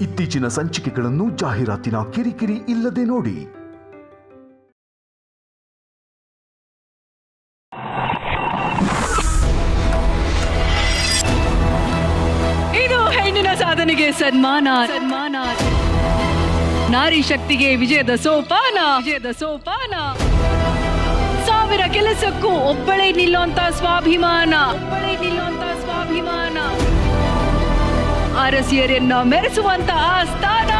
ಇತ್ತೀಚಿನ ಸಂಚಿಕೆಗಳನ್ನು ಜಾಹೀರಾತಿನ ಕಿರಿಕಿರಿ ಇಲ್ಲದೆ ನೋಡಿ. ಇದು ಹೆಣ್ಣಿನ ಸಾಧನೆಗೆ ಸನ್ಮಾನ. ನಾರಿ ಶಕ್ತಿಗೆ ವಿಜಯದ ಸೋಪಾನ. 1000 ಕೆಲಸಕ್ಕೂ ಒಬ್ಬಳೇ ನಿಲ್ಲುವಂತ ಸ್ವಾಭಿಮಾನ. ಅರಸಿಯರನ್ನ ಮೆರೆಸುವಂತ ಆಸ್ಥಾನ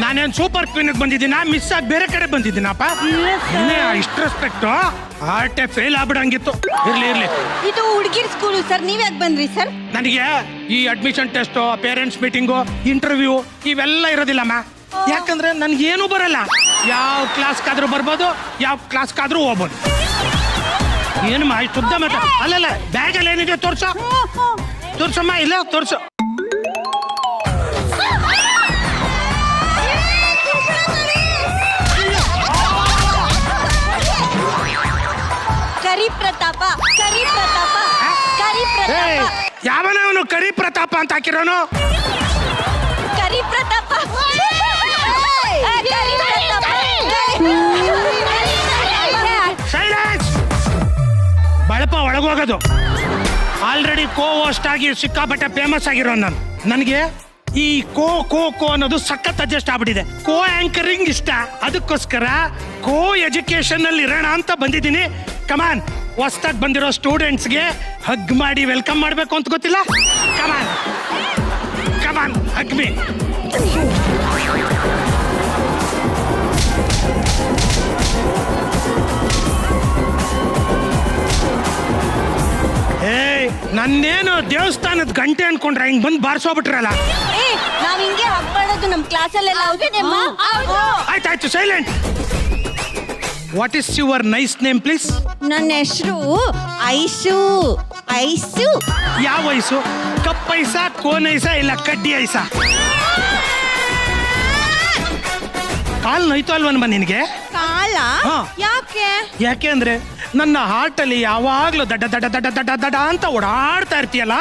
ನಾನೇನ್ ಸೂಪರ್ ಕ್ವೀನ್ ಬಂದಿದ್ದೀನ ಮಿಸ್ ಆಗಿ ಬೇರೆ ಕಡೆ ಬಂದಿದ್ದೀನಪ್ಪ. ಇಷ್ಟು ರೆಸ್ಪೆಕ್ಟ್ ಆರ್ಟೆ ಫೇಲ್ ಆಗ್ಬಿಡಂಗಿತ್ತು. ಇರ್ಲಿ ಇದು ಹುಡುಗಿರ್ ಸ್ಕೂಲು ಸರ್, ನೀವ್ ಯಾಕೆ ಬಂದ್ರಿ ಸರ್? ನನಗೆ ಈ admission test, parents meeting, interview ಇವೆಲ್ಲ ಇರೋದಿಲ್ಲಮ್ಮ. ಯಾಕಂದ್ರೆ ನನ್ಗೇನು ಬರಲ್ಲ. ಯಾವ ಕ್ಲಾಸ್ಗಾದ್ರೂ ಬರ್ಬೋದು, ಯಾವ ಕ್ಲಾಸ್ಗಾದ್ರೂ ಹೋಗ್ಬೋದು. ಏನಮ್ಮ ಇಷ್ಟು ಶುದ್ಧ ಮಾತ. ಅಲ್ಲಲ್ಲ ಬ್ಯಾಗಲ್ಲಿ ಏನಿದೆ ತೋರ್ಸಮ್ಮ. ಇಲ್ಲ ತೋರ್ಸು. ಯಾವನವನು ಕರಿ ಪ್ರತಾಪ ಅಂತ ಹಾಕಿರೋನು? ಕರಿ ಪ್ರತಾಪ. ಸೈಲೆನ್ಸ್. ಬಳಪ ಒಳಗೋಗೋದು. ಆಲ್ರೆಡಿ ಹೋಸ್ಟ್ ಆಗಿ ಸಿಕ್ಕಾಪಟ್ಟೆ ಫೇಮಸ್ ಆಗಿರೋ ನಾನು. ನನಗೆ ಈ ಕೋ ಅನ್ನೋದು ಸಖತ್ ಅಡ್ಜಸ್ಟ್ ಆಗ್ಬಿಟ್ಟಿದೆ. ಆಂಕರಿಂಗ್ ಇಷ್ಟ. ಅದಕ್ಕೋಸ್ಕರ ಎಜುಕೇಶನ್ ಅಲ್ಲಿ ಇರೋಣ ಅಂತ ಬಂದಿದ್ದೀನಿ. ಕಮಾನ್, ಹೊಸ್ದಾಗಿ ಬಂದಿರೋ ಸ್ಟೂಡೆಂಟ್ಸ್ಗೆ ಹಗ್ ಮಾಡಿ ವೆಲ್ಕಮ್ ಮಾಡಬೇಕು ಅಂತ ಗೊತ್ತಿಲ್ಲ? ಕಮಾನ್ ಹಗ್ ಮೀ. ನನ್ನೇನು ದೇವಸ್ಥಾನದ ಗಂಟೆ ಅನ್ಕೊಂಡ್ರೆ ಹಿಂಗ್ ಬಂದು ಬಾರಿಸೋಬಿಟ್ರಲ್ಲ. ನಾವ್ ಹಿಂಗೆ ಹಗ್ ಮಾಡೋದು ನಮ್ ಕ್ಲಾಸಲ್ಲೆಲ್ಲ. ಆಯ್ತಾಯ್ತು, silent. What is your nice name please? ನನ್ನ ಹೆಸರು ಐಸು. ಯಾವ ಐಸು? ಕಪ್ಪೈಸ, ಕೋನೈಸ, ಇಲ್ಲ ಕಡ್ಡಿ ಐಸ? ಕಾಲ್ ನೋಯ್ತು ಅಲ್ವನ್ಮ ನಿನಗೆ? ಕಾಲ? ಯಾಕೆ ಅಂದ್ರೆ ನನ್ನ ಹಾರ್ಟ್ ಅಲ್ಲಿ ಯಾವಾಗ್ಲೂ ದಡ್ಡ ದಡ್ಡ ದಡ್ಡ ದಡ್ಡ ದಡ್ಡ ಅಂತ ಓಡಾಡ್ತಾ ಇರ್ತೀಯಲ್ಲ,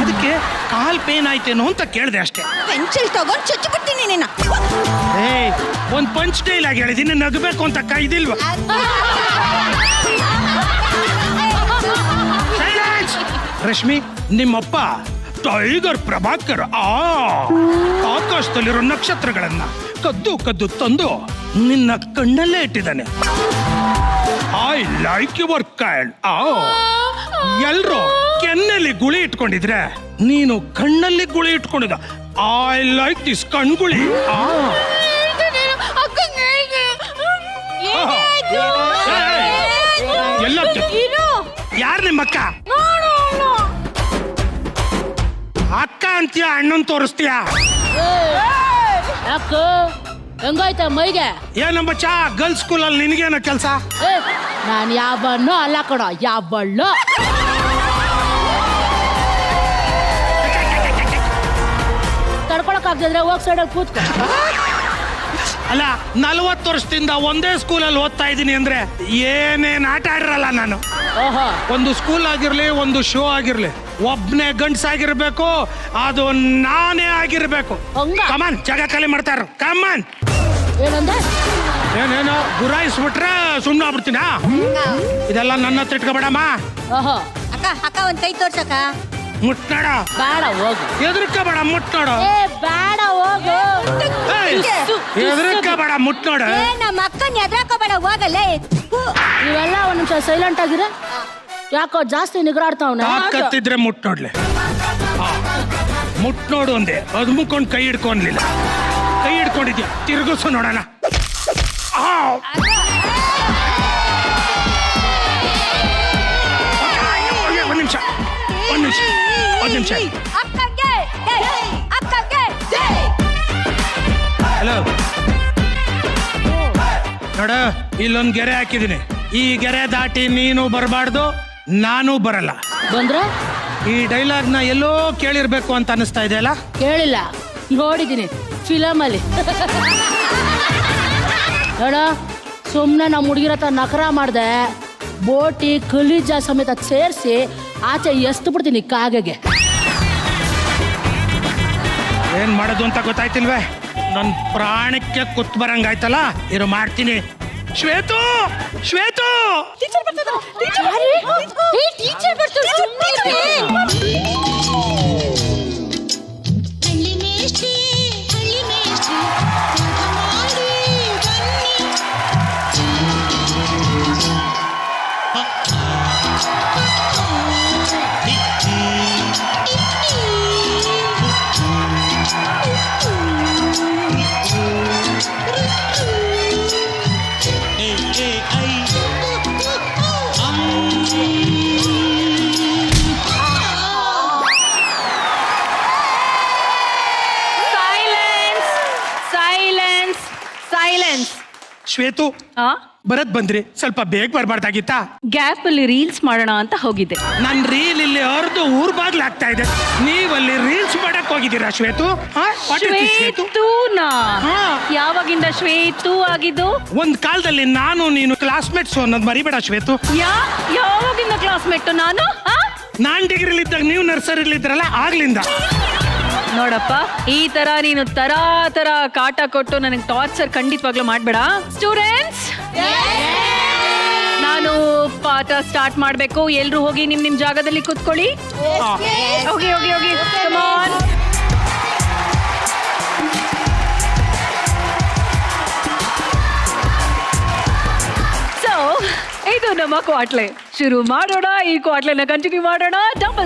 ಅದಕ್ಕೆ ಕಾಲ್ ಪೇನ್ ಆಯ್ತೇನೋ ಅಂತ ಕೇಳಿದೆ ಅಷ್ಟೇ. ಪೆನ್ಸಿಲ್ ತಗೊಂಡ್ ಚುಚ್ಚಿಬಿಡ್ತೀನಿ ನಿನ್ನ. ಒಂದ್ ಪಂಚ್ ಡೈಲಾಗ್ ಹೇಳಿದೀನಿ, ನಗಬೇಕು ಅಂತ ಇದಿಲ್ವಾ? ರಶ್ಮಿ, ನಿಮ್ಮಪ್ಪ ಟೈಗರ್ ಪ್ರಭಾಕರ್ ಆಕಾಶದಲ್ಲಿರೋ ನಕ್ಷತ್ರಗಳನ್ನ ಕದ್ದು ತಂದು ನಿನ್ನ ಕಣ್ಣಲ್ಲೇ ಇಟ್ಟಿದ್ದಾನೆ. I like your kind. ಎಲ್ರು ಕೆನ್ನಲ್ಲಿ ಗುಳಿ ಇಟ್ಕೊಂಡಿದ್ರೆ ನೀನು ಕಣ್ಣಲ್ಲಿ ಗುಳಿ ಇಟ್ಕೊಂಡಿದ್ದ. ಐ ಲೈಕ್ ದಿಸ್ ಕಣ್ಗುಳಿ. ಎಲ್ಲ ಯಾರು ನಿಮ್ಮ ಅಕ್ಕ? ಅಕ್ಕ ಅಂತೀಯ, ಅಣ್ಣನ್ ತೋರಿಸ್ತೀಯ? ಹೆಂಗಾಯ್ತ ಮೈಗೆ? ಏನಮ್ಮ ಚಾ, ಗರ್ಲ್ಸ್ ಸ್ಕೂಲಲ್ಲಿ ನಿನಗೇನ ಕೆಲಸ? ನಾನು ಯಾವಣ್ಣು ಅಲ್ಲ ಕಣ, ಯಾವಳ್ಳು. ತಡ್ಕೊಳಕ್ ಆಗ್ತಿದ್ರೆ ಹೋಗ್ ಸೈಡಲ್ಲಿ ಕೂತ್ಕೊ. ಅಲ್ಲ 40 ವರ್ಷದಿಂದ ಒಂದೇ ಸ್ಕೂಲಲ್ಲಿ ಓದ್ತಾ ಇದ್ದೀನಿ ಅಂದ್ರೆ ಏನೇನ್ ಆಟ ಆಡಿರಲ್ಲ ನಾನು. ಓಹೋ, ಒಂದು ಸ್ಕೂಲ್ ಆಗಿರ್ಲಿ, ಒಂದು ಶೋ ಆಗಿರ್ಲಿ, ಒಬ್ನೇ ಗಂಡ್ಸಾಗಿರ್ಬೇಕು, ಅದು ನಾನೇ ಆಗಿರ್ಬೇಕು. ಹಂಗ? ಕಮಾನ್, ಜಾಗ ಖಾಲಿ ಮಾಡ್ತಾರ. ಕಮಾನ್. ಏನಂದೆ? ಏನೇನೋ ಗುರಾಯಿಸ್ಬಿಟ್ರೆ ಸುಮ್ಮನೆ ಆಗ್ಬಿಡ್ತೀನ. ಇದೆಲ್ಲ ನನ್ನ ಹತ್ರ ಇಟ್ಕೊಬೇಡಮ್ಮ. ಓಹೋ, ಅಕ್ಕ ಅಕ್ಕ ಒಂದ್ ಕೈ ತೋರ್ಸಕ್ಕ. ಮುಟ್ನಾಡ, ಬೇಡ ಹೋಗು. ಎದುರ್ಕೋಬೇಡ, ಮುಟ್ನೋಡು. ಏ ಬೇಡ ಹೋಗು. ಎದುರ್ಕೋಬೇಡ, ಮುಟ್ನೋಡು. ಏ ನಮ್ಮ ಅಕ್ಕನ್ ಎದ್ರಾಕೋಬೇಡ ಹೋಗಲ್ಲೇ. ನೀವೆಲ್ಲ ಒಂದ್ ನಿಮಿಷ ಸೈಲೆಂಟ್ ಆಗಿರ. ಯಾಕೋ ಜಾಸ್ತಿ ನಿಗ್ರಾಡ್ತಾವ್ನ. ತಾಕತ್ತಿದ್ರೆ ಮುಟ್ನೋಡ್ಲೆ. ಮುಟ್ನೋಡು ಅಂದೆ, ಅದು ಮುಕ್ಕೊಂಡು ಕೈ ಹಿಡ್ಕೊಂಡ್ಲಿಲ್ಲ. ಕೈ ಹಿಡ್ಕೊಂಡಿದ್ಯಾ, ತಿರುಗಿಸು ನೋಡೋಣ. ಒಂದ್ ನಿಮಿಷ. ಅಕ್ಕಗೆ ಅಕ್ಕಗೆ ಹಲೋ ನೋಡ, ಇಲ್ಲೊಂದ್ ಗೆರೆ ಹಾಕಿದೀನಿ. ಈ ಗೆರೆ ದಾಟಿ ನೀನು ಬರಬಾರ್ದು, ನಾನು ಬರಲ್ಲ. ಬಂದ್ರೆ ಈ ಡೈಲಾಗ್ ನ ಎಲ್ಲೋ ಕೇಳಿರ್ಬೇಕು ಅಂತ ಅನಿಸ್ತಾ ಇದೆಯಲ್ಲ? ಕೇಳಿಲ್ಲ, ನೋಡಿದೀನಿ ಫಿಲಮ್ ಅಲ್ಲಿ. ನೋಡ, ಸುಮ್ನೆ ನಮ್ಮ ಹುಡುಗಿರ ಹತ್ರ ನಕರ ಮಾಡ್ದೆ, ಬೋಟಿ ಕಲೀಜ ಸಮೇತ ಸೇರಿಸಿ ಆಚೆ ಎಷ್ಟು ಬಿಡ್ತೀನಿ ಕಾಗೆಗೆ. ಏನ್ ಮಾಡೋದು ಅಂತ ಗೊತ್ತಾಯ್ತಿಲ್ವೇ? ನನ್ ಪ್ರಾಣಕ್ಕೆ ಕುತ್ ಬರಂಗಾಯ್ತಲ್ಲ, ಇರು ಮಾಡ್ತೀನಿ. ಶ್ವೇತು, ಶ್ವೇತು, ಶ್ವೇತು, ಬರದ್ ಬಂದ್ರಿ, ಸ್ವಲ್ಪ ಬೇಗ ಬರ್ಬಾರ್ದಾಗಿತ್ತಾ? ಗ್ಯಾಪ್ ಅಲ್ಲಿ ರೀಲ್ಸ್ ಮಾಡೋಣ ಅಂತ ಹೋಗಿದ್ದೆ. ನನ್ ರೀಲ್ ಇಲ್ಲಿ ಅರ್ದು ಊರ್ ಬಾಗ್ಲ ಆಗ್ತಾ ಇದೆ, ನೀವಲ್ಲಿ ರೀಲ್ಸ್ ಮಾಡಕ್ ಹೋಗಿದ್ದೀರಾ ಶ್ವೇತು? ಶ್ವೇತೂನಾ? ಹಾ. ಯಾವಾಗಿಂದ ಶ್ವೇತು ಆಗಿದ್ದು? ಒಂದ್ ಕಾಲದಲ್ಲಿ ನಾನು ನೀನು ಕ್ಲಾಸ್ಮೇಟ್ಸ್ ಅನ್ನೋದು ಮರಿಬೇಡ ಶ್ವೇತು. ಯಾವಾಗಿಂದ ಕ್ಲಾಸ್ಮೇಟ್ ನಾನು? ನಾನ್ ಡಿಗ್ರಿಲಿದ್ದಾಗ ನೀವು ನರ್ಸರಿಲಿದ್ರಲ್ಲ, ಆಗ್ಲಿಂದ. ನೋಡಪ್ಪ, ಈ ತರ ನೀನು ತರ ಕಾಟ ಕೊಟ್ಟು ನನಗೆ ಟಾರ್ಚರ್ ಖಂಡಿತವಾಗ್ಲೂ ಮಾಡ್ಬೇಡ. ಸ್ಟೂಡೆಂಟ್ಸ್, ನಾನು ಪಾಠ ಸ್ಟಾರ್ಟ್ ಮಾಡ್ಬೇಕು. ಎಲ್ರು ಹೋಗಿ ನಿಮ್ ಜಾಗದಲ್ಲಿ ಕೂತ್ಕೊಳ್ಳಿ. ಹೋಗಿ ಹೋಗಿ ಹೋಗಿ, ಕಮ್ ಆನ್. ಸೊ ಇದು ನಮ್ಮ ಕ್ವಾಟ್ಲೆ. ಶುರು ಮಾಡೋಣ. ಈ ಕ್ವಾಟ್ಲೆನ ಕಂಟಿನ್ಯೂ ಮಾಡೋಣ.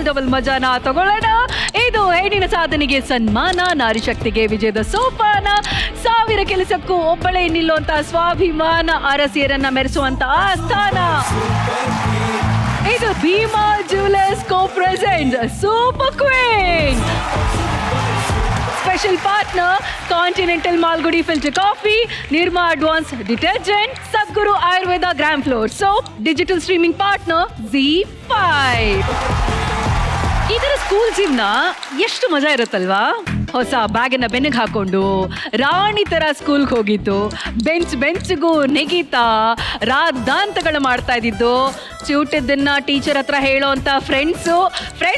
ಡಬಲ್ ಮಜಾನ ತಗೊಳ್ಳೋಣ. ಇದು ಹೆಣ್ಣಿನ ಸಾಧನೆಗೆ ಸನ್ಮಾನ, ನಾರಿ ಶಕ್ತಿಗೆ ವಿಜಯದ ಸೋಪಾನ, 1000 ಕೆಲಸಕ್ಕೂ ಒಬ್ಬಳೇ ನಿಲ್ಲುವಂತ ಸ್ವಾಭಿಮಾನ, ಅರಸಿಯರನ್ನ ಮೆರೆಸುವಂತ ಆಸ್ಥಾನ. ಇದು Bhima jewellers co present super queen. Special partner continental Malgudi filter coffee, Nirma advance detergent, Sadguru Ayurveda gram flour soap, digital streaming partner ZEE5. ಇದರ ಸ್ಕೂಲ್ ಜೀವನ ಎಷ್ಟು ಮಜಾ ಇರುತ್ತಲ್ವಾ? ಹೊಸ ಬ್ಯಾಗನ್ನ ಬೆನ್ನಿಗೆ ಹಾಕೊಂಡು ರಾಣಿ ತರ ಸ್ಕೂಲ್ಗೆ ಹೋಗಿದ್ದು, ಬೆಂಚ್ಗೂ ನೆಗೀತಾ ರಾದ್ದಾಂತಗಳು ಮಾಡ್ತಾ ಇದ್ದಿದ್ದು, ಚೂಟಿದ್ದನ್ನ ಟೀಚರ್ ಹತ್ರ ಹೇಳೋ ಅಂತ ಫ್ರೆಂಡ್ಸ್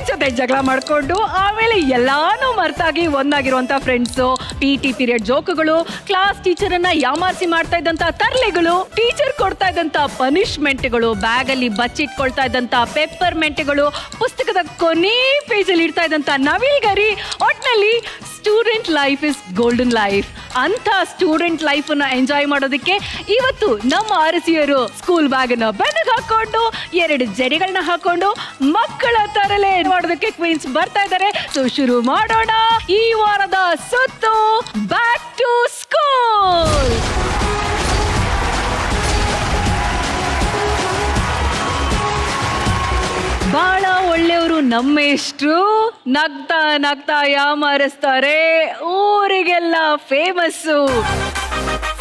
ಜೊತೆ ಜಗಳ ಮಾಡ್ಕೊಂಡು ಆಮೇಲೆ ಎಲ್ಲಾನು ಮರ್ತಾಗಿ ಒಂದಾಗಿರುವಂತ ಫ್ರೆಂಡ್ಸು, PT ಪೀರಿಯಡ್ ಜೋಕುಗಳು, ಕ್ಲಾಸ್ ಟೀಚರ್ ಅನ್ನ ಯಾಮಾರಿಸಿ ಮಾಡ್ತಾ ಇದ್ದಂತ ತರ್ಲೆಗಳು, ಟೀಚರ್ ಕೊಡ್ತಾ ಇದ್ದಂತ ಪನಿಷ್ಮೆಂಟ್ಗಳು, ಬ್ಯಾಗಲ್ಲಿ ಬಚ್ಚಿಟ್ಕೊಳ್ತಾ ಇದ್ದಂತ ಪೆಪ್ಪರ್ಮೆಂಟ್ಗಳು, ಪುಸ್ತಕದ ಕೊನೆ ಪೇಜಲ್ಲಿ ಇಡ್ತಾ ಇದ್ದಂತ ನವಿಲ್ಗರಿ. ಒಟ್ನಲ್ಲಿ student life is golden life. ಅಂತ ಸ್ಟೂಡೆಂಟ್ ಲೈಫ್ ಅನ್ನ ಎಂಜಾಯ್ ಮಾಡೋದಕ್ಕೆ ಇವತ್ತು ನಮ್ಮ ಅರಸಿಯರು ಸ್ಕೂಲ್ ಬ್ಯಾಗ್ ಅನ್ನ ಬೆನ್ನಿಗೆ ಹಾಕೊಂಡು 2 ಜಡೆಗಳನ್ನ ಹಾಕೊಂಡು ಮಕ್ಕಳ ತರಲೆ ಮಾಡೋದಕ್ಕೆ ಕ್ವೀನ್ಸ್ ಬರ್ತಾ ಇದ್ದಾರೆ. ಸೊ ಶುರು ಮಾಡೋಣ ಈ ವಾರದ ಸುತ್ತು ಬ್ಯಾಕ್ ಟು ಸ್ಕೂಲ್. ಬಹಳ ಒಳ್ಳೆಯವರು ನಮ್ಮೆಷ್ಟ್ರು, ನಗ್ತಾ ಯಾಮಾರಿಸ್ತಾರೆ, ಊರಿಗೆಲ್ಲ ಫೇಮಸ್ಸು.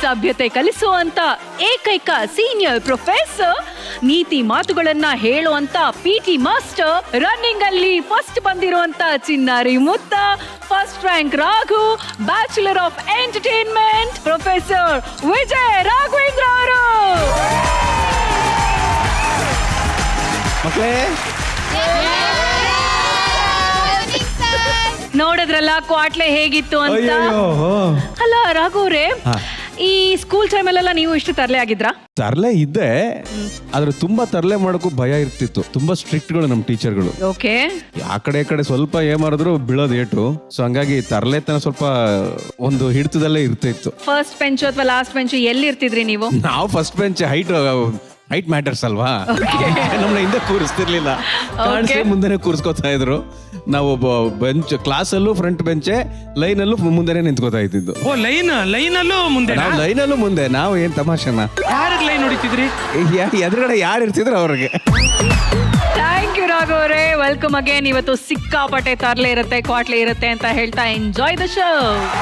ಸಭ್ಯತೆ ಕಲಿಸುವಂತ ಏಕೈಕ ಸೀನಿಯರ್ ಪ್ರೊಫೆಸರ್ ನೀತಿ ಮಾತುಗಳನ್ನ ಹೇಳುವಂತ PT ಮಾಸ್ಟರ್, ರನ್ನಿಂಗ್ ಅಲ್ಲಿ ಫಸ್ಟ್ ಬಂದಿರುವಂತ ಚಿನ್ನಾರಿ ಮುತ್ತ, first rank Raghu, bachelor of entertainment professor Vijay Raghavendra ಅವರು. ಮಕ್ಕಳೇ ನೋಡಿದ್ರಲ್ಲ ಕ್ವಾಟ್ಲೆ ಹೇಗಿತ್ತು ಅಂತ. ಅಲ್ಲ ರಾಘವ್ರೆ, ಈ ಸ್ಕೂಲ್ ಟೈಮಲ್ಲೆಲ್ಲ ನೀವು ಇಷ್ಟು ತರಲೆ ಆಗಿದ್ರಾ? ತರಲೆ ಇದ್ದೆ, ಆದ್ರೆ ತುಂಬಾ ತರಲೆ ಮಾಡೋಕ್ಕೂ ಭಯ ಇರ್ತಿತ್ತು. ತುಂಬಾ ಸ್ಟ್ರಿಕ್ಟ್ಗಳು ನಮ್ಮ ಟೀಚರ್ಗಳು. ಓಕೆ. ಆ ಕಡೆ ಸ್ವಲ್ಪ ಏಮಾರಿದ್ರು ಬೀಳೋದು ಏಟು. ಸೊ ಹಂಗಾಗಿ ತರಲೆತನ ಸ್ವಲ್ಪ ಒಂದು ಹಿಡಿತದಲ್ಲೇ ಇರ್ತಿತ್ತು. ಫಸ್ಟ್ ಬೆಂಚ್ ಅಥವಾ ಲಾಸ್ಟ್ ಬೆಂಚ್ ಎಲ್ಲಿ ಇರ್ತಿದ್ರಿ ನೀವು? ನಾವು ಫಸ್ಟ್ ಬೆಂಚ್ ಹೈಟ್ ಮ್ಯಾಟರ್ಸ್ ಅಲ್ವಾ, ನಮ್ಮನ್ನ ಹಿಂದೆ ಕೂರಿಸ್ತಿರ್ಲಿಲ್ಲ, ಮುಂದೆನೆ ಕೂರಿಸ್ಕೊತಾ ಇದ್ರು. ನಾವು ಬೆಂಚ್ ಕ್ಲಾಸಲ್ಲೂ ಫ್ರಂಟ್ ಬೆಂಚೆ, ಲೈನಲ್ಲೂ ಮುಂದೆನೆ ನಿಂತ್ಕೋತಾ ಇದ್ದಿದ್ದು. ಓ ಲೈನಲ್ಲೂ ಮುಂದೆ, ನಾವು ಲೈನಲ್ಲೂ ಮುಂದೆ. ನಾವು ಏನ್ ತಮಾಷೆನ, ಯಾರಿಗೆ ಲೈನ್ ಹೊಡಿತಿದ್ರಿ? ಎದುರುಗಡೆ ಯಾರು ಇರ್ತಿದ್ರು ಅವ್ರಿಗೆ. ಥ್ಯಾಂಕ್ ಯು ರಾಘವ್ರೆ, ವೆಲ್ಕಮ್ ಅಗೇನ್. ಇವತ್ತು ಸಿಕ್ಕಾಪಟ್ಟೆ ತರ್ಲೆ ಇರುತ್ತೆ, ಕ್ವಾಟ್ಲೆ ಇರುತ್ತೆ ಅಂತ ಹೇಳ್ತಾ enjoy the show.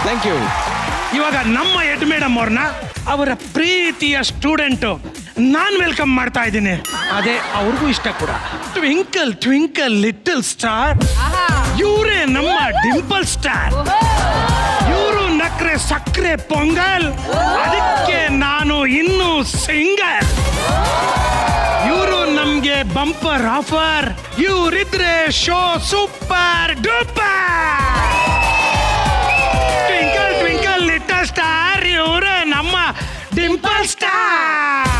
Thank you. ಇವಾಗ ನಮ್ಮ ಎಡ್ ಮೇಡಮ್ ಅವ್ರನ್ನ, ಅವರ ಪ್ರೀತಿಯ ಸ್ಟೂಡೆಂಟ್ ನಾನ್ ವೆಲ್ಕಮ್ ಮಾಡ್ತಾ ಇದ್ದೀನಿ. ಅದೇ ಅವ್ರಿಗೂ ಇಷ್ಟ ಕೂಡ. ಟ್ವಿಂಕಲ್ ಟ್ವಿಂಕಲ್ ಲಿಟಲ್ ಸ್ಟಾರ್, ಇವರೇ ನಮ್ಮ ಡಿಂಪಲ್ ಸ್ಟಾರ್. ಇವರು ನಕ್ರೆ ಸಕ್ರೆ ಪೊಂಗಲ್, ಅದಕ್ಕೆ ನಾನು ಇನ್ನೂ ಸಿಂಗಲ್. ಇವರು ನಮ್ಗೆ ಬಂಪರ್ ಆಫರ್, ಇವರಿದ್ರೆ show super duper. Twinkle twinkle little star, ಇವರೇ ನಮ್ಮ ಡಿಂಪಲ್ ಸ್ಟಾರ್.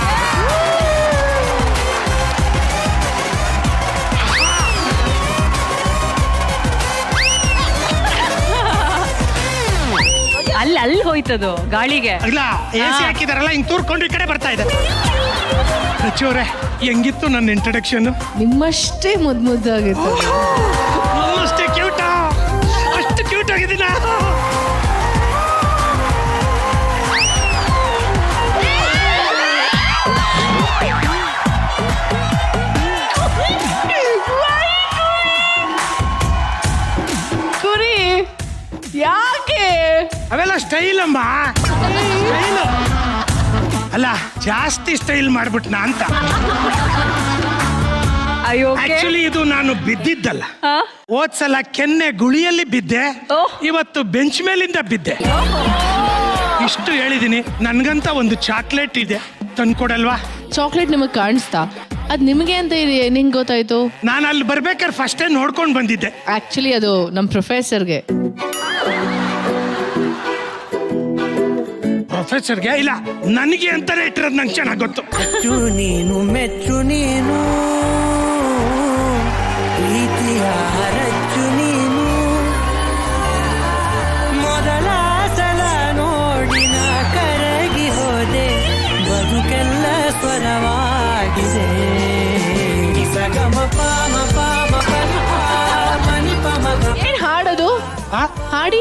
ಅಲ್ಲಿ ಹೋಯ್ತದು ಗಾಳಿಗೆ. ಇಲ್ಲ, AC ಹಾಕಿದಾರಲ್ಲ, ಹಿಂಗ್ ತೂರ್ಕೊಂಡು ಈ ಕಡೆ ಬರ್ತಾ ಇದೆ. ರಚೋರೆ, ಹೆಂಗಿತ್ತು ನನ್ನ ಇಂಟ್ರಡಕ್ಷನ್? ನಿಮ್ಮಷ್ಟೇ ಮುದ್ದಾಗಿತ್ತು. ನನ್ನಷ್ಟೇ ಕ್ಯೂಟಾ? ಅಷ್ಟು ಕ್ಯೂಟ್ ಆಗಿದ್ದೀನ? ಕುರಿ ಯಾಕೆ? ಅವೆಲ್ಲ ಸ್ಟೈಲ್ ಅಮ್ಮ, ಸ್ಟೈಲ್ ಅಲ್ಲ, ಜಾಸ್ತಿ ಸ್ಟೈಲ್ ಮಾಡ್ಬಿಟ್ನಾ ಅಂತ. ಆಕ್ಚುಲಿ ಇದು ನಾನು ಬಿದ್ದಿದ್ದಲ್ಲ. ಹೋದ್ಸಲ ಕೆನ್ನೆ ಗುಳಿಯಲ್ಲಿ ಬಿದ್ದೆ, ಇವತ್ತು ಬೆಂಚ್ ಮೇಲಿಂದ ಬಿದ್ದೆ. ಇಷ್ಟು ಹೇಳಿದೀನಿ. ನನ್ಗಂತ ಒಂದು ಚಾಕ್ಲೇಟ್ ಇದೆ, ತಂದ್ಕೊಡಲ್ವಾ? ಚಾಕ್ಲೇಟ್ ನಿಮಗ್ ಕಾಣಿಸ್ತಾ? ಅದ್ ನಿಮಗೆ ಅಂತ ನಿಂಗೆ ಗೊತ್ತಾಯ್ತು? ನಾನು ಅಲ್ಲಿ ಬರ್ಬೇಕಾದ್ರೆ ಫಸ್ಟೇ ನೋಡ್ಕೊಂಡು ಬಂದಿದ್ದೆ. ಆಕ್ಚುಲಿ ಅದು ನಮ್ ಪ್ರೊಫೆಸರ್ಗೆ. ಪ್ರೊಫೆಸರ್ಗೆ ಇಲ್ಲ, ನನಗೆ ಅಂತಾನೆ ಇಟ್ಟಿರೋದು ನಂಗೆ ಚೆನ್ನಾಗಿ ಗೊತ್ತು. ಮೆಚ್ಚು ನೀನು ಮೆಚ್ಚು ನೀನು, ಪ್ರೀತಿಯ ರಚ್ಚು ನೀನು, ಮೊದಲ ಸಲ ನೋಡಿನ ಕರಗಿ ಹೋದೆ, ಬದುಕೆಲ್ಲ ಸ್ವರವಾಗಿದೆ. ಏನ್ ಹಾಡೋದು? ಹಾಡಿ.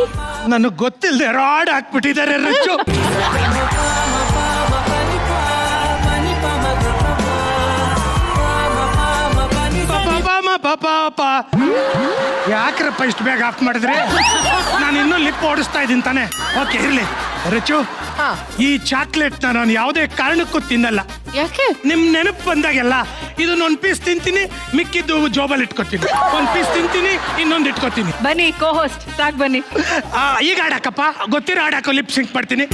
ನನಗೆ ಗೊತ್ತಿಲ್ಲದೆ ರಾಡ್ ಹಾಕ್ಬಿಟ್ಟಿದ್ದಾರೆ ರಚ್ಚು. ಯಾಕ್ರಪ್ಪ ಇಷ್ಟು ಬೇಗ ಆಫ್ ಮಾಡಿದ್ರೆ? ನಾನು ಇನ್ನೂ ಲಿಪ್ ಓಡಿಸ್ತಾ ಇದ್ದೀನಿ ತಾನೆ. ಓಕೆ, ಇರ್ಲಿ. ರಚು, ಈ ಚಾಕ್ಲೇಟ್ ನಾನು ಯಾವುದೇ ಕಾರಣಕ್ಕೂ ತಿನ್ನಲ್ಲ. ಯಾಕೆ? ನಿಮ್ ನೆನಪು ಬಂದಾಗೆಲ್ಲ ಇದನ್ನ ಒಂದ್ ಪೀಸ್ ತಿಂತೀನಿ, ಮಿಕ್ಕಿದ್ದು ಜೋಬಲ್ ಇಟ್ಕೋತೀನಿ. ಒಂದ್ ಪೀಸ್ ತಿಂತೀನಿ, ಇನ್ನೊಂದು ಇಟ್ಕೋತೀನಿ. ಬನ್ನಿ ಕೋ-ಹೋಸ್ಟ್, ಸಾಕ್ ಬನ್ನಿ. ಈಗ ಆಡಾಕಪ್ಪ, ಗೊತ್ತಿರೋ ಆಡಾಕೋ, ಲಿಪ್ ಸಿಂಕ್ ಮಾಡ್ತೀನಿ.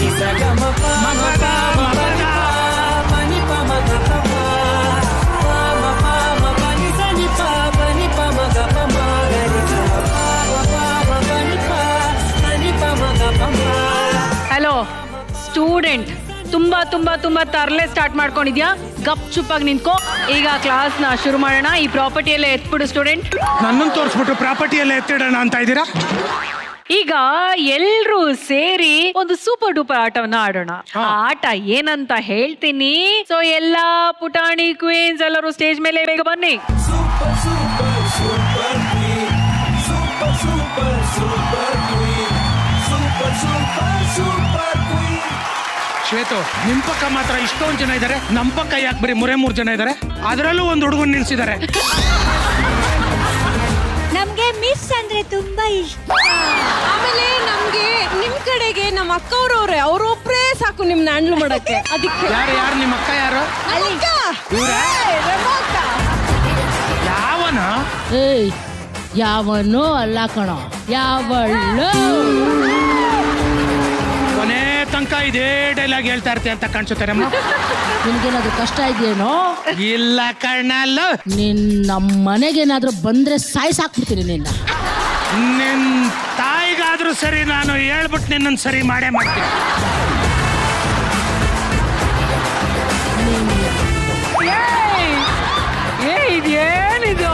ಹಲೋ ಸ್ಟೂಡೆಂಟ್, ತುಂಬಾ ತುಂಬಾ ತುಂಬಾ ತರಲೆ ಸ್ಟಾರ್ಟ್ ಮಾಡ್ಕೊಂಡಿದ್ಯಾ? ಗಪ್ ಚುಪ್ಪಾಗಿ ನಿಂತ್ಕೋ. ಈಗ ಕ್ಲಾಸ್ ನ ಶುರು ಮಾಡೋಣ. ಈ ಪ್ರಾಪರ್ಟಿ ಎಲ್ಲ ಎತ್ಬಿಡು ಸ್ಟೂಡೆಂಟ್. ನನ್ನನ್ನು ತೋರಿಸ್ಬಿಟ್ಟು ಪ್ರಾಪರ್ಟಿ ಎಲ್ಲ ಎತ್ತಿಡೋಣ ಅಂತ ಇದ್ದೀರಾ? ಈಗ ಎಲ್ರೂ ಸೇರಿ ಒಂದು ಸೂಪರ್ ಡೂಪರ್ ಆಟವನ್ನ ಆಡೋಣ. ಆ ಆಟ ಏನಂತ ಹೇಳ್ತೀನಿ. ಸೊ ಎಲ್ಲಾ ಪುಟಾಣಿ ಕ್ವೀನ್ಸ್ ಎಲ್ಲರೂ ಸ್ಟೇಜ್ ಮೇಲೆ ಬೇಗ ಬನ್ನಿ. ಶ್ವೇತು, ನಿಮ್ ಪಕ್ಕ ಮಾತ್ರ ಇಷ್ಟೊಂದು ಜನ ಇದ್ದಾರೆ, ನಮ್ ಪಕ್ಕ ಯಾಕೆ ಬರೀ 3 ಜನ ಇದ್ದಾರೆ? ಅದರಲ್ಲೂ ಒಂದು ಹುಡುಗನ್ ನಿಲ್ಸಿದ್ದಾರೆ. ನಮ್ಗೆ ಮಿಸ್ ಅಂದ್ರೆ ತುಂಬಾ ಇಷ್ಟ. ಆಮೇಲೆ ನಮ್ಗೆ ನಿಮ್ ಕಡೆಗೆ ನಮ್ಮ ಅಕ್ಕ ಅವ್ರವ್ರೆ, ಅವ್ರೊಬ್ರೇ ಸಾಕು ನಿಮ್ನ ಹ್ಯಾಂಡ್ಲ್ ಮಾಡಕ್ಕೆ. ಅದಕ್ಕೆ ಯಾರು ನಿಮ್ಮ ಅಕ್ಕ ಯಾರು? ಅಲ್ಲಿಗ ಯಾವನ ಏಯ್ ಯಾವನೋ ಅಲ್ಲ ಕಣೋ, ಯಾವಳು. ಕೊನೆ ತನಕ ಇದೇ ಡೈಲಾಗ್ ಹೇಳ್ತಾ ಇರ್ತೆ ಅಂತ ಕಾಣಿಸುತ್ತಾರೆ. ನಿನ್ಗೇನಾದ್ರೂ ಕಷ್ಟ ಇದೆಯೇನೋ? ಇಲ್ಲ ಕಣ್ಣಲ್ಲ. ನಮ್ಮ ಮನೆಗೇನಾದ್ರೂ ಬಂದ್ರೆ ಸಾಯ್ಸಾಕ್ಬಿಡ್ತೀನಿ ನಿನ್ನ. ನಿನ್ ತಾಯಿಗಾದ್ರೂ ಸರಿ, ನಾನು ಹೇಳ್ಬಿಟ್ಟು ನಿನ್ನನ್ನು ಸರಿ ಮಾಡೇ ಮಾಡ್ತೀನಿ. ಇದೇನಿದು?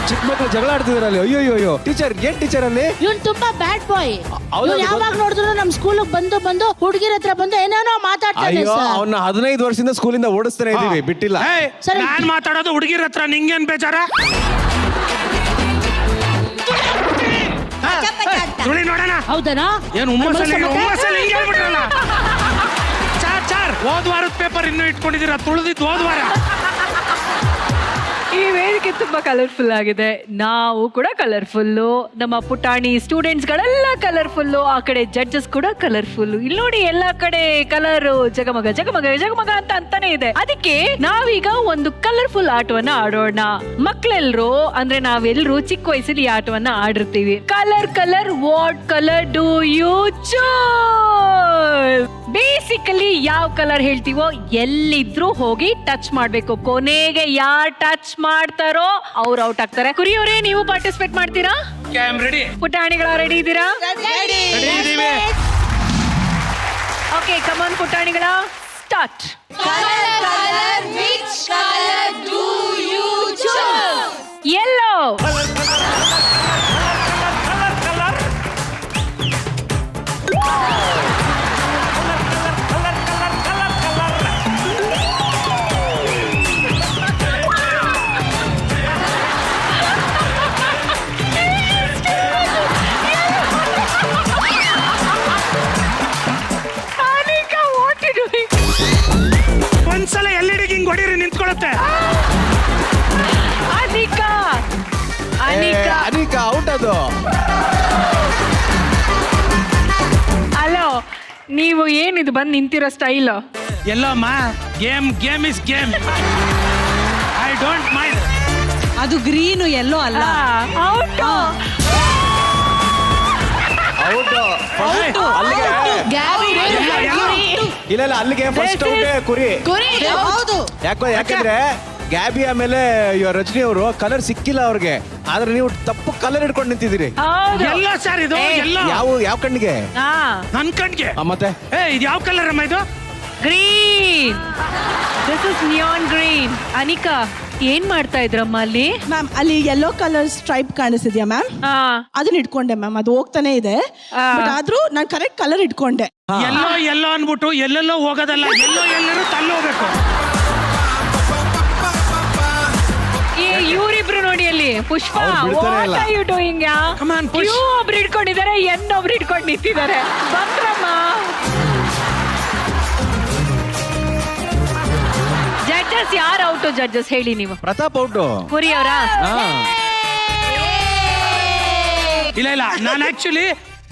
ಚಿಕ್ಕ ಮಕ್ಕಳು ಜಗಳ ಆಡ್ತಿದಾರಲ್ಲಿ. ಅಯ್ಯೋ ಟೀಚರ್, ಏನ್ ಟೀಚರ್ ಅಲ್ಲಿ? ಇವನ್ ತುಂಬಾ ಬ್ಯಾಡ್ ಬಾಯ್. ಹೌದು, ಯಾವಾಗ ನೋಡಿದ್ರು ನಮ್ ಸ್ಕೂಲ್ ಬಂದು ಹುಡುಗಿರ ಹತ್ರ ಬಂದು ಏನೇನೋ ಮಾತಾಡ್ತಾನೆ. ಅಯ್ಯೋ, ಅವನ್ನ 15 ವರ್ಷದಿಂದ ಸ್ಕೂಲಿಂದ ಓಡಿಸ್ತಾನೆ ಇದೀವಿ, ಬಿಟ್ಟಿಲ್ಲ. ಸರಿ. ನಾನ್ ಮಾತಾಡೋದು ಹುಡುಗಿರ ಹತ್ರ, ನಿಂಗೇನ್ ಬೇಜಾರ? ತುಳಿ ನೋಡೋಣ. ಹೌದನಾ? ಏನು ಹುಮ್ಮಸಲ್ಲಿ ಹಿಂಗೆ ಹೇಳ್ಬಿಟ್ರಲ್ಲ. ಚಾರ್ ಹೋದ್ ವಾರದ ಪೇಪರ್ ಇನ್ನೂ ಇಟ್ಕೊಂಡಿದ್ದೀರಾ? ತುಳಿದಿದ್ದು ಹೋದ್ ವಾರ. ಈ ವೇದಿಕೆ ತುಂಬಾ ಕಲರ್ಫುಲ್ ಆಗಿದೆ. ನಾವು ಕೂಡ ಕಲರ್ಫುಲ್ಲು, ನಮ್ಮ ಪುಟಾಣಿ ಸ್ಟೂಡೆಂಟ್ಸ್ ಗಳೆಲ್ಲ ಕಲರ್ಫುಲ್ಲು, ಆ ಕಡೆ ಜಡ್ಜಸ್ ಕೂಡ ಕಲರ್ಫುಲ್. ಇಲ್ಲಿ ನೋಡಿ, ಎಲ್ಲಾ ಕಡೆ ಕಲರ್ ಜಗಮಗ ಜಗಮಗ ಜಗಮಗ ಅಂತ ಅಂತಾನೆ ಇದೆ. ಅದಕ್ಕೆ ನಾವೀಗ ಒಂದು ಕಲರ್ಫುಲ್ ಆಟವನ್ನ ಆಡೋಣ. ಮಕ್ಳೆಲ್ರು ಅಂದ್ರೆ ನಾವೆಲ್ಲರೂ ಚಿಕ್ಕ ವಯಸ್ಸಲ್ಲಿ ಈ ಆಟವನ್ನ ಆಡಿರ್ತೀವಿ. Colour what colour do you choose? Basically ಯಾವ ಕಲರ್ ಹೇಳ್ತೀವೋ ಎಲ್ಲಿದ್ರು ಹೋಗಿ ಟಚ್ ಮಾಡ್ಬೇಕು. ಕೊನೆಗೆ ಯಾರು ಟಚ್ ಮಾಡ್ತಾರೋ ಅವ್ರು ಔಟ್ ಆಗ್ತಾರೆ. ಕುರಿಯವರೇ, ನೀವು ಪಾರ್ಟಿಸಿಪೇಟ್ ಮಾಡ್ತೀರಾ? ರೆಡಿ. ಪುಟಾಣಿಗಳ ರೆಡಿ ಇದ್ದೀರಾ? ರೆಡಿ ಇದೀವಿ. ಓಕೆ, ಕಮಾನ್ ಪುಟಾಣಿಗಳ, ಸ್ಟಾರ್ಟ್. ಯೆಲ್ಲೋ. ಒಂದ್ಸಲ LED ಹಿಂಗ್ ಹೊಡೀರಿ, ನಿಂತ್ಕೊಳ್ಳುತ್ತೆ. ಅನಿಕಾ ಔಟ್ ಅದು. ಅಲೋ, ನೀವು ಏನಿದು ಬಂದು ನಿಂತಿರೋ style? Yellamma, game is game. I don't mind. ಅದು ಗ್ರೀನು ಎಲ್ಲೋ ಅಲ್ಲ. ಔಟ್. ಇಲ್ಲ ಅಲ್ಲಿಗೆ ಫಸ್ಟ್ ಔಟೇ ಕುರಿ. ಯಾಕಂದ್ರೆ ಗ್ಯಾಬಿ ಆಮೇಲೆ ರಜನಿ ಅವರು ಕಲರ್ ಸಿಕ್ಕಿಲ್ಲ ಅವ್ರಿಗೆ, ಆದ್ರೆ ನೀವು ತಪ್ಪು ಕಲರ್ ಹಿಡ್ಕೊಂಡು ನಿಂತಿದ್ದೀರಿ. ಎಲ್ಲ ಸರ್, ಇದು ಎಲ್ಲ ಯಾವ ಕಣ್ಣಿಗೆ? ನನ್ ಕಣ್ಗೆ. ಮತ್ತೆ ಇದು ಯಾವ ಕಲರ್ ಅಮ್ಮ? ಇದು green. This is neon green. Anika, ಏನ್ ಮಾಡ್ತಾ ಇದ್ರಮ್ಮ ಅಲ್ಲಿ? ಮ್ಯಾಮ್, ಅಲ್ಲಿ ಯೆಲ್ಲೋ ಕಲರ್ ಸ್ಟ್ರೈಪ್ ಕಾಣಿಸಿದ್ಯಾ ಮ್ಯಾಮ್? ಅದನ್ನ ಇಟ್ಕೊಂಡೆ ಮ್ಯಾಮ್. ಅದು ಹೋಗ್ತಾನೆ ಇದೆ, ಬಟ್ ಆದ್ರೂ ನಾನು ಕರೆಕ್ಟ್ ಕಲರ್ ಇಟ್ಕೊಂಡೆ. ಎಲ್ಲೋ ಅನ್ಬಿಟ್ಟು ಎಲ್ಲೆಲ್ಲೋ ಹೋಗೋದಲ್ಲ, ಎಲ್ಲರೂ ತಲ್ಲೋಗ್ಬೇಕು. ಇವರಿಬ್ರು ನೋಡಿ ಅಲ್ಲಿ, ಪುಷ್ಪ, ವಾಟ್ ಆರ್ ಯು ಡೂಯಿಂಗ್? ಒಬ್ರು ಇಟ್ಕೊಂಡಿದ್ದಾರೆ, ಒಬ್ರು ಇಟ್ಕೊಂಡು ನಿಂತಿದ್ದಾರೆ. ಬಂದ್ರಮ್ಮ. ಜಡ್ಜಸ್ ಯಾರು ಔಟು? ಜಡ್ಜಸ್ ಹೇಳಿ ನೀವು. ಪ್ರತಾಪ್ ಔಟು. ಕುರಿ ಅವರಾ? ಇಲ್ಲ, ನಾನು ಆಕ್ಚುಲಿ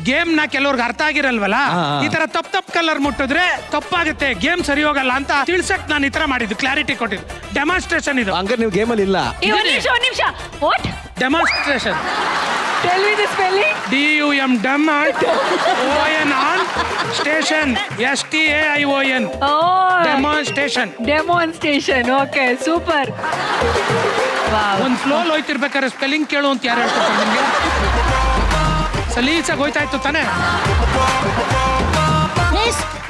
ಗೇಮ್ ನ ಕೆಲವ್ರಿಗೆ ಅರ್ಥ ಆಗಿರಲ್ವಲ್ಲ, ಈ ತರ ತಪ್ಪು ಕಲರ್ ಮುಟ್ಟಿದ್ರೆ ತಪ್ಪಾಗುತ್ತೆ, ಗೇಮ್ ಸರಿ ಹೋಗಲ್ಲ ಅಂತ ತಿಳ್ಸಕ್ ನಾನು ಈ ತರ ಮಾಡಿದ್ದು, ಕ್ಲಾರಿಟಿ ಕೊಟ್ಟಿದ್ದು. ಡೆಮಾನ್ಸ್ಟ್ರೇಷನ್ ಇದು. ಹಂಗಾರೆ ನೀವು ಗೇಮ್ ಅಲ್ಲಿ ಇಲ್ಲ. ಒಂದ್ ನಿಮಿಷ. What? Demonstration. Tell me the spelling. DUM DEMON station STAION. Demonstration. Okay, super. ಒಂದ್ ಫ್ಲೋ ಹೋಯ್ತಿರ್ಬೇಕಾದ್ರೆ ಸ್ಪೆಲ್ಲಿಂಗ್ ಕೇಳು ಅಂತ ಯಾರು ಹೇಳ್ತಾರೆ ನಿಮ್ಗೆ? ಸಲೀಸಾಗಿ ಹೋಯ್ತಾ ಇತ್ತು ತಾನೆ?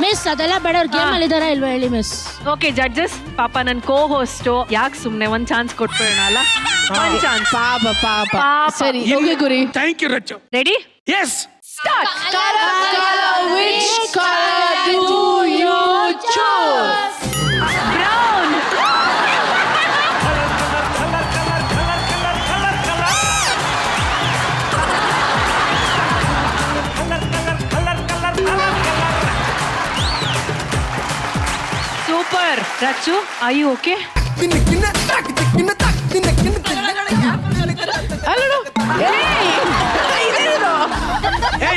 ಮಿಸ್ ಅದೆಲ್ಲ ಬೇಡ, ಗೇಮ್ ಅಲ್ಲಿ ಇದಾರ ಇಲ್ವಾ ಹೇಳಿ ಮಿಸ್. ಓಕೆ ಜಡ್ಜಸ್, ಪಾಪ ನನ್ ಕೋ ಹೋಸ್ಟ್ ಯಾಕೆ ಸುಮ್ನೆ ಒಂದ್ ಚಾನ್ಸ್ ಕೊಟ್ಬಿಡೋಣ ಅಲ್ಲ? ಒಂದ್ ಚಾನ್ಸ್. ಪಾಪ. ಸರಿ, ಹೋಗಿ ಗುರಿ. Thank you Rachu. Ready? Yes, start. Which color do you choose? Brown. Super. Rachu, are you okay?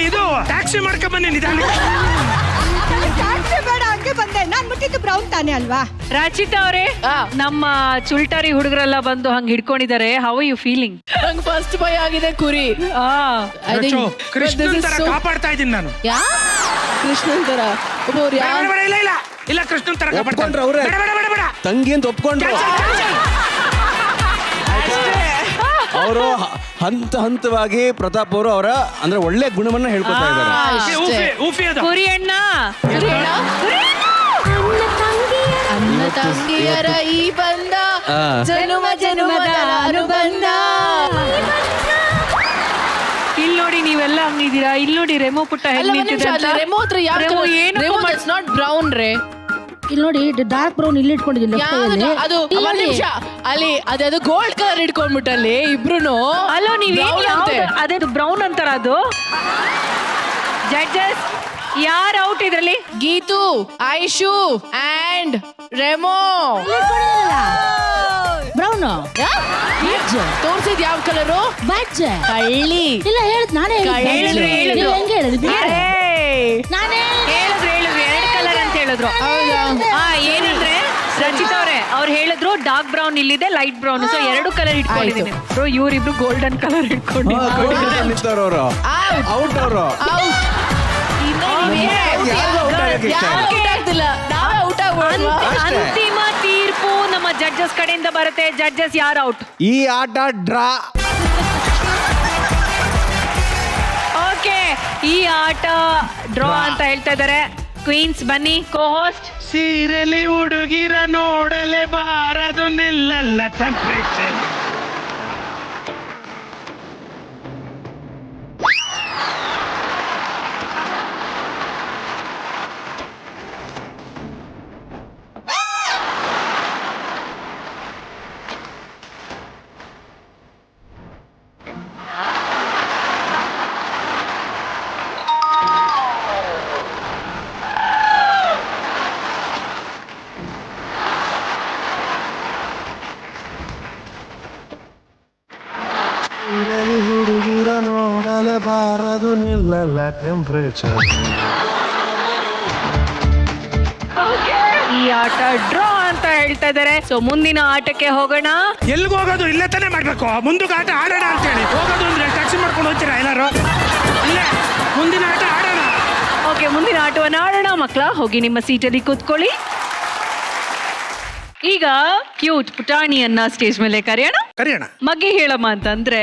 ಇದು ಟ್ಯಾಕ್ಸಿ ಮಾಡ್ಕೊಂಡ್ ಬನ್ನಿ ನಿಧಾನ. ಟ್ಯಾಕ್ಸಿ ಬೇಡ, ಹಂಗೆ ಬಂದೆ ನಾನ್ ಮುಟ್ಟಿದ್ದು ಬ್ರೌನ್ ತಾನೇ ಅಲ್ವಾ? ರಾಚಿತಾ ಅವರೇ, ನಮ್ಮ ಚುಲ್ಟಾರಿ ಹುಡುಗರೆಲ್ಲ ಬಂದು ಹಂಗ್ ಹಿಡ್ಕೊಂಡಿದ್ದಾರೆ. How you feeling? ನಂಗೆ ಫಸ್ಟ್ ಭಯ ಆಗಿದೆ ಕುರಿ. ಕೃಷ್ಣನ್ ತರ ಕಾಪಾಡ್ತಾ ಇದೀನಿ ನಾನು. ಕೃಷ್ಣನ್ ತರ ಒಬ್ಬರು ಇಲ್ಲ ಕೃಷ್ಣನ್ ತರ ಒಪ್ಕೊಂಡ್ರು ಅವ್ರೆ. ತಂಗಿ ಅಂತ ಒಪ್ಕೊಂಡ್ರು. ಅವರು ಹಂತವಾಗಿ ಪ್ರತಾಪ್ ಅವರು ಅವರ ಅಂದ್ರೆ ಒಳ್ಳೆ ಗುಣವನ್ನ ಹೇಳ್ಕೊತಾ ಇದ್ದಾರೆ. ಕುರಿ ಅಣ್ಣ, ಅಣ್ಣ ತಂಗಿಯರ ಈ ಬಂದ ಜನುಮ ಜನುಮದ ಅನುಬಂಧ. ಇಲ್ಲಿ ನೋಡಿ ನೀವೆಲ್ಲ ಹಂಗಿದ್ದೀರಾ. ಇಲ್ಲಿ ನೋಡಿ ರೆಮೋ ಪುಟ್ಟ ರೆಮೋ ಹತ್ರ ನಾಟ್ ಬ್ರೌನ್ ರೇ. ಇಲ್ಲಿ ನೋಡಿ ಡಾರ್ಕ್ ಬ್ರೌನ್ ಇಲ್ಲಿ ಇಟ್ಕೊಂಡಿದ್ದೀನಿ. ಅದು ಒಂದ್ ನಿಮಿಷ ಅಲ್ಲಿ ಅದು ಗೋಲ್ಡ್ ಕಲರ್ ಇಟ್ಕೊಂಡ್ಬಿಟ್ಟಲ್ಲಿ ಇಬ್ರು. ಅಲ್ಲ ಅದೇ ಬ್ರೌನ್ ಅಂತಾರ ಅದು. ಜಡ್ಜಸ್ ಯಾರು ಔಟ್ ಇದ್ರಲ್ಲಿ? ಗೀತು, ಐಶು ಅಂಡ್ ರೆಮೋ. ಬ್ರೌನ್ ತೋರ್ಸಿದ್ ಯಾವ ಕಲರು? ಬ್ಯಾಡ್ಜ್ ಕಳ್ಳಿ. ಇಲ್ಲ ಹೇಳಿದ್ ನಾನೇ ಹೇಳಿದ್ರು ನಾನೇ ಎರಡು ಕಲರ್ ಅಂತ ಹೇಳಿದ್ರು. ಏನಂದ್ರೆ ರಚಿತಾ ಅವ್ರೆ ಅವ್ರು ಹೇಳಿದ್ರು ಡಾರ್ಕ್ ಬ್ರೌನ್ ಇಲ್ಲಿದೆ, ಲೈಟ್ ಬ್ರೌನ್. ಸೊ ಎರಡು ಕಲರ್ ಇಟ್ಕೊಂಡಿದ್ದೀನಿ. ಇವ್ರಿಬ್ರು ಗೋಲ್ಡನ್ ಕಲರ್ ಇಟ್ಕೊಂಡಿದ್ದಾರೆ. ಔಟ್ ಅವರು ಅಂತಿಮ ತೀರ್ಪು ನಮ್ಮ ಜಡ್ಜಸ್ ಕಡೆಯಿಂದ ಬರುತ್ತೆ. ಜಡ್ಜಸ್ ಯಾರು ಔಟ್? ಈ ಆಟ ಡ್ರಾ. ಓಕೆ, ಈ ಆಟ ಡ್ರಾ ಅಂತ ಹೇಳ್ತಾ ಇದ್ದಾರೆ. ಕ್ವೀನ್ಸ್ ಬನ್ನಿ. ಕೋ-ಹೋಸ್ಟ್ ಸೀರೆಲಿ ಹುಡುಗಿರ ನೋಡಲೆ ಬಾರದು ನಿಲ್ಲಲ್ಲ ಟೆಂಪರೇಚರ್. ಹುಡುಗಿರ ನೋಡಲೆ ಬಾರದು ನಿಲ್ಲಲ್ಲ ಟೆಂಪರೇಚರ್. ಈ ಆಟ ಡ್ರಾ ಅಂತ ಹೇಳ್ತಾ ಇದ್ದಾರೆ. ಸೊ ಮುಂದಿನ ಆಟಕ್ಕೆ ಹೋಗೋಣ. ಎಲ್ಗ ಹೋಗೋದು? ಇಲ್ಲೇ ತಾನೇ ಮಾಡ್ಬೇಕು. ಮುಂದಕ್ಕೆ ಆಟ ಆಡೋಣ ಅಂತ ಹೇಳಿ ಹೋಗೋದು ಅಂದ್ರೆ ಟ್ಯಾಕ್ಸಿ ಮಾಡ್ಕೊಂಡು ಹೋಗ್ತೀರಾ ಎಲ್ಲಾರು? ಇಲ್ಲೇ ಮುಂದಿನ ಆಟ ಆಡೋಣ. ಓಕೆ, ಮುಂದಿನ ಆಟವನ್ನು ಆಡೋಣ. ಮಕ್ಕಳ ಹೋಗಿ ನಿಮ್ಮ ಸೀಟಲ್ಲಿ ಕೂತ್ಕೊಳ್ಳಿ. ಈಗ ಕ್ಯೂಟ್ ಪುಟಾಣಿಯನ್ನ ಸ್ಟೇಜ್ ಮೇಲೆ ಕರೆಯೋಣ. ಮಗ್ಗಿ ಹೇಳಮ್ಮ ಅಂತಂದ್ರೆ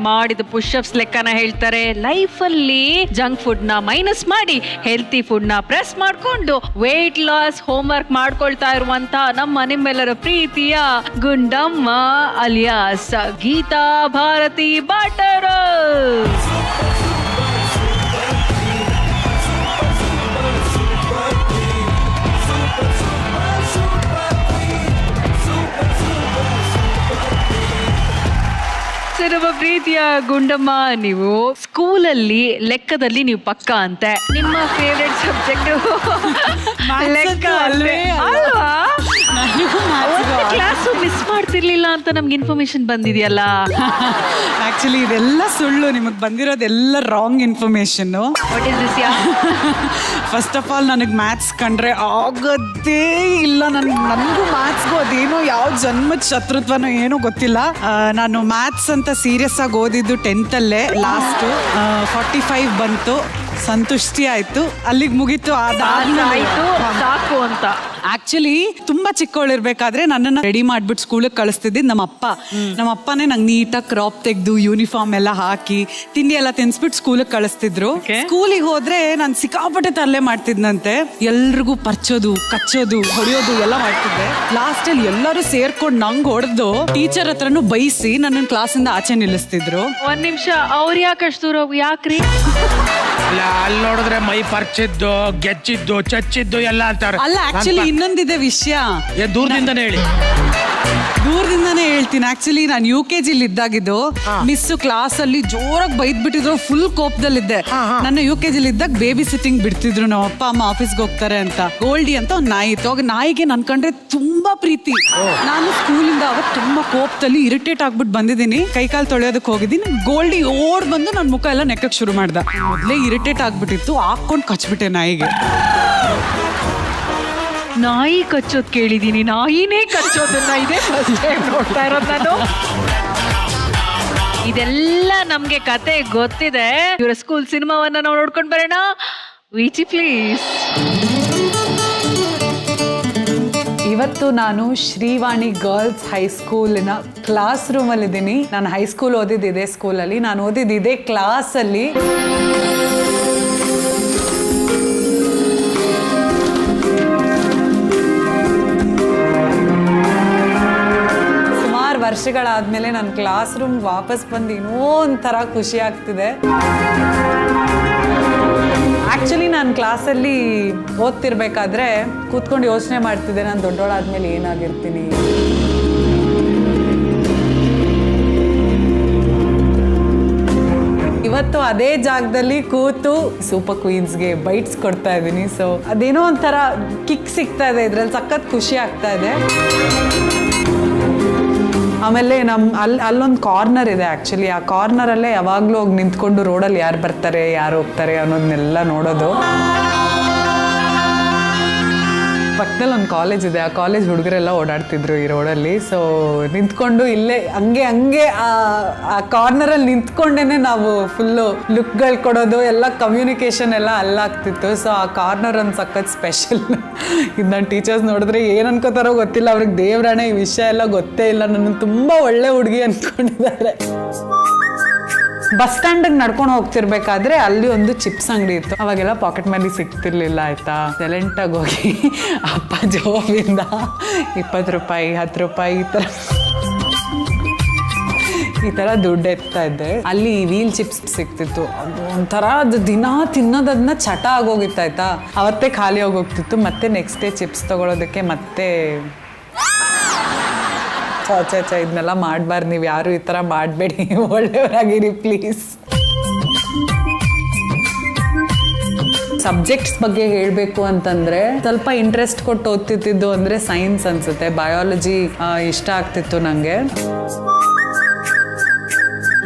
ಮಾಡಿದ ಪುಷಪ್ಸ್ ಲೆಕ್ಕನ ಹೇಳ್ತಾರೆ. ಲೈಫ್ ಅಲ್ಲಿ ಜಂಕ್ ಫುಡ್ ನ ಮೈನಸ್ ಮಾಡಿ ಹೆಲ್ತಿ ಫುಡ್ ನ ಪ್ರೆಸ್ ಮಾಡ್ಕೊಂಡು ವೇಟ್ ಲಾಸ್ ಹೋಮ್ ವರ್ಕ್ ಮಾಡ್ಕೊಳ್ತಾ ಇರುವಂತ ನಿಮ್ಮೆಲ್ಲರ ಪ್ರೀತಿಯ ಗುಂಡಮ್ಮ ಅಲಿಯಾಸ್ ಗೀತಾ ಭಾರತಿ ಬಾಟರ್. ನಮ್ಮ ಪ್ರೀತಿಯ ಗುಂಡಮ್ಮ, ನೀವು ಸ್ಕೂಲಲ್ಲಿ ಲೆಕ್ಕದಲ್ಲಿ ನೀವು ಪಕ್ಕ ಅಂತೆ. ನಿಮ್ಮ ಫೇವ್ರೆಟ್ ಸಬ್ಜೆಕ್ಟ್ ಲೆಕ್ಕ ಅಲ್ವಾ? ಕ್ಲಾಸ್ ಮಿಸ್ ಮಾಡ್ತಿರ್ಲಿಲ್ಲ ಅಂತ ನಮ್ಗೆ ಇನ್ಫಾರ್ಮೇಶನ್ ಬಂದಿದೆಯಲ್ಲ. ಆಕ್ಚುಲಿ ಇದೆಲ್ಲ ಸುಳ್ಳು. ನಿಮಗೆ ಬಂದಿರೋದೆಲ್ಲ wrong information. First of all ನನಗೆ ಮ್ಯಾಥ್ಸ್ ಕಂಡ್ರೆ ಆಗೋದೇ ಇಲ್ಲ. ನನಗೂ ಮ್ಯಾಥ್ಸ್ಗೂ ಅದೇನೋ ಯಾವ ಜನ್ಮದ ಶತ್ರುತ್ವನೋ ಏನೋ ಗೊತ್ತಿಲ್ಲ. ನಾನು ಮ್ಯಾಥ್ಸ್ ಅಂತ ಸೀರಿಯಸ್ ಆಗಿ ಓದಿದ್ದು 10th ಅಲ್ಲೇ. ಲಾಸ್ಟ್ 45 ಬಂತು, ಸಂತುಷ್ಟಿ ಆಯ್ತು, ಅಲ್ಲಿಗೆ ಮುಗೀತು. ಆಯ್ತು ಸಾಕು ಅಂತ. ಆಕ್ಚುಲಿ ತುಂಬಾ ಚಿಕ್ಕವಳಿರ್ಬೇಕಾದ್ರೆ ನನ್ನನ್ನು ರೆಡಿ ಮಾಡ್ಬಿಟ್ಟು ಸ್ಕೂಲಿಗೆ ಕಳಿಸ್ತಿದ್ದಿದ್ದು ನಮ್ಮ ಅಪ್ಪನೇ ನಂಗೆ ನೀಟಾಗಿ ಕ್ರಾಪ್ ತೆಗ್ದು ಯೂನಿಫಾರ್ಮ್ ಎಲ್ಲ ಹಾಕಿ ತಿಂಡಿ ಎಲ್ಲ ತಿನ್ಸ್ಬಿಟ್ಟು ಸ್ಕೂಲಿಗೆ ಕಳಿಸ್ತಿದ್ರು. ಸ್ಕೂಲಿಗೆ ಹೋದ್ರೆ ನಾನು ಸಿಕ್ಕಾಪಟ್ಟೆ ತರಲೆ ಮಾಡ್ತಿದ್ನಂತೆ. ಎಲ್ರಿಗೂ ಪರ್ಚೋದು, ಕಚ್ಚೋದು, ಹೊಡೆಯೋದು ಎಲ್ಲ ಮಾಡ್ತಿದ್ದೆ. ಲಾಸ್ಟ್ ಅಲ್ಲಿ ಎಲ್ಲರೂ ಸೇರ್ಕೊಂಡು ನಂಗೆ ಹೊಡೆದು ಟೀಚರ್ ಹತ್ರನು ಬೈಸಿ ನನ್ನ ಕ್ಲಾಸಿಂದ ಆಚೆ ನಿಲ್ಲಿಸ್ತಿದ್ರು. ಒಂದ್ ನಿಮಿಷ, ಅವ್ರು ಯಾಕಷ್ಟು ಯಾಕ್ರಿ? ಅಲ್ಲಿ ನೋಡಿದ್ರೆ ಮೈ ಪರ್ಚಿದ್ದು, ಗೆಚ್ಚಿದ್ದು, ಚಚ್ಚಿದ್ದು ಎಲ್ಲ ಅಂತಾರೆ. ಅಲ್ಲ, ಆಕ್ಚುಲಿ ಇನ್ನೊಂದಿದೆ ವಿಷಯ. ದೂರದಿಂದನೇ ಹೇಳಿ. ದೂರದಿಂದಾನೇ ಹೇಳ್ತೀನಿ. ಆಕ್ಚುಲಿ ನಾನು UKG ಇದ್ದಾಗಿದ್ದು ಮಿಸ್ ಕ್ಲಾಸ್ ಅಲ್ಲಿ ಜೋರಾಗಿ ಬೈದ್ ಬಿಟ್ಟಿದ್ರು. ಫುಲ್ ಕೋಪದಲ್ಲಿದ್ದೆ. ನನ್ನ UKG ಇದ್ದಾಗ ಬೇಬಿ ಸಿಟ್ಟಿಂಗ್ ಬಿಡ್ತಿದ್ರು. ನಮ್ಮ ಅಪ್ಪ ಅಮ್ಮ ಆಫೀಸ್ಗೆ ಹೋಗ್ತಾರೆ ಅಂತ. ಗೋಲ್ಡಿ ಅಂತ ಒಂದು ನಾಯಿ ಇತ್ತು. ಅವಾಗ ನಾಯಿಗೆ ನನ್ ಕಂಡ್ರೆ ತುಂಬಾ ಪ್ರೀತಿ. ನಾನು ಸ್ಕೂಲಿಂದ ಅವತ್ತು ತುಂಬಾ ಕೋಪದಲ್ಲಿ ಇರಿಟೇಟ್ ಆಗ್ಬಿಟ್ಟು ಬಂದಿದ್ದೀನಿ. ಕೈಕಾಲು ತೊಳೆಯೋದಕ್ಕೆ ಹೋಗಿದ್ದೀನಿ. ಗೋಲ್ಡಿ ಓಡ್ ಬಂದು ನನ್ನ ಮುಖ ಎಲ್ಲ ನೆಕ್ಕಕ್ಕೆ ಶುರು ಮಾಡ್ದ. ಮೊದಲೇ ಇರಿಟೇಟ್ ಆಗ್ಬಿಟ್ಟಿತ್ತು. ಹಾಕೊಂಡು ಕಚ್ಬಿಟ್ಟೆ ನಾಯಿಗೆ. ನಾಯಿ ಕಚ್ಚೋದ್ ಕೇಳಿದೀನಿ, ನಾಯಿನೇ ಕಚ್ಚೋದನ್ನ ಇದೇ ಫಸ್ಟ್ ಟೈಮ್ ನೋಡ್ತಾ ಇರೋದು ನಾನು. ಇದೆಲ್ಲ ನಮ್ಗೆ ಕತೆ ಗೊತ್ತಿದೆ. ಇವರ ಸ್ಕೂಲ್ ಸಿನಿಮಾವನ್ನ ನಾವು ನೋಡ್ಕೊಂಡು ಬರೋಣ. ವಿಚಿ ಪ್ಲೀಸ್. ಇವತ್ತು ನಾನು ಶ್ರೀವಾಣಿ ಗರ್ಲ್ಸ್ ಹೈಸ್ಕೂಲಿನ ಕ್ಲಾಸ್ ರೂಮಲ್ಲಿದ್ದೀನಿ. ನಾನು ಹೈಸ್ಕೂಲ್ ಓದಿದ್ದು ಇದೇ ಸ್ಕೂಲಲ್ಲಿ, ನಾನು ಓದಿದ್ದು ಇದೇ ಕ್ಲಾಸಲ್ಲಿ. ಸುಮಾರು ವರ್ಷಗಳಾದ್ಮೇಲೆ ನನ್ನ ಕ್ಲಾಸ್ ರೂಮ್ ವಾಪಸ್ ಬಂದು ಇನ್ನೂ ಒಂಥರ ಖುಷಿ ಆಗ್ತಿದೆ. ಆ್ಯಕ್ಚುಲಿ ನಾನು ಕ್ಲಾಸಲ್ಲಿ ಓದ್ತಿರ್ಬೇಕಾದ್ರೆ ಕೂತ್ಕೊಂಡು ಯೋಚನೆ ಮಾಡ್ತಿದ್ದೆ, ನಾನು ದೊಡ್ಡೋಳಾದ್ಮೇಲೆ ಏನಾಗಿರ್ತೀನಿ. ಇವತ್ತು ಅದೇ ಜಾಗದಲ್ಲಿ ಕೂತು ಸೂಪರ್ ಕ್ವೀನ್ಸ್ಗೆ ಬೈಟ್ಸ್ ಕೊಡ್ತಾ ಇದ್ದೀನಿ. ಸೊ ಅದೇನೋ ಒಂಥರ ಕಿಕ್ ಸಿಗ್ತಾ ಇದೆ, ಇದ್ರಲ್ಲಿ ಸಖತ್ ಖುಷಿ ಆಗ್ತಾ ಇದೆ. ಆಮೇಲೆ ಅಲ್ಲೊಂದು ಕಾರ್ನರ್ ಇದೆ. ಆ್ಯಕ್ಚುಲಿ ಆ ಕಾರ್ನರಲ್ಲೇ ಯಾವಾಗಲೂ ಹೋಗಿ ನಿಂತ್ಕೊಂಡು ರೋಡಲ್ಲಿ ಯಾರು ಬರ್ತಾರೆ ಯಾರು ಹೋಗ್ತಾರೆ ಅನ್ನೋದನ್ನೆಲ್ಲ ನೋಡೋದು. ಪಕ್ಕದಲ್ಲಿ ಒಂದು ಕಾಲೇಜ್ ಇದೆ, ಆ ಕಾಲೇಜ್ ಹುಡುಗರೆಲ್ಲ ಓಡಾಡ್ತಿದ್ರು ಈ ರೋಡಲ್ಲಿ. ಸೊ ನಿಂತ್ಕೊಂಡು ಇಲ್ಲೇ ಹಂಗೆ ಆ ಕಾರ್ನರಲ್ಲಿ ನಿಂತ್ಕೊಂಡೇನೆ ನಾವು ಫುಲ್ಲು ಲುಕ್ಗಳು ಕೊಡೋದು, ಎಲ್ಲ ಕಮ್ಯುನಿಕೇಷನ್ ಎಲ್ಲ ಅಲ್ಲಾಗ್ತಿತ್ತು. ಸೊ ಆ ಕಾರ್ನರ್ ಒಂದು ಸಖತ್ ಸ್ಪೆಷಲ್. ಇದು ನನ್ನ ಟೀಚರ್ಸ್ ನೋಡಿದ್ರೆ ಏನು ಅನ್ಕೋತಾರೋ ಗೊತ್ತಿಲ್ಲ, ಅವ್ರಿಗೆ ದೇವ್ರಾಣೆ ಈ ವಿಷಯ ಎಲ್ಲ ಗೊತ್ತೇ ಇಲ್ಲ, ನನ್ನ ತುಂಬ ಒಳ್ಳೆ ಹುಡುಗಿ ಅಂದ್ಕೊಂಡಿದ್ದಾರೆ. ಬಸ್ ಸ್ಟ್ಯಾಂಡಿಗೆ ನಡ್ಕೊಂಡು ಹೋಗ್ತಿರ್ಬೇಕಾದ್ರೆ ಅಲ್ಲಿ ಒಂದು ಚಿಪ್ಸ್ ಅಂಗಡಿ ಇತ್ತು. ಅವಾಗೆಲ್ಲ ಪಾಕೆಟ್ ಮನಿ ಸಿಗ್ತಿರ್ಲಿಲ್ಲ ಆಯ್ತಾ. ಸೈಲೆಂಟಾಗಿ ಹೋಗಿ ಅಪ್ಪ ಜೋಬಿಂದ 20 ರೂಪಾಯಿ 10 ರೂಪಾಯಿ ಈ ಥರ ದುಡ್ಡು ಎತ್ತಾ ಇದ್ದೆ. ಅಲ್ಲಿ ವೀಲ್ ಚಿಪ್ಸ್ ಸಿಗ್ತಿತ್ತು. ಅದು ಒಂಥರ ಅದು ದಿನ ತಿನ್ನೋದನ್ನ ಚಟ ಆಗೋಗಿತ್ತು ಆಯ್ತಾ. ಅವತ್ತೇ ಖಾಲಿ ಆಗೋಗ್ತಿತ್ತು. ಮತ್ತೆ ನೆಕ್ಸ್ಟ್ ಡೇ ಚಿಪ್ಸ್ ತಗೊಳ್ಳೋದಕ್ಕೆ ಮತ್ತೆ ಇದನ್ನೆಲ್ಲ ಮಾಡಬಾರ್ದು, ನೀವು ಯಾರು ಈ ಥರ ಮಾಡಬೇಡಿ, ಒಳ್ಳೆಯವರಾಗಿರಿ ಪ್ಲೀಸ್. ಸಬ್ಜೆಕ್ಟ್ಸ್ ಬಗ್ಗೆ ಹೇಳಬೇಕು ಅಂತಂದರೆ ಸ್ವಲ್ಪ ಇಂಟ್ರೆಸ್ಟ್ ಕೊಟ್ಟು ಓದ್ತಿದ್ದು ಅಂದರೆ ಸೈನ್ಸ್ ಅನಿಸುತ್ತೆ. ಬಯಾಲಜಿ ಇಷ್ಟ ಆಗ್ತಿತ್ತು ನನಗೆ.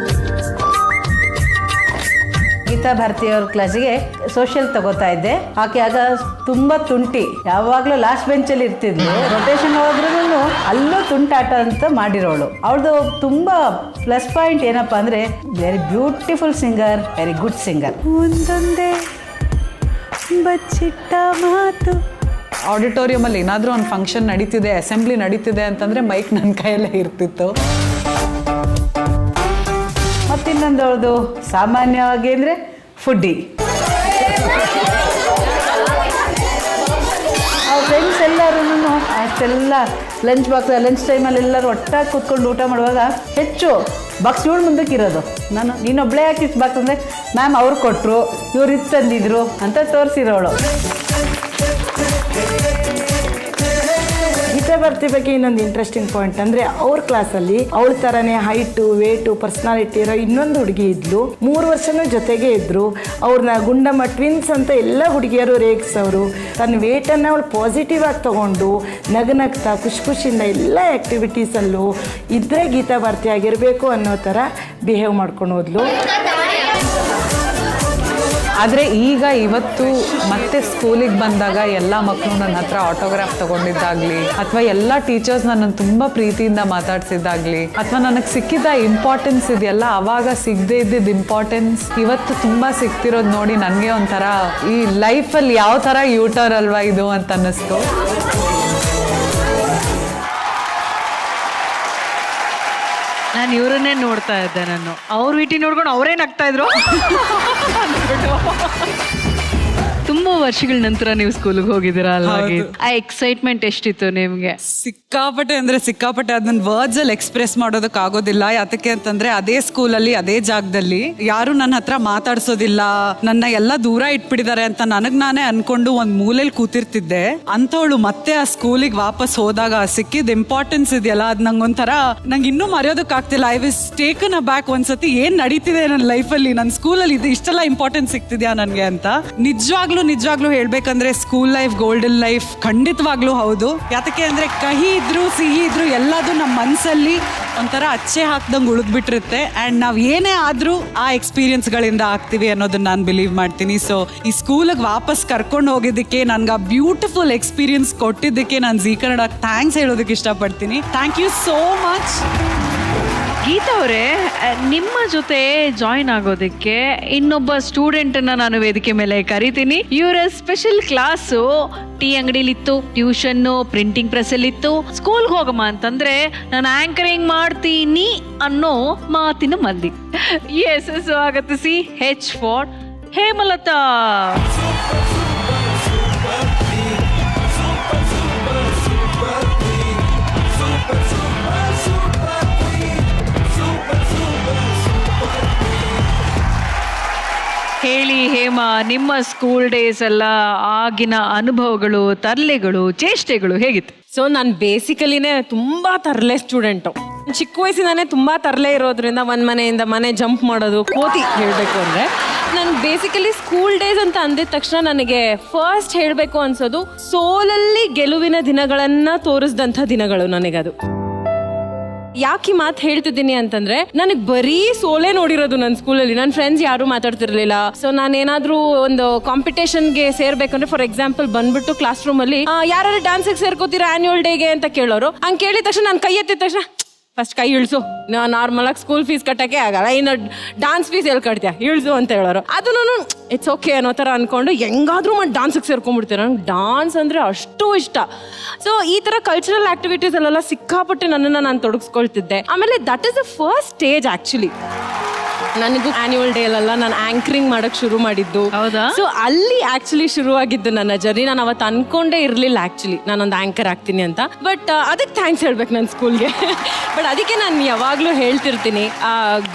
ಗೀತಾ ಭಾರತಿಯವ್ರ ಕ್ಲಾಸಿಗೆ ಸೋಷಿಯಲ್ ತಗೋತಾ ಇದ್ದೆ. ಆಕೆ ಆಗ ತುಂಬ ತುಂಟಿ, ಯಾವಾಗಲೂ ಲಾಸ್ಟ್ ಬೆಂಚಲ್ಲಿ ಇರ್ತಿದ್ಲು. ರೊಟೇಷನ್ ಹೋದ್ರೂ ಅಲ್ಲೂ ತುಂಟಾಟ ಅಂತ ಮಾಡಿರೋಳು. ಅವಳದು ತುಂಬ ಪ್ಲಸ್ ಪಾಯಿಂಟ್ ಏನಪ್ಪ ಅಂದರೆ very beautiful singer, very good singer. ಒಂದೊಂದೇ ಬಚ್ಚಿಟ್ಟ ಮಾತು. ಆಡಿಟೋರಿಯಮಲ್ಲಿ ಏನಾದರೂ ಒಂದು ಫಂಕ್ಷನ್ ನಡೀತಿದೆ, ಅಸೆಂಬ್ಲಿ ನಡೀತಿದೆ ಅಂತಂದರೆ ಮೈಕ್ ನನ್ನ ಕೈಯಲ್ಲೇ ಇರ್ತಿತ್ತು. ಮತ್ತಿನ್ನೊಂದು ಅವ್ರದ್ದು ಸಾಮಾನ್ಯವಾಗಿ ಅಂದರೆ ಫುಡ್ಡಿ. ಅವ್ರ ಫ್ರೆಂಡ್ಸ್ ಎಲ್ಲರೂ ಅಷ್ಟೆಲ್ಲ ಲಂಚ್ ಟೈಮಲ್ಲಿ ಎಲ್ಲರೂ ಒಟ್ಟಾಗಿ ಕೂತ್ಕೊಂಡು ಊಟ ಮಾಡುವಾಗ ಹೆಚ್ಚು ಬಾಕ್ಸ್ ಇವಳು ಮುಂದಕ್ಕೆ ಇರೋದು. ನೀನೊಬ್ಬಳೇ ಹಾಕಿ ಬಾಕ್ಸ್ ಅಂದರೆ ಮ್ಯಾಮ್ ಅವ್ರು ಕೊಟ್ಟರು, ಇವ್ರು ಇದು ತಂದಿದ್ರು ಅಂತ ತೋರಿಸಿರೋಳು. ಗೀತಾ ಭಾರತಿ ಬಗ್ಗೆ ಇನ್ನೊಂದು ಇಂಟ್ರೆಸ್ಟಿಂಗ್ ಪಾಯಿಂಟ್ ಅಂದರೆ ಅವ್ರ ಕ್ಲಾಸಲ್ಲಿ ಅವಳ ಥರನೇ ಹೈಟು ವೇಟು ಪರ್ಸ್ನಾಲಿಟಿ ಇರೋ ಇನ್ನೊಂದು ಹುಡುಗಿ ಇದ್ಲು. 3 ವರ್ಷನೂ ಜೊತೆಗೆ ಇದ್ದರು. ಅವ್ರನ್ನ ಗುಂಡಮ್ಮ ಟ್ವಿನ್ಸ್ ಅಂತ ಎಲ್ಲ ಹುಡುಗಿಯರು ರೇಗಿಸೋರು. ತನ್ನ ವೇಟನ್ನು ಅವಳು ಪಾಸಿಟಿವ್ ಆಗಿ ತೊಗೊಂಡು ನಗ್ನಗ್ತಾ ಖುಷಿಯಿಂದ ಎಲ್ಲ ಆ್ಯಕ್ಟಿವಿಟೀಸಲ್ಲೂ ಇದ್ದರೆ ಗೀತಾ ಭಾರತಿ ಆಗಿರಬೇಕು ಅನ್ನೋ ಥರ ಬಿಹೇವ್ ಮಾಡ್ಕೊಂಡು ಹೋದ್ಲು. ಆದರೆ ಇವತ್ತು ಮತ್ತೆ ಸ್ಕೂಲಿಗೆ ಬಂದಾಗ ಎಲ್ಲ ಮಕ್ಕಳು ನನ್ನ ಹತ್ರ ಆಟೋಗ್ರಾಫ್ ತಗೊಂಡಿದ್ದಾಗಲಿ, ಅಥವಾ ಎಲ್ಲ ಟೀಚರ್ಸ್ ನನ್ನನ್ನು ತುಂಬ ಪ್ರೀತಿಯಿಂದ ಮಾತಾಡ್ಸಿದ್ದಾಗಲಿ, ಅಥವಾ ನನಗೆ ಸಿಕ್ಕಿದ ಇಂಪಾರ್ಟೆನ್ಸ್ ಇದೆಯಲ್ಲ, ಆವಾಗ ಸಿಗದೆ ಇದ್ದಿದ್ದು ಇಂಪಾರ್ಟೆನ್ಸ್ ಇವತ್ತು ತುಂಬ ಸಿಗ್ತಿರೋದು ನೋಡಿ ನನಗೆ ಒಂಥರ ಈ ಲೈಫಲ್ಲಿ ಯಾವ ಥರ ಯೂಟರ್ ಅಲ್ವಾ ಇದು ಅಂತ ಅನ್ನಿಸ್ತು. ನಾನು ಇವರನ್ನೇ ನೋಡ್ತಾ ಇದ್ದೆ. ನಾನು ಅವ್ರ ವಿಟಿ ನೋಡ್ಕೊಂಡು ಅವರೇ ನಗ್ತಾ ಇದ್ರು. ತುಂಬಾ ವರ್ಷಗಳ ನಂತರ ನೀವು ಸ್ಕೂಲ್ಗೆ ಹೋಗಿದ್ದೀರಾ ಅಲ್ವಾ? ಆ ಎಕ್ಸೈಟ್ಮೆಂಟ್ ಎಷ್ಟಿತ್ತು ನಿಮ್ಗೆ? ಸಿಕ್ಕಾಪಟ್ಟೆ ಅಂದ್ರೆ ಸಿಕ್ಕಾಪಟ್ಟೆ. ಅದನ್ನ ವರ್ಡ್ಸ್ ಅಲ್ಲಿ ಎಕ್ಸ್ಪ್ರೆಸ್ ಮಾಡೋದಕ್ಕೆ ಆಗೋದಿಲ್ಲ. ಯಾತಕ್ಕೆ ಅಂತಂದ್ರೆ ಅದೇ ಸ್ಕೂಲಲ್ಲಿ ಅದೇ ಜಾಗದಲ್ಲಿ ಯಾರು ನನ್ನ ಹತ್ರ ಮಾತಾಡ್ಸೋದಿಲ್ಲ, ನನ್ನ ಎಲ್ಲ ದೂರ ಇಟ್ಬಿಟ್ಟಿದ್ದಾರೆ ಅಂತ ನನಗ್ ನಾನೇ ಅನ್ಕೊಂಡು ಒಂದ್ ಮೂಲೆಯಲ್ಲಿ ಕೂತಿರ್ತಿದ್ದೆ. ಅಂತವಳು ಮತ್ತೆ ಆ ಸ್ಕೂಲಿಗೆ ವಾಪಸ್ ಹೋದಾಗ ಸಿಕ್ಕಿದ ಇಂಪಾರ್ಟೆನ್ಸ್ ಇದೆಯಲ್ಲ, ಅದ್ ನಂಗೊಂಥರ ನಂಗೆ ಇನ್ನೂ ಮರೆಯೋದಕ್ಕೆ ಆಗ್ತಿಲ್ಲ. I was taken a back. ಒಂದ್ಸತಿ ಏನ್ ನಡೀತಿದೆ ನನ್ನ ಲೈಫಲ್ಲಿ, ನನ್ನ ಸ್ಕೂಲಲ್ಲಿ ಇದು ಇಷ್ಟೆಲ್ಲ ಇಂಪಾರ್ಟೆನ್ಸ್ ಸಿಗ್ತಿದ್ಯಾ ನನ್ಗೆ ಅಂತ. ನಿಜವಾಗ್ಲೂ ಹೇಳ್ಬೇಕಂದ್ರೆ ಸ್ಕೂಲ್ ಲೈಫ್ ಗೋಲ್ಡನ್ ಲೈಫ್ ಖಂಡಿತವಾಗ್ಲೂ ಹೌದು. ಯಾತಕ್ಕೆ ಅಂದ್ರೆ ಕಹಿ ಇದ್ರು ಸಿಹಿ ಇದ್ರು ಎಲ್ಲದೂ ನಮ್ಮ ಮನಸ್ಸಲ್ಲಿ ಒಂಥರ ಅಚ್ಚೆ ಹಾಕ್ದಂಗೆ ಉಳಿದ್ಬಿಟ್ಟಿರುತ್ತೆ ಆ್ಯಂಡ್ ನಾವು ಏನೇ ಆದರೂ ಆ ಎಕ್ಸ್ಪೀರಿಯನ್ಸ್ಗಳಿಂದ ಆಗ್ತೀವಿ ಅನ್ನೋದನ್ನ ನಾನು ಬಿಲೀವ್ ಮಾಡ್ತೀನಿ. ಸೊ ಈ ಸ್ಕೂಲಿಗೆ ವಾಪಸ್ ಕರ್ಕೊಂಡು ಹೋಗಿದ್ದಕ್ಕೆ ನನ್ಗೆ ಆ ಬ್ಯೂಟಿಫುಲ್ ಎಕ್ಸ್ಪೀರಿಯನ್ಸ್ ಕೊಟ್ಟಿದ್ದಕ್ಕೆ ನಾನು ಜೀ ಕನ್ನಡ ಥ್ಯಾಂಕ್ಸ್ ಹೇಳೋದಕ್ಕೆ ಇಷ್ಟಪಡ್ತೀನಿ. Thank you so much. Geetha ಅವರೇ, ನಿಮ್ಮ ಜೊತೆ ಜಾಯಿನ್ ಆಗೋದಕ್ಕೆ ಇನ್ನೊಬ್ಬ ಸ್ಟೂಡೆಂಟನ್ನ ನಾನು ವೇದಿಕೆ ಮೇಲೆ ಕರಿತೀನಿ. ಇವರ ಸ್ಪೆಷಲ್ ಕ್ಲಾಸು ಟೀ ಅಂಗಡಿಲಿತ್ತು, ಟ್ಯೂಷನ್ನು ಪ್ರಿಂಟಿಂಗ್ ಪ್ರೆಸ್ ಅಲ್ಲಿ ಇತ್ತು. ಸ್ಕೂಲ್ಗೆ ಹೋಗಮ್ಮ ಅಂತಂದ್ರೆ ನಾನು ಆಂಕರಿಂಗ್ ಮಾಡ್ತೀನಿ ಅನ್ನೋ ಮಾತಿನ ಮಂದಿ. ಎಸ್, ಸ್ವಾಗತಿಸಿ H for ಹೇಮಲತಾ. ಹೇಳಿ ಹೇಮಾ, ನಿಮ್ಮ ಸ್ಕೂಲ್ ಡೇಸ್ ಎಲ್ಲ ಆಗಿನ ಅನುಭವಗಳು, ತರ್ಲೆಗಳು, ಚೇಷ್ಟೆಗಳು ಹೇಗಿತ್ತು? ಸೊ ನಾನು ಬೇಸಿಕಲಿನೇ ತುಂಬಾ ತರಲೆ ಸ್ಟೂಡೆಂಟು. ಚಿಕ್ಕ ವಯಸ್ಸಿನಾನೇ ತುಂಬಾ ತರಲೆ ಇರೋದ್ರಿಂದ ಒಂದ್ ಮನೆಯಿಂದ ಮನೆ ಜಂಪ್ ಮಾಡೋದು ಕೋತಿ ಹೇಳಬೇಕು ಅಂದ್ರೆ. ನಾನು ಬೇಸಿಕಲಿ ಸ್ಕೂಲ್ ಡೇಸ್ ಅಂತ ಅಂದಿದ ತಕ್ಷಣ ನನಗೆ ಫಸ್ಟ್ ಹೇಳಬೇಕು ಅನ್ಸೋದು ಸೋಲಲ್ಲಿ ಗೆಲುವಿನ ದಿನಗಳನ್ನ ತೋರಿಸಿದಂಥ ದಿನಗಳು ನನಗದು. ಯಾಕೆ ಈ ಮಾತು ಹೇಳ್ತಿದ್ದೀನಿ ಅಂತಂದ್ರೆ ನನಗೆ ಬರೀ ಸೋಲೆ ನೋಡಿರೋದು ನನ್ನ ಸ್ಕೂಲಲ್ಲಿ. ನನ್ನ ಫ್ರೆಂಡ್ಸ್ ಯಾರು ಮಾತಾಡ್ತಿರ್ಲಿಲ್ಲ. ಸೊ ನಾನೇನಾದ್ರೂ ಒಂದು ಕಾಂಪಿಟೇಷನ್ಗೆ ಸೇರ್ಬೇಕಂದ್ರೆ ಫಾರ್ ಎಕ್ಸಾಂಪಲ್ ಬಂದ್ಬಿಟ್ಟು ಕ್ಲಾಸ್ ರೂಮ್ ಅಲ್ಲಿ ಯಾರು ಡ್ಯಾನ್ಸಿಗೆ ಸೇರ್ಕೋತೀರಾ ಆನ್ಯುವಲ್ ಡೇಗೆ ಅಂತ ಕೇಳೋರು. ಹಂಗೆ ಕೇಳಿದ ತಕ್ಷಣ ನಾನು ಕೈ ಎತ್ತಿದ ತಕ್ಷಣ ಫಸ್ಟ್ ಕೈ ಇಳಿಸು, ನಾರ್ಮಲ್ ಆಗಿ ಸ್ಕೂಲ್ ಫೀಸ್ ಕಟ್ಟಕ್ಕೆ ಆಗಲ್ಲ, ಇನ್ನು ಡಾನ್ಸ್ ಫೀಸ್ ಎಲ್ಲಿ ಕಟ್ತೀಯ ಇಳಿಸು ಅಂತ ಹೇಳೋರು. ಅದು ನಾನು ಇಟ್ಸ್ ಓಕೆ ಅನ್ನೋ ಥರ ಅನ್ಕೊಂಡು ಹೆಂಗಾದ್ರೂ ಮಾಡಿ ಡಾನ್ಸಿಗೆ ಸೇರ್ಕೊಂಡ್ಬಿಡ್ತೀನಿ. ನಂಗೆ ಡಾನ್ಸ್ ಅಂದರೆ ಅಷ್ಟು ಇಷ್ಟ. ಸೊ ಈ ಥರ ಕಲ್ಚರಲ್ ಆಕ್ಟಿವಿಟೀಸ್ ಅಲ್ಲೆಲ್ಲ ಸಿಕ್ಕಾಪಟ್ಟೆ ನನ್ನನ್ನು ನಾನು ತೊಡಗಿಸ್ಕೊಳ್ತಿದ್ದೆ. ಆಮೇಲೆ that is the first stage actually ನನಗೂ ಆನ್ಯುವಲ್ ಡೇ ಅಲ್ಲ ನಾನು ಆಂಕರಿಂಗ್ ಮಾಡಕ್ ಶುರು ಮಾಡಿದ್ದು. ಸೊ ಅಲ್ಲಿ ಆಕ್ಚುಲಿ ಶುರುವಾಗಿದ್ದು ನನ್ನ ಜರ್ನಿ. ನಾನು ಅವತ್ತು ಅನ್ಕೊಂಡೇ ಇರ್ಲಿಲ್ಲ ಆಕ್ಚುಲಿ ನಾನೊಂದು ಆಂಕರ್ ಆಗ್ತೀನಿ ಅಂತ. ಬಟ್ ಅದಕ್ಕೆ ಥ್ಯಾಂಕ್ಸ್ ಹೇಳ್ಬೇಕು ನನ್ನ ಸ್ಕೂಲ್ಗೆ. ಬಟ್ ಅದಕ್ಕೆ ನಾನು ಯಾವಾಗ್ಲೂ ಹೇಳ್ತಿರ್ತೀನಿ,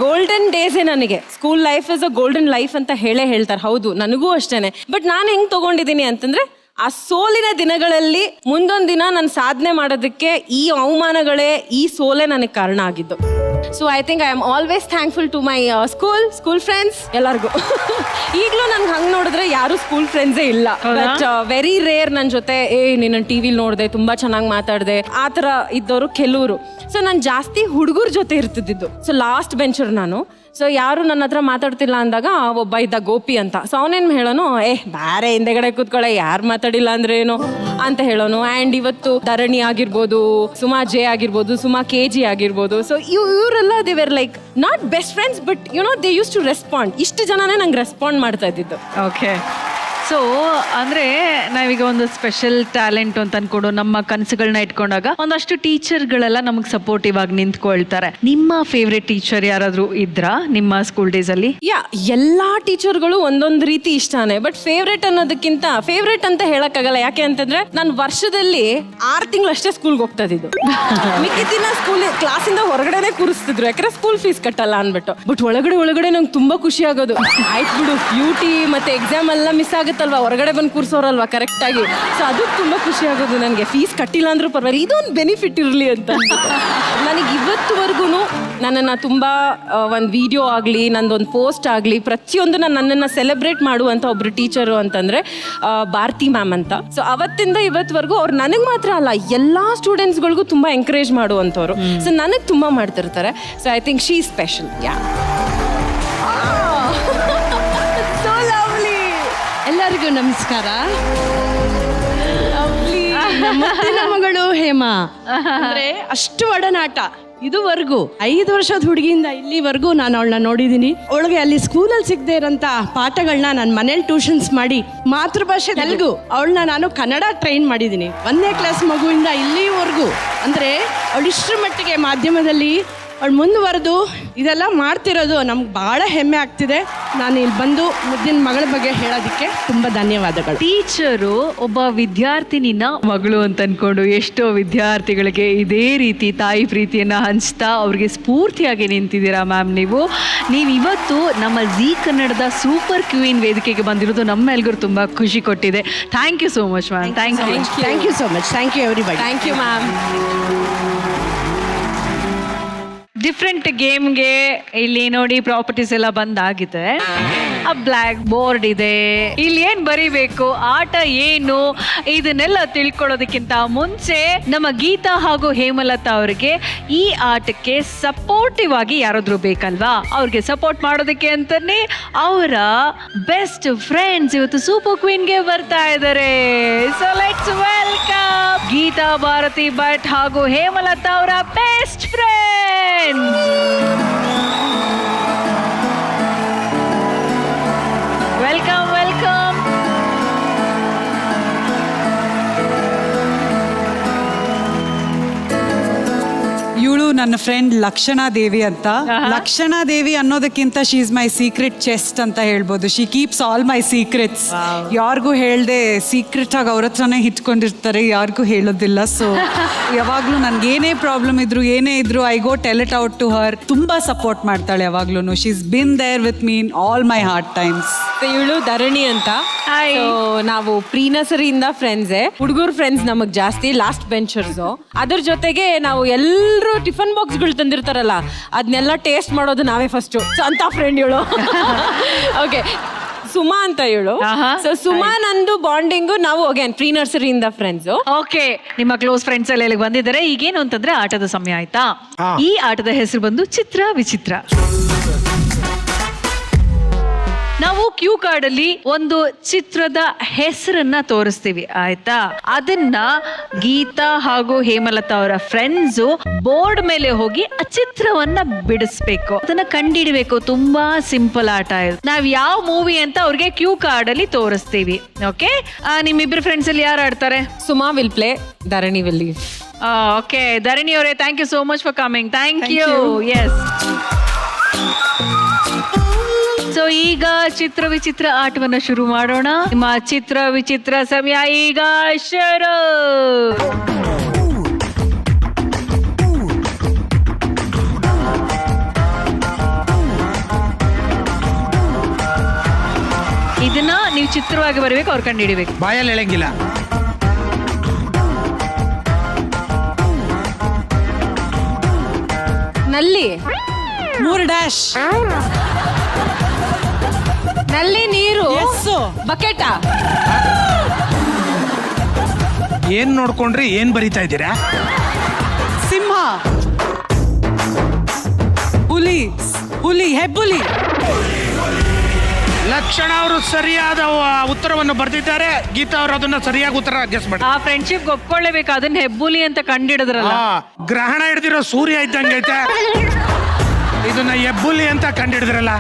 ಗೋಲ್ಡನ್ ಡೇಸೇ ನನಗೆ school life is a golden life ಅಂತ ಹೇಳ್ತಾರೆ. ಹೌದು, ನನಗೂ ಅಷ್ಟೇನೆ. ಬಟ್ ನಾನು ಹೆಂಗ್ ತಗೊಂಡಿದ್ದೀನಿ ಅಂತಂದ್ರೆ ಆ ಸೋಲಿನ ದಿನಗಳಲ್ಲಿ ಮುಂದೊಂದು ದಿನ ನಾನು ಸಾಧನೆ ಮಾಡೋದಕ್ಕೆ ಈ ಅವಮಾನಗಳೇ, ಈ ಸೋಲೆ ನನಗೆ ಕಾರಣ ಆಗಿದ್ದು. So I think I am always thankful to my school friends ಎಲ್ಲರಿಗೂ. ಈಗಲೂ ನನ್ಗೆ ಹಂಗೆ ನೋಡಿದ್ರೆ ಯಾರು ಸ್ಕೂಲ್ ಫ್ರೆಂಡ್ಸೇ ಇಲ್ಲ. ಬಟ್ ವೆರಿ ರೇರ್ ನನ್ನ ಜೊತೆ ನೀನು ಟಿವಿಲಿ ನೋಡಿದೆ, ತುಂಬಾ ಚೆನ್ನಾಗಿ ಮಾತಾಡಿದೆ ಆ ಥರ ಇದ್ದವರು ಕೆಲವರು. ಸೊ ನಾನು ಜಾಸ್ತಿ ಹುಡುಗರ ಜೊತೆ ಇರ್ತಿದ್ದು. ಸೊ ಲಾಸ್ಟ್ ಬೆಂಚರ್ ನಾನು. ಸೊ ಯಾರು ನನ್ನ ಹತ್ರ ಮಾತಾಡ್ತಿಲ್ಲ ಅಂದಾಗ ಒಬ್ಬ ಇದ್ದ ಗೋಪಿ ಅಂತ. ಸೊ ಅವನೇನು ಹೇಳೋನು, ಬೇರೆ ಹಿಂದೆಗಡೆ ಕೂತ್ಕೊಳ್ಳೆ, ಯಾರು ಮಾತಾಡಿಲ್ಲ ಅಂದ್ರೆ ಏನು ಅಂತ ಹೇಳೋನು. ಆ್ಯಂಡ್ ಇವತ್ತು ಧರಣಿ ಆಗಿರ್ಬೋದು, ಸುಮಾ ಜೆ ಆಗಿರ್ಬೋದು, ಸುಮಾ KG ಆಗಿರ್ಬೋದು. ಸೊ ಇವರೆಲ್ಲ they were like not best friends but they use to respond. ಇಷ್ಟು ಜನನೇ ನಂಗೆ ರೆಸ್ಪಾಂಡ್ ಮಾಡ್ತಾ ಇದ್ದಿದ್ದು. ಓಕೆ. ಸೊ ಅಂದ್ರೆ ನಾವೀಗ ಒಂದು ಸ್ಪೆಷಲ್ ಟ್ಯಾಲೆಂಟ್ ಅಂತ ಅನ್ಕೊಂಡು ನಮ್ಮ ಕನಸುಗಳನ್ನ ಇಟ್ಕೊಂಡಾಗ ಒಂದಷ್ಟು ಟೀಚರ್ಗಳೆಲ್ಲ ನಮಗೆ ಸಪೋರ್ಟಿವ್ ಆಗಿ ನಿಂತ್ಕೊಳ್ತಾರೆ. ನಿಮ್ಮ ಫೇವ್ರೆಟ್ ಟೀಚರ್ ಯಾರಾದ್ರೂ ಇದ್ರಾ ನಿಮ್ಮ ಸ್ಕೂಲ್ ಡೇಸ್ ಅಲ್ಲಿ? ಎಲ್ಲಾ ಟೀಚರ್ಗಳು ಒಂದೊಂದು ರೀತಿ ಇಷ್ಟಾನೆ. ಬಟ್ ಫೇವ್ರೆಟ್ ಅನ್ನೋದಕ್ಕಿಂತ ಫೇವ್ರೆಟ್ ಅಂತ ಹೇಳಕ್ಕಾಗಲ್ಲ. ಯಾಕೆ ಅಂತಂದ್ರೆ ನಾನು ವರ್ಷದಲ್ಲಿ 6 ತಿಂಗಳು ಅಷ್ಟೇ ಸ್ಕೂಲ್ಗೆ ಹೋಗ್ತಾ ಇದ್ದು. ಮಿಕ್ಕಿದ ದಿನ ಸ್ಕೂಲ್ ಕ್ಲಾಸಿಂದ ಹೊರಗಡೆನೆ ಕೂರಿಸ್ತಿದ್ರು, ಯಾಕಂದ್ರೆ ಸ್ಕೂಲ್ ಫೀಸ್ ಕಟ್ಟಲ್ಲ ಅನ್ಬಿಟ್ಟು. ಬಟ್ ಒಳಗಡೆ ನಂಗೆ ತುಂಬಾ ಖುಷಿ ಆಗೋದು. ಆಯ್ತು ಬಿಡು, UT ಮತ್ತೆ ಎಕ್ಸಾಮ್ ಎಲ್ಲ ಮಿಸ್ ಆಗುತ್ತೆ ಅಲ್ವಾ, ಹೊರಗಡೆ ಬಂದು ಕೂರ್ಸೋರಲ್ವಾ ಕರೆಕ್ಟ್ ಆಗಿ. ಸೊ ಅದು ತುಂಬಾ ಖುಷಿ ಆಗೋದು ನನಗೆ. ಫೀಸ್ ಕಟ್ಟಿಲ್ಲ ಅಂದ್ರೂ ಪರವಾಗಿಲ್ಲ, ಇದೊಂದು ಬೆನಿಫಿಟ್ ಇರಲಿ ಅಂತ. ನನಗೆ ಇವತ್ತುವರೆಗೂ ನನ್ನನ್ನು ತುಂಬಾ ಒಂದು ವಿಡಿಯೋ ಆಗಲಿ, ನಂದೊಂದು ಪೋಸ್ಟ್ ಆಗಲಿ, ಪ್ರತಿಯೊಂದು ನನ್ನನ್ನು ಸೆಲೆಬ್ರೇಟ್ ಮಾಡುವಂಥ ಒಬ್ರು ಟೀಚರು ಅಂತಂದ್ರೆ ಭಾರತಿ ಮ್ಯಾಮ್ ಅಂತ. ಸೊ ಅವತ್ತಿಂದ ಇವತ್ತುವರೆಗೂ ಅವ್ರು ನನಗೆ ಮಾತ್ರ ಅಲ್ಲ, ಎಲ್ಲಾ ಸ್ಟೂಡೆಂಟ್ಸ್ಗಳಿಗೂ ತುಂಬಾ ಎಂಕರೇಜ್ ಮಾಡುವಂಥವ್ರು. ಸೊ ನನಗೆ ತುಂಬಾ ಮಾಡ್ತಿರ್ತಾರೆ. So I think she special. ಎಲ್ಲರಿಗೂ ನಮಸ್ಕಾರ. ಮುತ್ತಿನ ಮಗಳು ಹೇಮಾ ಅಂದ್ರೆ ಅಷ್ಟು ಒಡನಾಟ. ಇದುವರೆಗೂ 5 ವರ್ಷದ ಹುಡುಗಿಯಿಂದ ಇಲ್ಲಿವರೆಗೂ ನಾನು ಅವಳನ್ನ ನೋಡಿದ್ದೀನಿ. ಅವಳಿಗೆ ಅಲ್ಲಿ ಸ್ಕೂಲಲ್ಲಿ ಸಿಗದೆ ಇರೋಂಥ ಪಾಠಗಳನ್ನ ನಾನು ಮನೇಲಿ ಟ್ಯೂಷನ್ಸ್ ಮಾಡಿ ಮಾತೃಭಾಷೆ ತೆಲುಗು ಅವಳನ್ನ ನಾನು ಕನ್ನಡ ಟ್ರೈನ್ ಮಾಡಿದ್ದೀನಿ. 1ನೇ ಕ್ಲಾಸ್ ಮಗುವಿಂದ ಇಲ್ಲಿವರೆಗೂ. ಅಂದರೆ ಅವಳಿಷ್ಟರ ಮಟ್ಟಿಗೆ ಮಾಧ್ಯಮದಲ್ಲಿ ಅವಳು ಮುಂದುವರೆದು ಇದೆಲ್ಲ ಮಾಡ್ತಿರೋದು ನಮ್ಗೆ ಭಾಳ ಹೆಮ್ಮೆ ಆಗ್ತಿದೆ. ನಾನು ಇಲ್ಲಿ ಬಂದು ಮುದ್ದಿನ ಮಗಳ ಬಗ್ಗೆ ಹೇಳೋದಕ್ಕೆ ತುಂಬ ಧನ್ಯವಾದಗಳು. ಟೀಚರು ಒಬ್ಬ ವಿದ್ಯಾರ್ಥಿನಿನ ಮಗಳು ಅಂತ ಅನ್ಕೊಂಡು ಎಷ್ಟೋ ವಿದ್ಯಾರ್ಥಿಗಳಿಗೆ ಇದೇ ರೀತಿ ತಾಯಿ ಪ್ರೀತಿಯನ್ನ ಹಂಚ್ತಾ ಅವ್ರಿಗೆ ಸ್ಫೂರ್ತಿಯಾಗಿ ನಿಂತಿದ್ದೀರಾ ಮ್ಯಾಮ್. ನೀವು ಇವತ್ತು ನಮ್ಮ ಜೀ ಕನ್ನಡದ ಸೂಪರ್ ಕ್ವೀನ್ ವೇದಿಕೆಗೆ ಬಂದಿರೋದು ನಮ್ಮೆಲ್ರಿಗೂ ತುಂಬಾ ಖುಷಿ ಕೊಟ್ಟಿದೆ. Thank you so much ma'am. Thank you so much. Thank you everybody. Thank you ma'am. Different ಗೇಮ್ಗೆ ಇಲ್ಲಿ ನೋಡಿ ಪ್ರಾಪರ್ಟೀಸ್ ಎಲ್ಲ ಬಂದಾಗಿದೆ. ಆ ಬ್ಲ್ಯಾಕ್ ಬೋರ್ಡ್ ಇದೆ, ಇಲ್ಲಿ ಏನ್ ಬರಿಬೇಕು, ಆಟ ಏನು, ಇದನ್ನೆಲ್ಲ ತಿಳ್ಕೊಳ್ಳೋದಕ್ಕಿಂತ ಮುಂಚೆ ನಮ್ಮ ಗೀತಾ ಹಾಗೂ ಹೇಮಲತಾ ಅವರಿಗೆ ಈ ಆಟಕ್ಕೆ ಸಪೋರ್ಟಿವ್ ಆಗಿ ಯಾರಾದ್ರೂ ಬೇಕಲ್ವಾ? ಅವ್ರಿಗೆ ಸಪೋರ್ಟ್ ಮಾಡೋದಕ್ಕೆ ಅಂತಾನೆ ಅವರ ಬೆಸ್ಟ್ ಫ್ರೆಂಡ್ಸ್ ಇವತ್ತು ಸೂಪರ್ ಕ್ವೀನ್ಗೆ ಬರ್ತಾ ಇದ್ದಾರೆ. So let's welcome Geetha Bharathi Bhat ಹಾಗೂ ಹೇಮಲತಾ ಅವರ ಬೆಸ್ಟ್ ಫ್ರೆಂಡ್. Welcome welcome. ಇವಳು ನನ್ನ ಫ್ರೆಂಡ್ ಲಕ್ಷಣಾ ದೇವಿ ಅಂತ. ಲಕ್ಷಣಾ ದೇವಿ ಅನ್ನೋದಕ್ಕಿಂತ she is my secret chest ಅಂತ ಹೇಳ್ಬೋದು. She keeps all my secrets. ಯಾರಿಗೂ ಹೇಳ್ದೆ ಸೀಕ್ರೆಟ್ ಆಗಿ ಅವ್ರ ಹತ್ರನೇ ಇಟ್ಕೊಂಡಿರ್ತಾರೆ, ಯಾರಿಗೂ ಹೇಳೋದಿಲ್ಲ. ಸೊ ಯಾವಾಗ್ಲೂ ನನ್ಗೆ ಏನೇ ಪ್ರಾಬ್ಲಮ್ ಇದ್ರು ಏನೇ ಇದ್ರು I go tell it out to her. ತುಂಬಾ ಸಪೋರ್ಟ್ ಮಾಡ್ತಾಳೆ ಯಾವಾಗ್ಲೂ. She is been there with me in all my hard times. ಇವಳು ಧರಣಿ ಅಂತ. ನಾವು ಪ್ರೀ ನರ್ಸರಿಯಿಂದ ಫ್ರೆಂಡ್ಸೇ. ಹುಡುಗರು ಫ್ರೆಂಡ್ಸ್ ನಮಗ್ ಜಾಸ್ತಿ, ಲಾಸ್ಟ್ ಬೆಂಚರ್ಸ್. ಅದ್ರ ಜೊತೆಗೆ ನಾವು ಎಲ್ಲರೂ ಟಿಫನ್ ಬಾಕ್ಸ್ಗಳು ತಂದಿರ್ತಾರಲ್ಲ, ಅದನ್ನೆಲ್ಲ ಟೇಸ್ಟ್ ಮಾಡೋದು ನಾವೇ ಫಸ್ಟ್. ಅಂತ ಫ್ರೆಂಡ್ ಇವಳು. ಓಕೆ, ಸುಮಾ ಅಂತ ಇವಳು. ಸೊ ಸುಮಾ ನಂದು ಬಾಂಡಿಂಗು, ನಾವು ಅಗೇನ್ ಪ್ರೀ ನರ್ಸರಿಯಿಂದ ಫ್ರೆಂಡ್ಸ್. ಓಕೆ, ನಿಮ್ಮ ಕ್ಲೋಸ್ ಫ್ರೆಂಡ್ಸ್ ಎಲ್ಲ ಇಲ್ಲಿಗೆ ಬಂದಿದ್ದಾರೆ. ಈಗೇನು ಅಂತಂದ್ರೆ ಆಟದ ಸಮಯ ಆಯ್ತಾ. ಈ ಆಟದ ಹೆಸರು ಬಂದು ಚಿತ್ರ ವಿಚಿತ್ರ. ನಾವು ಕ್ಯೂ ಕಾರ್ಡ್ ಅಲ್ಲಿ ಒಂದು ಚಿತ್ರದ ಹೆಸರನ್ನ ತೋರಿಸ್ತೀವಿ, ಆಯ್ತಾ? ಅದನ್ನ ಗೀತಾ ಹಾಗೂ ಹೇಮಲತಾ ಅವರ ಫ್ರೆಂಡ್ಸ್ ಬೋರ್ಡ್ ಮೇಲೆ ಹೋಗಿ ಆ ಚಿತ್ರವನ್ನ ಬಿಡಿಸ್ಬೇಕು, ಅದನ್ನ ಕಂಡಿಡಿಬೇಕು. ತುಂಬಾ ಸಿಂಪಲ್ ಆಟ ಇದು. ನಾವ್ ಯಾವ ಮೂವಿ ಅಂತ ಅವ್ರಿಗೆ ಕ್ಯೂ ಕಾರ್ಡ್ ಅಲ್ಲಿ ತೋರಿಸ್ತೀವಿ. ಓಕೆ, ನಿಮ್ಮಿಬ್ರು ಫ್ರೆಂಡ್ಸ್ ಅಲ್ಲಿ ಯಾರು ಆಡ್ತಾರೆ? Suma will play, Dharani will leave. Okay, Dharani ಅವರೇ, thank you so much for coming. Thank you. Yes, so ಈಗ ಚಿತ್ರ ವಿಚಿತ್ರ ಆಟವನ್ನ ಶುರು ಮಾಡೋಣ. ನಿಮ್ಮ ಚಿತ್ರ ವಿಚಿತ್ರ ಸಮಯ ಈಗ ಶುರು. ಇದನ್ನ ನೀವು ಚಿತ್ರವಾಗಿ ಬರಬೇಕು, ಅವ್ರು ಕಂಡು ಹಿಡಿಬೇಕು. ಬಾಯಲ್ಲಿ ಹೇಳಂಗಿಲ್ಲ. ನಲ್ಲಿ 3 ಡ್ಯಾಶ್. ನಲ್ಲಿ ನೀರು. ಬಕೆಟ. ಏನ್ ನೋಡ್ಕೊಂಡ್ರಿ, ಏನ್ ಬರಿತಾ ಇದ್ದೀರಾ? ಸಿಂಹ. ಹುಲಿ. ಹುಲಿ, ಹೆಬ್ಬುಲಿ. ಲಕ್ಷಣ ಅವರು ಸರಿಯಾದ ಉತ್ತರವನ್ನು ಬರ್ತಿದ್ದಾರೆ. ಗೀತಾ ಅವರು ಅದನ್ನ ಸರಿಯಾಗಿ ಉತ್ತರ ಗೆಸ್ ಮಾಡಿ. ಆ ಫ್ರೆಂಡ್ಶಿಪ್ ಒಪ್ಕೊಳ್ಳೇಬೇಕು. ಅದನ್ನ ಹೆಬ್ಬುಲಿ ಅಂತ ಕಂಡಿಡಿದ್ರಲ್ಲ. ಗ್ರಹಣ ಹಿಡ್ದಿರೋ ಸೂರ್ಯ ಇದ್ದಂಗೈತೆ, ಇದನ್ನ ಹೆಬ್ಬುಲಿ ಅಂತ ಕಂಡಿಡಿದ್ರಲ್ಲ.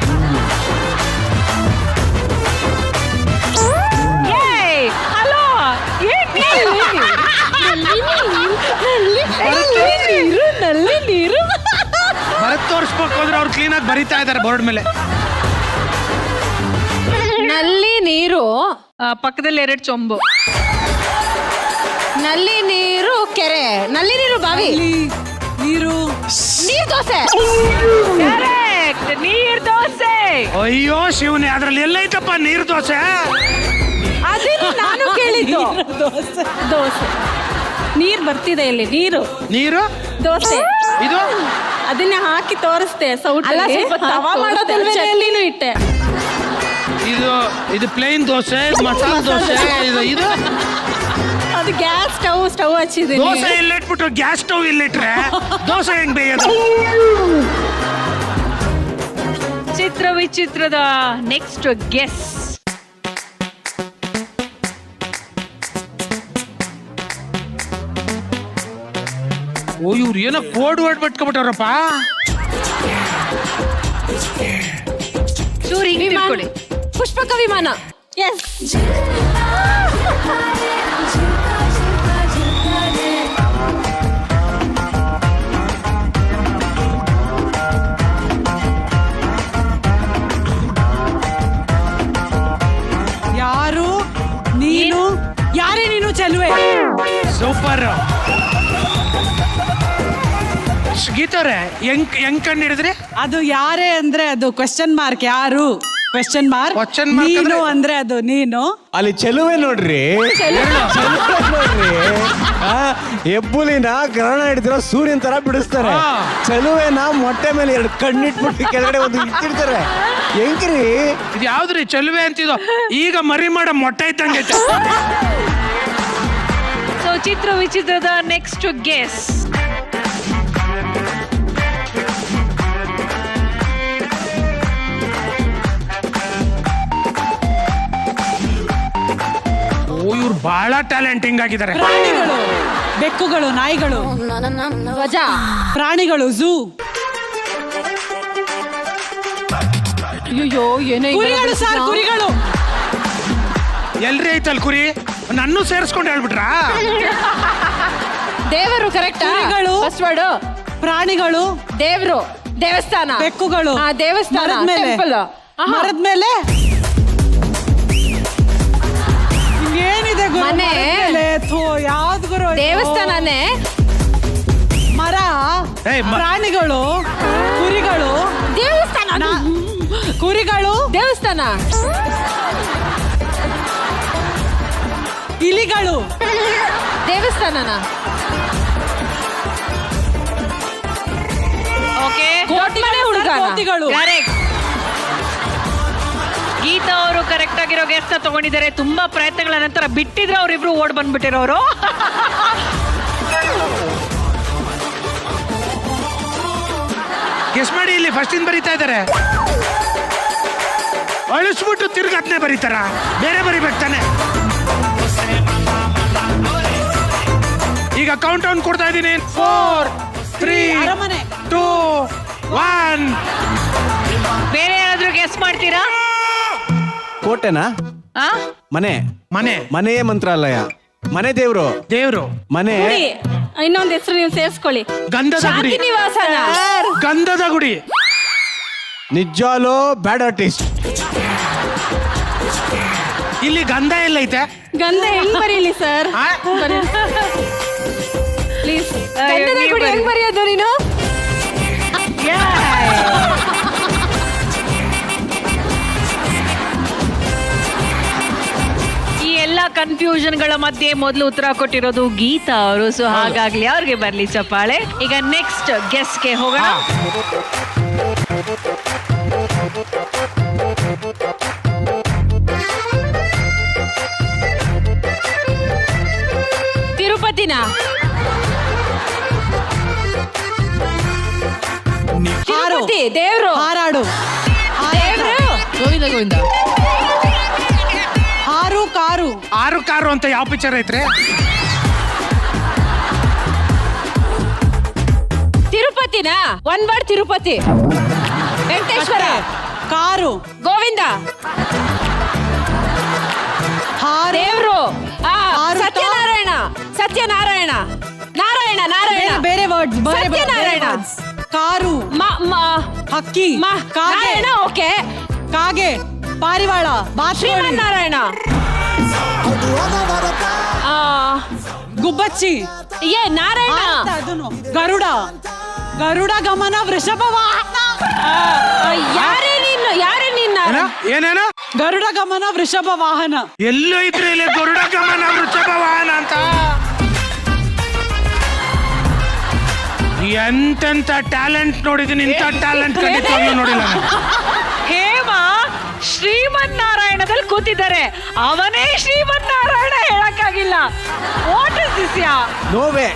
ಬರತ್ ತೋರಿಸ್ಬೇಕು ಅಂದ್ರೆ ಅವ್ರು ಕ್ಲೀನ್ ಆಗಿ ಬರಿತಾ ಇದಾರೆ ಬೋರ್ಡ್ ಮೇಲೆ. ನಲ್ಲಿ ನೀರು, ಪಕ್ಕದಲ್ಲಿ 2 ಚೊಂಬು. ನಲ್ಲಿ ನೀರು ಕೆರೆ, ನಲ್ಲಿ ನೀರು ಬಾವಿ. ನೀರು ನೀರ್ ದೋಸೆ. ಕರೆಕ್ಟ್, ನೀರ್ ದೋಸೆ. ಅಯ್ಯೋ ಶಿವನೇ, ಅದ್ರಲ್ಲಿ ಎಲ್ಲೈತಪ್ಪ ನೀರ್ ದೋಸೆ? ಅದನ್ನು ನಾನು ಕೇಳಿದ್ದು. ದೋಸೆ ನೀರ್ ಬರ್ತಿದೆ ಇಲ್ಲಿ. ನೀರು, ನೀರು, ದೋಸೆ. ಇದು ಅದನ್ನ ಹಾಕಿ ತೋರಿಸ್ತೆ. ತವಾ ಮಾಡೋದಲ್ವೇನು ಇಟ್ಟೆ. ಇದು ಪ್ಲೇನ್ ದೋಸೆ, ಮಸಾಲೆ ದೋಸೆ. ಇದು ಅದು ಗ್ಯಾಸ್ ಸ್ಟವ್ ಹಚ್ಚಿದೆ. ದೋಸೆ ಇಲ್ಲಿಟ್ಬಿಟ್ಟು ಗ್ಯಾಸ್ ಸ್ಟವ್ ಇಲ್ಲಿಟ್ರೆ ದೋಸೆ ಹೆಂಗ್ ಬೇಯೋದು? ಚಿತ್ರ ವಿಚಿತ್ರದ ನೆಕ್ಸ್ಟ್ ಗೆಸ್. ಓ, ಇವ್ರು ಏನೋ ಕೋಡ್ ವರ್ಡ್ ಬಿಟ್ಕೊಬಿಟ್ಟವ್ರಪ್ಪ. ಪುಷ್ಪಕ ವಿಮಾನ. ಎಸ್. ಯಾರು ನೀನು? ಯಾರೇ ನೀನು? ಚೆಲುವೆ. ಸೂಪರ್. ಗೀತವ್ರೆ, ಹೆಂಗ್ ಕಂಡು ಹಿಡಿದ್ರಿ? ಅದು ಯಾರೇ ಅಂದ್ರೆ ಅದು ಕ್ವೆಶ್ಚನ್ ಮಾರ್ಕ್. ಯಾರು? ಕ್ವೆಶ್ಚನ್ ಮಾರ್ಕ್ ನೀನು ಅಂದ್ರೆ ಅದು ನೀನು ಅಲ್ಲಿ ಚೆಲುವೆ ನೋಡ್ರಿ ನೋಡ್ರಿ ಹೆಬ್ಬುಲಿನ ಗ್ರಹಣ ಹಿಡಿದಿರೋ ಸೂರ್ಯನ್ ತರ ಬಿಡಿಸ್ತಾರೆ. ಚೆಲುವೆನ ಮೊಟ್ಟೆ ಮೇಲೆ 2 ಕಣ್ಣಿಟ್ಬಿಟ್ಟು ಕೆಳಗಡೆ ಒಂದು ಇಟ್ಟಿರ್ತಾರೆ. ಹೆಂಗ್ರಿ ಇದು ಯಾವ್ದ್ರಿ ಚೆಲುವೆ ಅಂತಿದ್ದು? ಈಗ ಮರಿ ಮಾಡೋ ಮೊಟ್ಟೆ ಇದ್ದಂಗೆ. ಸೊ ಚಿತ್ರ ವಿಚಿತ್ರದ ನೆಕ್ಸ್ಟ್ ಗೆಸ್. ಇವ್ರು ಬಹಳ ಟ್ಯಾಲೆಂಟಿಂಗ್ ಆಗಿದ್ದಾರೆ. ಪ್ರಾಣಿಗಳು, ಬೆಕ್ಕುಗಳು, ನಾಯಿಗಳು, ಪ್ರಾಣಿಗಳು, ಝೂ. ಅಯ್ಯೋ ಏನೇ ಕುರಿಗಳು ಸರ್, ಕುರಿಗಳು. ಎಲ್ರಿ ಐತಲ್ ಕುರಿ? ನನ್ನೂ ಸೇರಿಸ್ಕೊಂಡು ಹೇಳ್ಬಿಟ್ರಾ? ದೇವರು ಕರೆಕ್ಟಾ? ಫಸ್ಟ್ ವರ್ಡ್ ಪ್ರಾಣಿಗಳು, ದೇವ್ರು, ದೇವಸ್ಥಾನ, ಬೆಕ್ಕುಗಳು, ದೇವಸ್ಥಾನ, ಮರದ ಮೇಲೆ ಏನಿದೆ ಮನೆ, ಯಾವ್ದು ಗುರು? ದೇವಸ್ಥಾನನೇ. ಮರ, ಪ್ರಾಣಿಗಳು, ಕುರಿಗಳು, ದೇವಸ್ಥಾನ, ಕುರಿಗಳು, ದೇವಸ್ಥಾನ, ಇಲಿಗಳು, ದೇವಸ್ಥಾನನ. ಓಕೆ, ಕೋತಿಗಳು. ಗೀತಾ ಅವರು ಕರೆಕ್ಟ್ ಆಗಿರೋ ಗೆಸ್ಟ್ ತಗೊಂಡಿದ್ದಾರೆ. ತುಂಬಾ ಪ್ರಯತ್ನಗಳ ನಂತರ ಬಿಟ್ಟಿದ್ರೆ ಅವರಿಬ್ರು ಓಡ್ ಬಂದ್ಬಿಟ್ಟಿರೋರು. ಗೆಸ್ ಮಾಡಿ, ಇಲ್ಲಿ ಫಸ್ಟ್ ಇಂದ ಬರೀತಾ ಇದ್ದಾರೆ. ಅಳಿಸ್ಬಿಟ್ಟು ತಿರ್ಗತ್ನೆ ಬರೀತಾರ, ಬೇರೆ ಬರಿಬೇಕು ತಾನೆ. ಈಗ ಕೌಂಟ್ ಡೌನ್ ಕೊಡ್ತಾ ಇದ್ದೀನಿ. 4, 3, 2, 1. ಬೇರೆ ಯಾರಾದ್ರೂ ಗೆಸ್ ಮಾಡ್ತೀರಾ? ಕೋಟೆನಾ? ಮನೆ, ಮನೆ, ಮನೆಯೇ ಮಂತ್ರಾಲಯ, ಮನೆ ದೇವ್ರು, ದೇವ್ರು, ಮನೆ. ಇನ್ನೊಂದು ಹೆಸರು ನೀವು ಸೇರಿಸ್ಕೊಳ್ಳಿ. ಗಂಧದ ಗುಡಿ, ನಿವಾಸನ. ಗಂಧದ ಗುಡಿ. ನಿಜಾಲೋ ಬ್ಯಾಡ್ ಆರ್ಟಿಸ್ಟ್. ಇಲ್ಲಿ ಗಂಧ ಎಲ್ಲೈತೆ? ಗಂಧ ಹೆಂಗ್ ಬರೀಲಿ ಸರ್? ಪ್ಲೀಸ್, ಗಂಧದ ಗುಡಿ ಹೆಂಗ್ ಬರೆಯೋದು ನೀನು? ಈ ಎಲ್ಲ ಕನ್ಫ್ಯೂಷನ್ಗಳ ಮಧ್ಯೆ ಮೊದಲು ಉತ್ತರ ಕೊಟ್ಟಿರೋದು ಗೀತಾ ಅವರು. ಸೊ ಹಾಗಾಗ್ಲಿ ಅವ್ರಿಗೆ ಬರ್ಲಿ ಚಪ್ಪಾಳೆ. ಈಗ ನೆಕ್ಸ್ಟ್ ಗೆಸ್ಟ್ಗೆ ಹೋಗೋಣ. ತಿರುಪತಿನ? ತಿರುಪತಿ ದೇವ್ರು. ಹಾರಾಡು, ದೇವ್ರು. ಗೋವಿಂದ ಗೋವಿಂದ. ಹಾರು ಕಾರು. ಆರು ಕಾರು ಅಂತ ಯಾವ ಪಿಕ್ಚರ್ ಐತ್ರಿ? ತಿರುಪತಿನ? One word Tirupati. Venkateshwara. Car. Govinda. ದೇವ್ರು. ಸತ್ಯನಾರಾಯಣ. ಸತ್ಯನಾರಾಯಣ. ನಾರಾಯಣ. ನಾರಾಯಣ. ಬೇರೆ ವರ್ಡ್ಸ್. ಸತ್ಯನಾರಾಯಣ. ಕಾರು. ಹಕ್ಕಿ. ನಾರಾಯಣ. ಓಕೆ. ಕಾಗೆ. ಪಾರಿವಾಳ. ಶ್ರೀಮನ್ನಾರಾಯಣ. ಗುಬ್ಬಚ್ಚಿ. ನಾರಾಯಣ. ಗರುಡ. ಗರುಡ ಗಮನ ವೃಷಭ ವಾಹನ. ಯಾರೇ ನೀನು? ಯಾರೇ ನಿನ್ನ? ಏನೇನ? ಗರುಡ ಗಮನ ವೃಷಭ ವಾಹನ. ಎಲ್ಲೋ ಇದ್ರೆ ಇಲ್ಲಿ ಗರುಡ ಗಮನ ವೃಷಭ ವಾಹನ ಅಂತ. ಎಂತೆಂತ ಟ್ಯಾಲೆಂಟ್ ನೋಡಿದೀನಿ, ಇಂಥ ಟ್ಯಾಲೆಂಟ್ ಖಂಡಿತವಾಗ್ಲೂ ನೋಡಿಲ್ಲ. ಹೇಮಾ ಶ್ರೀಮನ್ನಾರಾಯಣದಲ್ಲಿ ಕೂತಿದ್ದಾರೆ, ಅವನೇ ಶ್ರೀಮನ್ನಾರಾಯಣ ಹೇಳಕ್ಕಾಗಿಲ್ಲ. What is this? ನೋವೇ,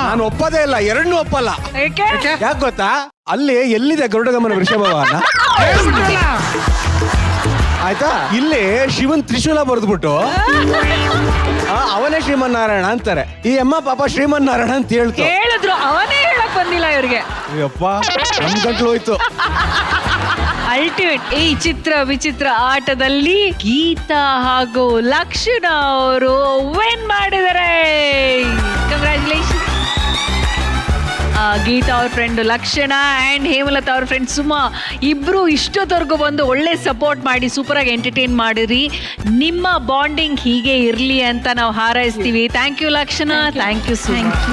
ನಾನು ಒಪ್ಪದೇ ಇಲ್ಲ, ಎರಡನ್ನೂ ಒಪ್ಪಲ್ಲ. ಯಾಕೆ ಗೊತ್ತಾ? ಅಲ್ಲಿ ಎಲ್ಲಿದೆ ಗರುಡ ಗಮನ ವೃಷಭ ವಾಹನ? ಆಯ್ತಾ? ಇಲ್ಲಿ ಶಿವನ್ ತ್ರಿಶೂಲ ಬರೆದ್ಬಿಟ್ಟು ಅವನೇ ಶ್ರೀಮನ್ನಾರಾಯಣ ಅಂತಾರೆ. ಈ ಅಮ್ಮ ಪಾಪ ಶ್ರೀಮನ್ನಾರಾಯಣ ಅಂತ ಹೇಳಿದ್ರು, ಅವನೇ ಹೇಳಕ್ ಬಂದಿಲ್ಲ ಇವ್ರಿಗೆ. ಅಯ್ಯಪ್ಪ, ನಮ್ ಗಂಟ್ಲು ಹೋಯ್ತು. ಅಲ್ಟಿಮೇಟ್ ಈ ಚಿತ್ರ ವಿಚಿತ್ರ ಆಟದಲ್ಲಿ ಗೀತಾ ಹಾಗೂ ಲಕ್ಷಣ ಅವರು ವಿನ್ ಮಾಡಿದ್ದಾರೆ. ಕಂಗ್ರ್ಯಾಚುಲೇಷನ್. ಗೀತಾ ಅವ್ರ ಫ್ರೆಂಡ್ ಲಕ್ಷಣ ಅಂಡ್ ಹೇಮಲತಾ ಅವ್ರ ಫ್ರೆಂಡ್ ಸುಮಾ ಇಬ್ರು ಇಷ್ಟೊತ್ತವರೆಗೂ ಬಂದು ಒಳ್ಳೆ ಸಪೋರ್ಟ್ ಮಾಡಿ ಸೂಪರ್ ಆಗಿ ಎಂಟರ್ಟೈನ್ ಮಾಡಿದ್ರಿ. ನಿಮ್ಮ ಬಾಂಡಿಂಗ್ ಹೀಗೆ ಇರ್ಲಿ ಅಂತ ನಾವು ಹಾರೈಸ್ತೀವಿ. Thank you Lakshana, thank you so much.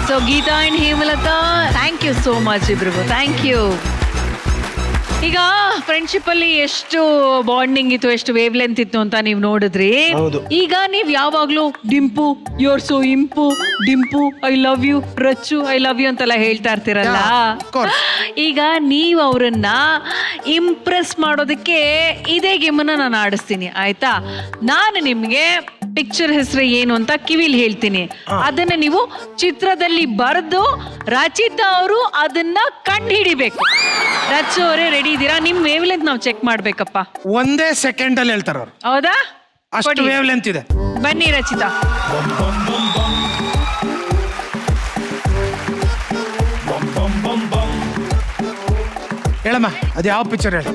So Geetha and Hemalatha, thank you so much ಇಬ್ರಿಗೂ. Thank you. ಈಗ ಫ್ರೆಂಡ್ಶಿಪ್ ಅಲ್ಲಿ ಎಷ್ಟು ಬಾಂಡಿಂಗ್ ಇತ್ತು, ಎಷ್ಟು ವೇವ್ ಲೆಂತ್ ಇತ್ತು ಅಂತ ನೀವು ನೋಡಿದ್ರಿ. ಈಗ ನೀವ್ ಯಾವಾಗ್ಲೂ ಡಿಂಪು, ಯೋರ್ ಸೋ ಇಂಪು, Dimpu I love you, Rachchu I love you ಅಂತೆಲ್ಲ ಹೇಳ್ತಾ ಇರ್ತೀರಲ್ಲ. ಈಗ ನೀವ್ ಅವ್ರನ್ನ ಇಂಪ್ರೆಸ್ ಮಾಡೋದಕ್ಕೆ ಇದೇ ಗೇಮನ್ನ ನಾನು ಆಡಿಸ್ತೀನಿ, ಆಯ್ತಾ? ನಾನು ನಿಮ್ಗೆ ಪಿಕ್ಚರ್ ಹೆಸರು ಏನು ಅಂತ ಕಿವಿಲ್ ಹೇಳ್ತೀನಿ, ಅದನ್ನ ನೀವು ಚಿತ್ರದಲ್ಲಿ ಬರೆದು ರಚಿತಾ ಅವರು ಅದನ್ನ ಕಂಡು ಹಿಡಿಬೇಕು. ರಚ್ಚು ಅವರೇ ರೆಡಿ ಇದ್ದೀರಾ? ನಿಮ್ ವೇವ್ ಲೆಂತ್ ನಾವು ಚೆಕ್ ಮಾಡ್ಬೇಕಪ್ಪ. ಒಂದೇ ಸೆಕೆಂಡ್ ಅಲ್ಲಿ ಹೇಳ್ತಾರ ಅವ್ರು. ಹೌದಾ? ಅಷ್ಟು ವೇವ್ ಲೆಂತ್ ಇದೆ. ಬನ್ನಿ ರಚಿತಾ. ಹೇಳಮ್ಮ, ಅದು ಯಾವ ಪಿಕ್ಚರ್ ಹೇಳಿ.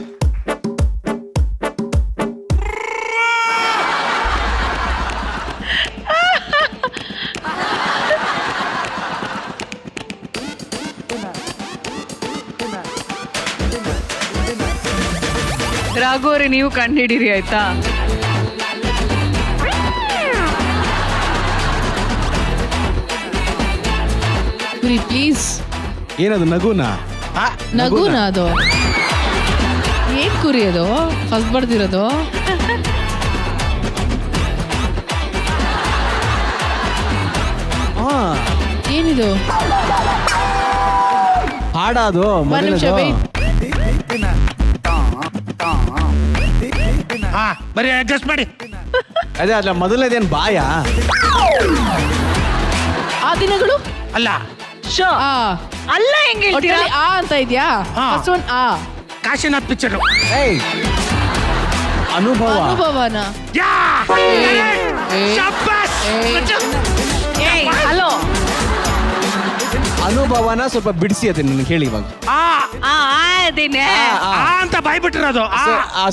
ರಾಘು ಅವರೇ, ನೀವು ಕಂಡು ಹಿಡೀರಿ ಆಯ್ತಾ? ಪ್ಲೀಸ್. ಏನದು ನಗುನಾ? ನಗುನಾ ಅದು? ಏನ್ ಕುರಿ ಅದು ಫಸ್ಟ್ ಬರ್ದಿರೋದು? ಏನಿದು ಹಾಡಾದು? ಒಂದ್ ನಿಮಿಷ ಬರೀ ಅಡ್ಜಸ್ಟ್ ಮಾಡಿ. ಅದೇ ಅಲ್ಲ, ಮೊದಲನೇದೇನು ಬಾಯ? ಆ ದಿನಗಳು ಅಲ್ಲ, ಅಲ್ಲ. ಹೆಂಗ್ ಹೇಳ್ತೀರಾ? ಆ ಅಂತ ಇದ್ಯಾ? ಫಸ್ಟ್ ಒನ್ ಆ. ಕಾಶಿನಾಥ್ ಪಿಕ್ಚರ್. ಅನುಭವನ? ಹಲೋ, ಅನುಭವನ ಸ್ವಲ್ಪ ಬಿಡಿಸಿ ಅದೇ ನನಗೆ ಹೇಳಿ ಇವಾಗ. ಅಂತ ಬಾಯ್ಬಿಟ್ಟಿರೋದು.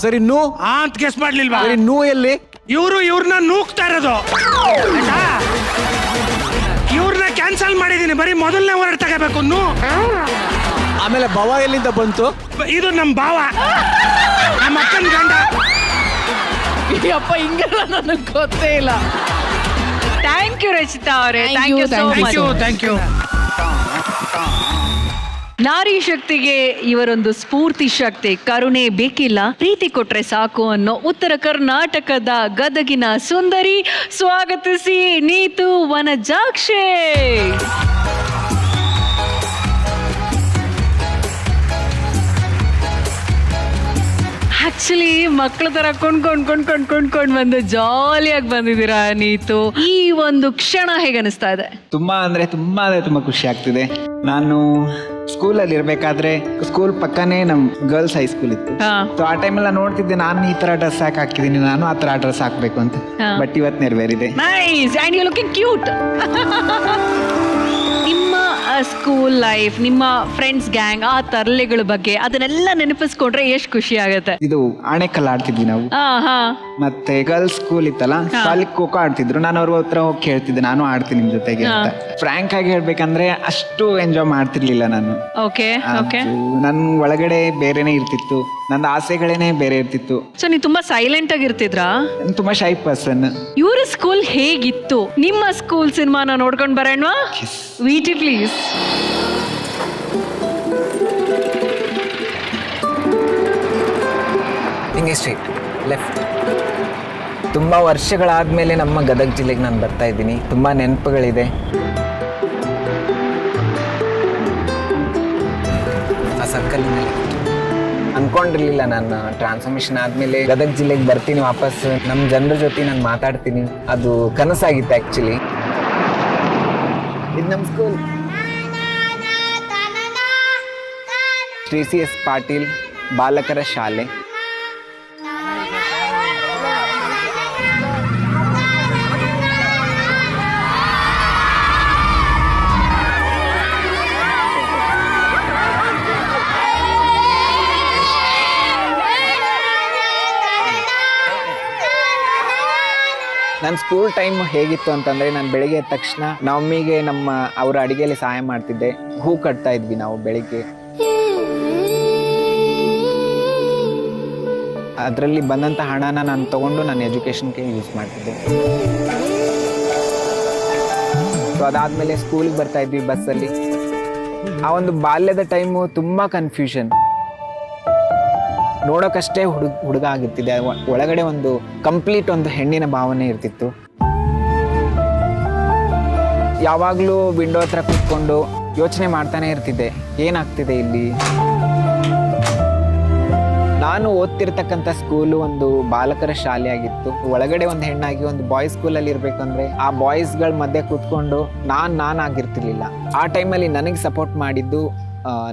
ಸರಿ, ನೂ ಅಂತ ಗೆಸ್ ಮಾಡ್ಲಿಲ್ವಾ? ನೂ ಎಲ್ಲಿ? ಇವ್ರನ್ನ ನೂಕ್ತಾ ಇರೋದು. ಇವ್ರನ್ನ ಕ್ಯಾನ್ಸಲ್ ಮಾಡಿದೀನಿ, ಬರೀ ಮೊದಲನೇ ವರ್ಡ್ ತಗೋಬೇಕು. ನೂ. ಆಮೇಲೆ ಭವ ಎಲ್ಲಿಂದ ಬಂತು? ಇದು ನಮ್ ಭಾವ, ನಮ್ಮ ಅಕ್ಕನ ಗಂಡ. ಅಪ್ಪ, ಹಿಂಗೆಲ್ಲ ನನಗೆ ಗೊತ್ತೇ ಇಲ್ಲ. ಥ್ಯಾಂಕ್ ಯು ರಚಿತಾ ಅವರೇ, thank you so much. Thank you. ನಾರಿ ಶಕ್ತಿಗೆ ಇವರೊಂದು ಸ್ಫೂರ್ತಿ ಶಕ್ತಿ. ಕರುಣೆ ಬೇಕಿಲ್ಲ, ಪ್ರೀತಿ ಕೊಟ್ರೆ ಸಾಕು ಅನ್ನೋ ಉತ್ತರ ಕರ್ನಾಟಕದ ಗದಗಿನ ಸುಂದರಿ. ಸ್ವಾಗತಿಸಿ ನೀತು ವನಜಾಕ್ಷೆ. ಆಕ್ಚುಲಿ ಮಕ್ಳ ತರ ಕೊಂಡ್ಕೊಂಡ್ ಬಂದು ಜಾಲಿಯಾಗಿ ಬಂದಿದ್ದೀರಾ ನೀತು. ಈ ಒಂದು ಕ್ಷಣ ಹೇಗನಿಸ್ತಾ ಇದೆ? ತುಂಬಾ ಖುಷಿ ಆಗ್ತಿದೆ. ನಾನು ಸ್ಕೂಲಲ್ಲಿ ಇರ್ಬೇಕಾದ್ರೆ ಸ್ಕೂಲ್ ಪಕ್ಕನೇ ನಮ್ ಗರ್ಲ್ಸ್ ಹೈಸ್ಕೂಲ್ ಇತ್ತು. ಆ ಟೈಮೆಲ್ಲ ನೋಡ್ತಿದ್ದೆ, ನಾನು ಈ ತರ ಡ್ರೆಸ್ ಹಾಕಿದೀನಿ, ನಾನು ಆ ತರ ಡ್ರೆಸ್ ಹಾಕ್ಬೇಕು ಅಂತ. ಬಟ್ ಇವತ್ತು ನೆರವೇರಿದೆ. Nice, and you looking cute. ನಿಮ್ಮ ಸ್ಕೂಲ್ ಲೈಫ್, ನಿಮ್ಮ ಫ್ರೆಂಡ್ಸ್ ಗ್ಯಾಂಗ್, ಆ ತರಲೆಗಳ ಬಗ್ಗೆ ಅದನ್ನೆಲ್ಲ ನೆನಪಿಸ್ಕೊಂಡ್ರೆ ಎಷ್ಟು ಖುಷಿ ಆಗುತ್ತೆ. ಇದು ಆಣೆಕಲ್ ಆಡ್ತಿದ್ವಿ ನಾವು. ಮತ್ತೆ ಗರ್ಲ್ಸ್ ಸ್ಕೂಲ್ ಇತ್ತಲ್ಲ, ಅಲ್ಲಿ ಖೋಖೋ ಆಡ್ತಿದ್ರು. ನಾನು ಅವ್ರ ಹತ್ರ ಹೋಗಿ ಕೇಳ್ತಿದ್ದೆ, ನಾನು ಆಡ್ತೀನಿ ನಿಮ್ ಜೊತೆಗೆ ಅಂತ. ಫ್ರಾಂಕ್ ಆಗಿ ಹೇಳ್ಬೇಕಂದ್ರೆ ಅಷ್ಟು ಎಂಜಾಯ್ ಮಾಡ್ತಿರ್ಲಿಲ್ಲ ನಾನು. ನನ್ ಒಳಗಡೆ ಬೇರೆನೆ ಇರ್ತಿತ್ತು, ನನ್ನ ಆಸೆಗಳೇನೆ ಬೇರೆ ಇರ್ತಿತ್ತು. ಸೊ ನೀವು ತುಂಬಾ ಸೈಲೆಂಟ್ ಆಗಿರ್ತಿದ್ರಾ? ತುಂಬಾ ಶೈ ಪರ್ಸನ್. ಇವ್ರ ಸ್ಕೂಲ್ ಹೇಗಿತ್ತು? ನಿಮ್ಮ ಸ್ಕೂಲ್ ಸಿನಿಮಾನ ನೋಡ್ಕೊಂಡ್ ಬರೋಣವಾ? ವಿಟಿ ಪ್ಲೀಸ್. ಹಿಂಗೆ ಸ್ಟ್ರೈಟ್ ಲೆಫ್ಟ್. ತುಂಬ ವರ್ಷಗಳಾದ್ಮೇಲೆ ನಮ್ಮ ಗದಗ ಜಿಲ್ಲೆಗೆ ನಾನು ಬರ್ತಾ ಇದ್ದೀನಿ. ತುಂಬ ನೆನಪುಗಳಿದೆ. ಆ ಸರ್ಕಲ್ನಲ್ಲಿ ಅನ್ಕೊಂಡಿರ್ಲಿಲ್ಲ ನಾನು ಟ್ರಾನ್ಸ್ಫಾರ್ಮೇಶನ್ ಆದಮೇಲೆ ಗದಗ ಜಿಲ್ಲೆಗೆ ಬರ್ತೀನಿ ವಾಪಸ್, ನಮ್ಮ ಜನರ ಜೊತೆ ನಾನು ಮಾತಾಡ್ತೀನಿ. ಅದು ಕನಸಾಗಿತ್ತು ಆ್ಯಕ್ಚುಲಿ. ಇದು ನಮ್ಮ ಸ್ಕೂಲ್, ಶ್ರೀ CS ಪಾಟೀಲ್ ಬಾಲಕರ ಶಾಲೆ. ನನ್ನ ಸ್ಕೂಲ್ ಟೈಮ್ ಹೇಗಿತ್ತು ಅಂತಂದರೆ, ನಾನು ಬೆಳಿಗ್ಗೆ ಎದ್ದ ತಕ್ಷಣ ನಮ್ಮಿಗೆ ಅವರ ಅಡುಗೆಯಲ್ಲಿ ಸಹಾಯ ಮಾಡ್ತಿದ್ದೆ. ಹೂ ಕಟ್ತಾ ಇದ್ವಿ ನಾವು ಬೆಳಿಗ್ಗೆ. ಅದರಲ್ಲಿ ಬಂದಂಥ ಹಣನ ನಾನು ತೊಗೊಂಡು ನನ್ನ ಎಜುಕೇಷನ್ಗೆ ಯೂಸ್ ಮಾಡ್ತಿದ್ದೆ. ಸೊ ಅದಾದಮೇಲೆ ಸ್ಕೂಲಿಗೆ ಬರ್ತಾ ಇದ್ವಿ ಬಸ್ಸಲ್ಲಿ. ಆ ಒಂದು ಬಾಲ್ಯದ ಟೈಮು ತುಂಬ ಕನ್ಫ್ಯೂಷನ್. ನೋಡೋಕಷ್ಟೇ ಹುಡುಗ ಆಗಿರ್ತಿದೆ, ಒಳಗಡೆ ಒಂದು ಕಂಪ್ಲೀಟ್ ಒಂದು ಹೆಣ್ಣಿನ ಭಾವನೆ ಇರ್ತಿತ್ತು. ಯಾವಾಗಲೂ ವಿಂಡೋ ಹತ್ರ ಕೂತ್ಕೊಂಡು ಯೋಚನೆ ಮಾಡ್ತಾನೆ ಇರ್ತಿದ್ದೆ, ಏನಾಗ್ತಿದೆ ಇಲ್ಲಿ. ನಾನು ಓದ್ತಿರ್ತಕ್ಕಂಥ ಸ್ಕೂಲು ಒಂದು ಬಾಲಕರ ಶಾಲೆ ಆಗಿತ್ತು. ಒಳಗಡೆ ಒಂದು ಹೆಣ್ಣಾಗಿ ಒಂದು ಬಾಯ್ಸ್ ಸ್ಕೂಲಲ್ಲಿ ಇರ್ಬೇಕಂದ್ರೆ ಆ ಬಾಯ್ಸ್ಗಳ ಮಧ್ಯೆ ಕೂತ್ಕೊಂಡು ನಾನು ಆಗಿರ್ತಿರ್ಲಿಲ್ಲ. ಆ ಟೈಮಲ್ಲಿ ನನಗೆ ಸಪೋರ್ಟ್ ಮಾಡಿದ್ದು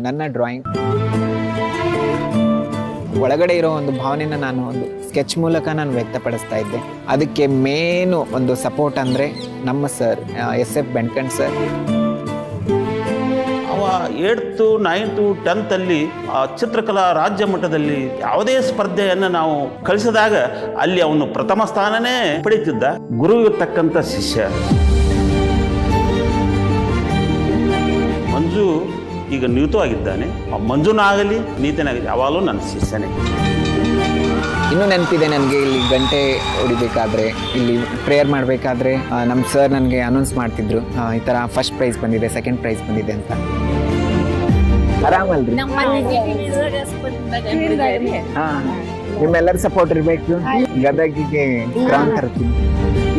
ನನ್ನ ಡ್ರಾಯಿಂಗ್. ಒಳಗಡೆ ಇರೋ ಒಂದು ಭಾವನೆನ ನಾನು ಒಂದು ಸ್ಕೆಚ್ ಮೂಲಕ ನಾನು ವ್ಯಕ್ತಪಡಿಸ್ತಾ ಇದ್ದೆ. ಅದಕ್ಕೆ ಮೇನು ಒಂದು ಸಪೋರ್ಟ್ ಅಂದರೆ ನಮ್ಮ ಸರ್ SF ಬೆಂಕಣ್ ಸರ್. ಅವ 8th 9th 10th ಅಲ್ಲಿ ಚಿತ್ರಕಲಾ ರಾಜ್ಯ ಮಟ್ಟದಲ್ಲಿ ಯಾವುದೇ ಸ್ಪರ್ಧೆಯನ್ನು ನಾವು ಕಳಿಸಿದಾಗ ಅಲ್ಲಿ ಅವನು ಪ್ರಥಮ ಸ್ಥಾನನೇ ಪಡೀತಿದ್ದ. ಗುರುವಿರ್ತಕ್ಕಂಥ ಶಿಷ್ಯ ಮಂಜು ಈಗ ನೀತವಾಗಿದ್ದಾನೆ. ಆ ಮಂಜುನಾಗಲಿ ನೀತನಾಗಲಿ ಯಾವಾಗಲೂ ನನ್ನ ಶಿಷ್ಯನೇ. ಇನ್ನೂ ನೆನಪಿದೆ ನನಗೆ, ಇಲ್ಲಿ ಗಂಟೆ ಹೊಡಿಬೇಕಾದ್ರೆ, ಇಲ್ಲಿ ಪ್ರೇಯರ್ ಮಾಡಬೇಕಾದ್ರೆ ನಮ್ಮ ಸರ್ ನನಗೆ ಅನೌನ್ಸ್ ಮಾಡ್ತಿದ್ರು, ಈ ಥರ ಫಸ್ಟ್ ಪ್ರೈಸ್ ಬಂದಿದೆ, ಸೆಕೆಂಡ್ ಪ್ರೈಸ್ ಬಂದಿದೆ ಅಂತ. ಆರಾಮಲ್ರಿ? ನಿಮ್ಮೆಲ್ಲರ ಸಪೋರ್ಟ್ ಇರಬೇಕು. ಗದಗಿಗೆ ಕ್ರಾಂತಿ ತರ್ತೀನಿ.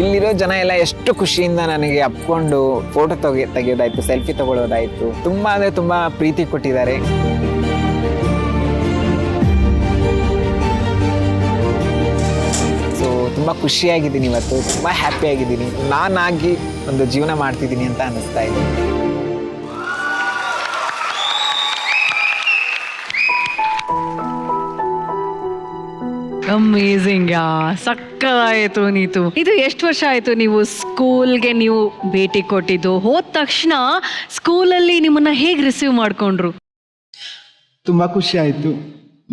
ಇಲ್ಲಿರೋ ಜನ ಎಲ್ಲ ಎಷ್ಟು ಖುಷಿಯಿಂದ ನನಗೆ ಅಪ್ಕೊಂಡು ಫೋಟೋ ತೆಗೆಯೋದಾಯ್ತು, ಸೆಲ್ಫಿ ತಗೊಳ್ಳೋದಾಯ್ತು, ತುಂಬಾ ಅಂದರೆ ತುಂಬ ಪ್ರೀತಿ ಕೊಟ್ಟಿದ್ದಾರೆ. ಸೊ ತುಂಬ ಖುಷಿಯಾಗಿದ್ದೀನಿ ಇವತ್ತು, ತುಂಬ ಹ್ಯಾಪಿ ಆಗಿದ್ದೀನಿ. ನಾನಾಗಿ ಒಂದು ಜೀವನ ಮಾಡ್ತಿದ್ದೀನಿ ಅಂತ ಅನ್ನಿಸ್ತಾ ಇದೆ. ಅಮೇಝಿಂಗ್, ಸಕ್ಕತ್ತಾಯಿತು ನೀತು. ಇದು ಎಷ್ಟು ವರ್ಷ ಆಯಿತು ನೀವು ಸ್ಕೂಲ್ಗೆ ನೀವು ಭೇಟಿ ಕೊಟ್ಟಿದ್ದು? ಹೋದ ತಕ್ಷಣ ಸ್ಕೂಲಲ್ಲಿ ನಿಮ್ಮನ್ನ ಹೇಗೆ ರಿಸೀವ್ ಮಾಡ್ಕೊಂಡ್ರು? ತುಂಬ ಖುಷಿ ಆಯಿತು.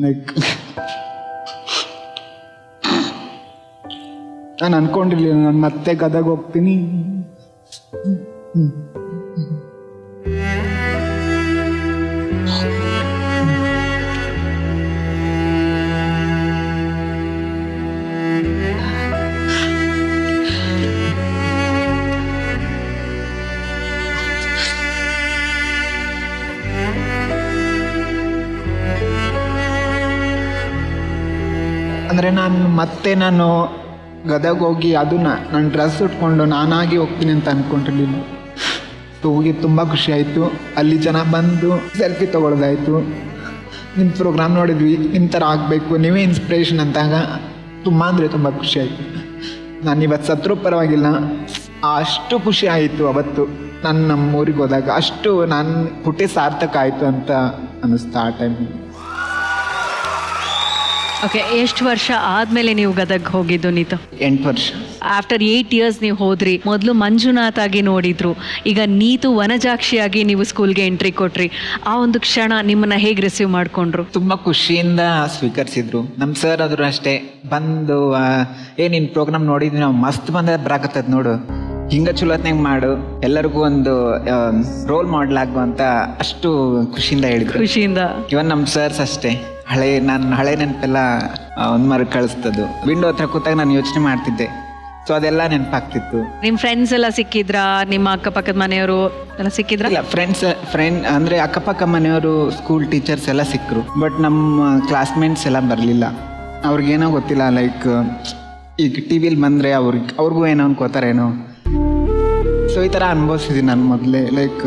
ಲೈಕ್ ನಾನು ಅನ್ಕೊಂಡಿರ್ಲಿಲ್ಲ ನಾನು ಮತ್ತೆ ಗದಗ ಹೋಗ್ತೀನಿ. ಅಂದರೆ ನಾನು ಗದಗ ಹೋಗಿ ಅದನ್ನ ನನ್ನ ಡ್ರೆಸ್ ಉಟ್ಕೊಂಡು ನಾನಾಗಿ ಹೋಗ್ತೀನಿ ಅಂತ ಅಂದ್ಕೊಂಡಿರ್ಲಿಲ್ಲ. ಹೋಗಿ ತುಂಬ ಖುಷಿ ಆಯಿತು. ಅಲ್ಲಿ ಜನ ಬಂದು ಸೆಲ್ಫಿ ತೊಗೊಳ್ಳೋದಾಯಿತು. ನಿಮ್ಮ ಪ್ರೋಗ್ರಾಮ್ ನೋಡಿದ್ವಿ, ನಿಮ್ಮ ಥರ ಆಗಬೇಕು, ನೀವೇ ಇನ್ಸ್ಪಿರೇಷನ್ ಅಂತಾಗ ತುಂಬ ಅಂದರೆ ತುಂಬ ಖುಷಿ ಆಯಿತು. ನಾನು ಇವತ್ತು ಸತ್ರೂ ಪರವಾಗಿಲ್ಲ, ಅಷ್ಟು ಖುಷಿ ಆಯಿತು ಅವತ್ತು ನಾನು ನಮ್ಮ ಊರಿಗೆ ಹೋದಾಗ. ಅಷ್ಟು ನಾನು ಹುಟ್ಟಿ ಸಾರ್ಥಕ ಆಯಿತು ಅಂತ ಅನ್ನಿಸ್ತಾ ಆ ಟೈಮಲ್ಲಿ. ಓಕೆ, ಎಷ್ಟು ವರ್ಷ ಆದಮೇಲೆ ನೀವು ಗದಗ್ ಹೋಗಿದ್ದು ನೀತು? 8 ವರ್ಷ. ಆಫ್ಟರ್ 8 years ನೀವು ಹೋದ್ರಿ. ಮೊದಲು ಮಂಜುನಾಥ್ ಆಗಿ ನೋಡಿದ್ರು, ಈಗ ನೀತು ವನಜಾಕ್ಷಿಯಾಗಿ ನೀವು ಸ್ಕೂಲ್ಗೆ ಎಂಟ್ರಿ ಕೊಟ್ರಿ. ಆ ಒಂದು ಕ್ಷಣ ನಿಮ್ಮನ್ನ ಹೇಗೆ ರಿಸೀವ್ ಮಾಡ್ಕೊಂಡ್ರು? ತುಂಬ ಖುಷಿಯಿಂದ ಸ್ವೀಕರಿಸಿದ್ರು. ನಮ್ಮ ಸರ್ ಆದರೂ ಅಷ್ಟೇ ಬಂದು ನಿನ್ನ ಪ್ರೋಗ್ರಾಮ್ ನೋಡಿದ್ವಿ ನಾವು, ಮಸ್ತ್ ಬಂದ ಬರಾಕತ್ತದ ನೋಡು, ಹಿಂಗೆ ಚಲೋತ್ನಾಗ ಮಾಡು, ಎಲ್ಲರಿಗೂ ಒಂದು ರೋಲ್ ಮಾಡೆಲ್ ಆಗು ಅಂತ ಅಷ್ಟು ಖುಷಿಯಿಂದ ಹೇಳಿದ್ರು. ಖುಷಿಯಿಂದ ಇವನ್ ನಮ್ಮ ಸರ್ಸ್ ಅಷ್ಟೇ ನಾನು ಹಳೆ ನೆನಪೆಲ್ಲ ಒಂದು ಮರ ಕಳಿಸ್ತದ್ದು. ವಿಂಡೋ ಹತ್ರ ಕೂತಾಗ ನಾನು ಯೋಚನೆ ಮಾಡ್ತಿದ್ದೆ, ಸೊ ಅದೆಲ್ಲ ನೆನಪಾಗ್ತಿತ್ತು. ನಿಮ್ಮ ಫ್ರೆಂಡ್ಸ್ ಎಲ್ಲ ಸಿಕ್ಕಿದ್ರಾ? ನಿಮ್ಮ ಅಕ್ಕಪಕ್ಕದ ಮನೆಯವರು ಎಲ್ಲ ಸಿಕ್ಕಿದ್ರ? ಇಲ್ಲ, ಫ್ರೆಂಡ್ ಅಂದರೆ ಅಕ್ಕಪಕ್ಕ ಮನೆಯವರು, ಸ್ಕೂಲ್ ಟೀಚರ್ಸ್ ಎಲ್ಲ ಸಿಕ್ಕರು. ಬಟ್ ನಮ್ಮ ಕ್ಲಾಸ್ಮೇಟ್ಸ್ ಎಲ್ಲ ಬರಲಿಲ್ಲ. ಅವ್ರಿಗೇನೋ ಗೊತ್ತಿಲ್ಲ, ಲೈಕ್ ಈಗ ಟಿ ವಿಲಿ ಬಂದರೆ ಅವ್ರಿಗೂ ಏನೋ ಅನ್ಕೋತಾರೇನೋ. ಸೊ ಈ ಥರ ಅನುಭವಿಸಿದ್ದೀನಿ ನಾನು ಮೊದಲೇ. ಲೈಕ್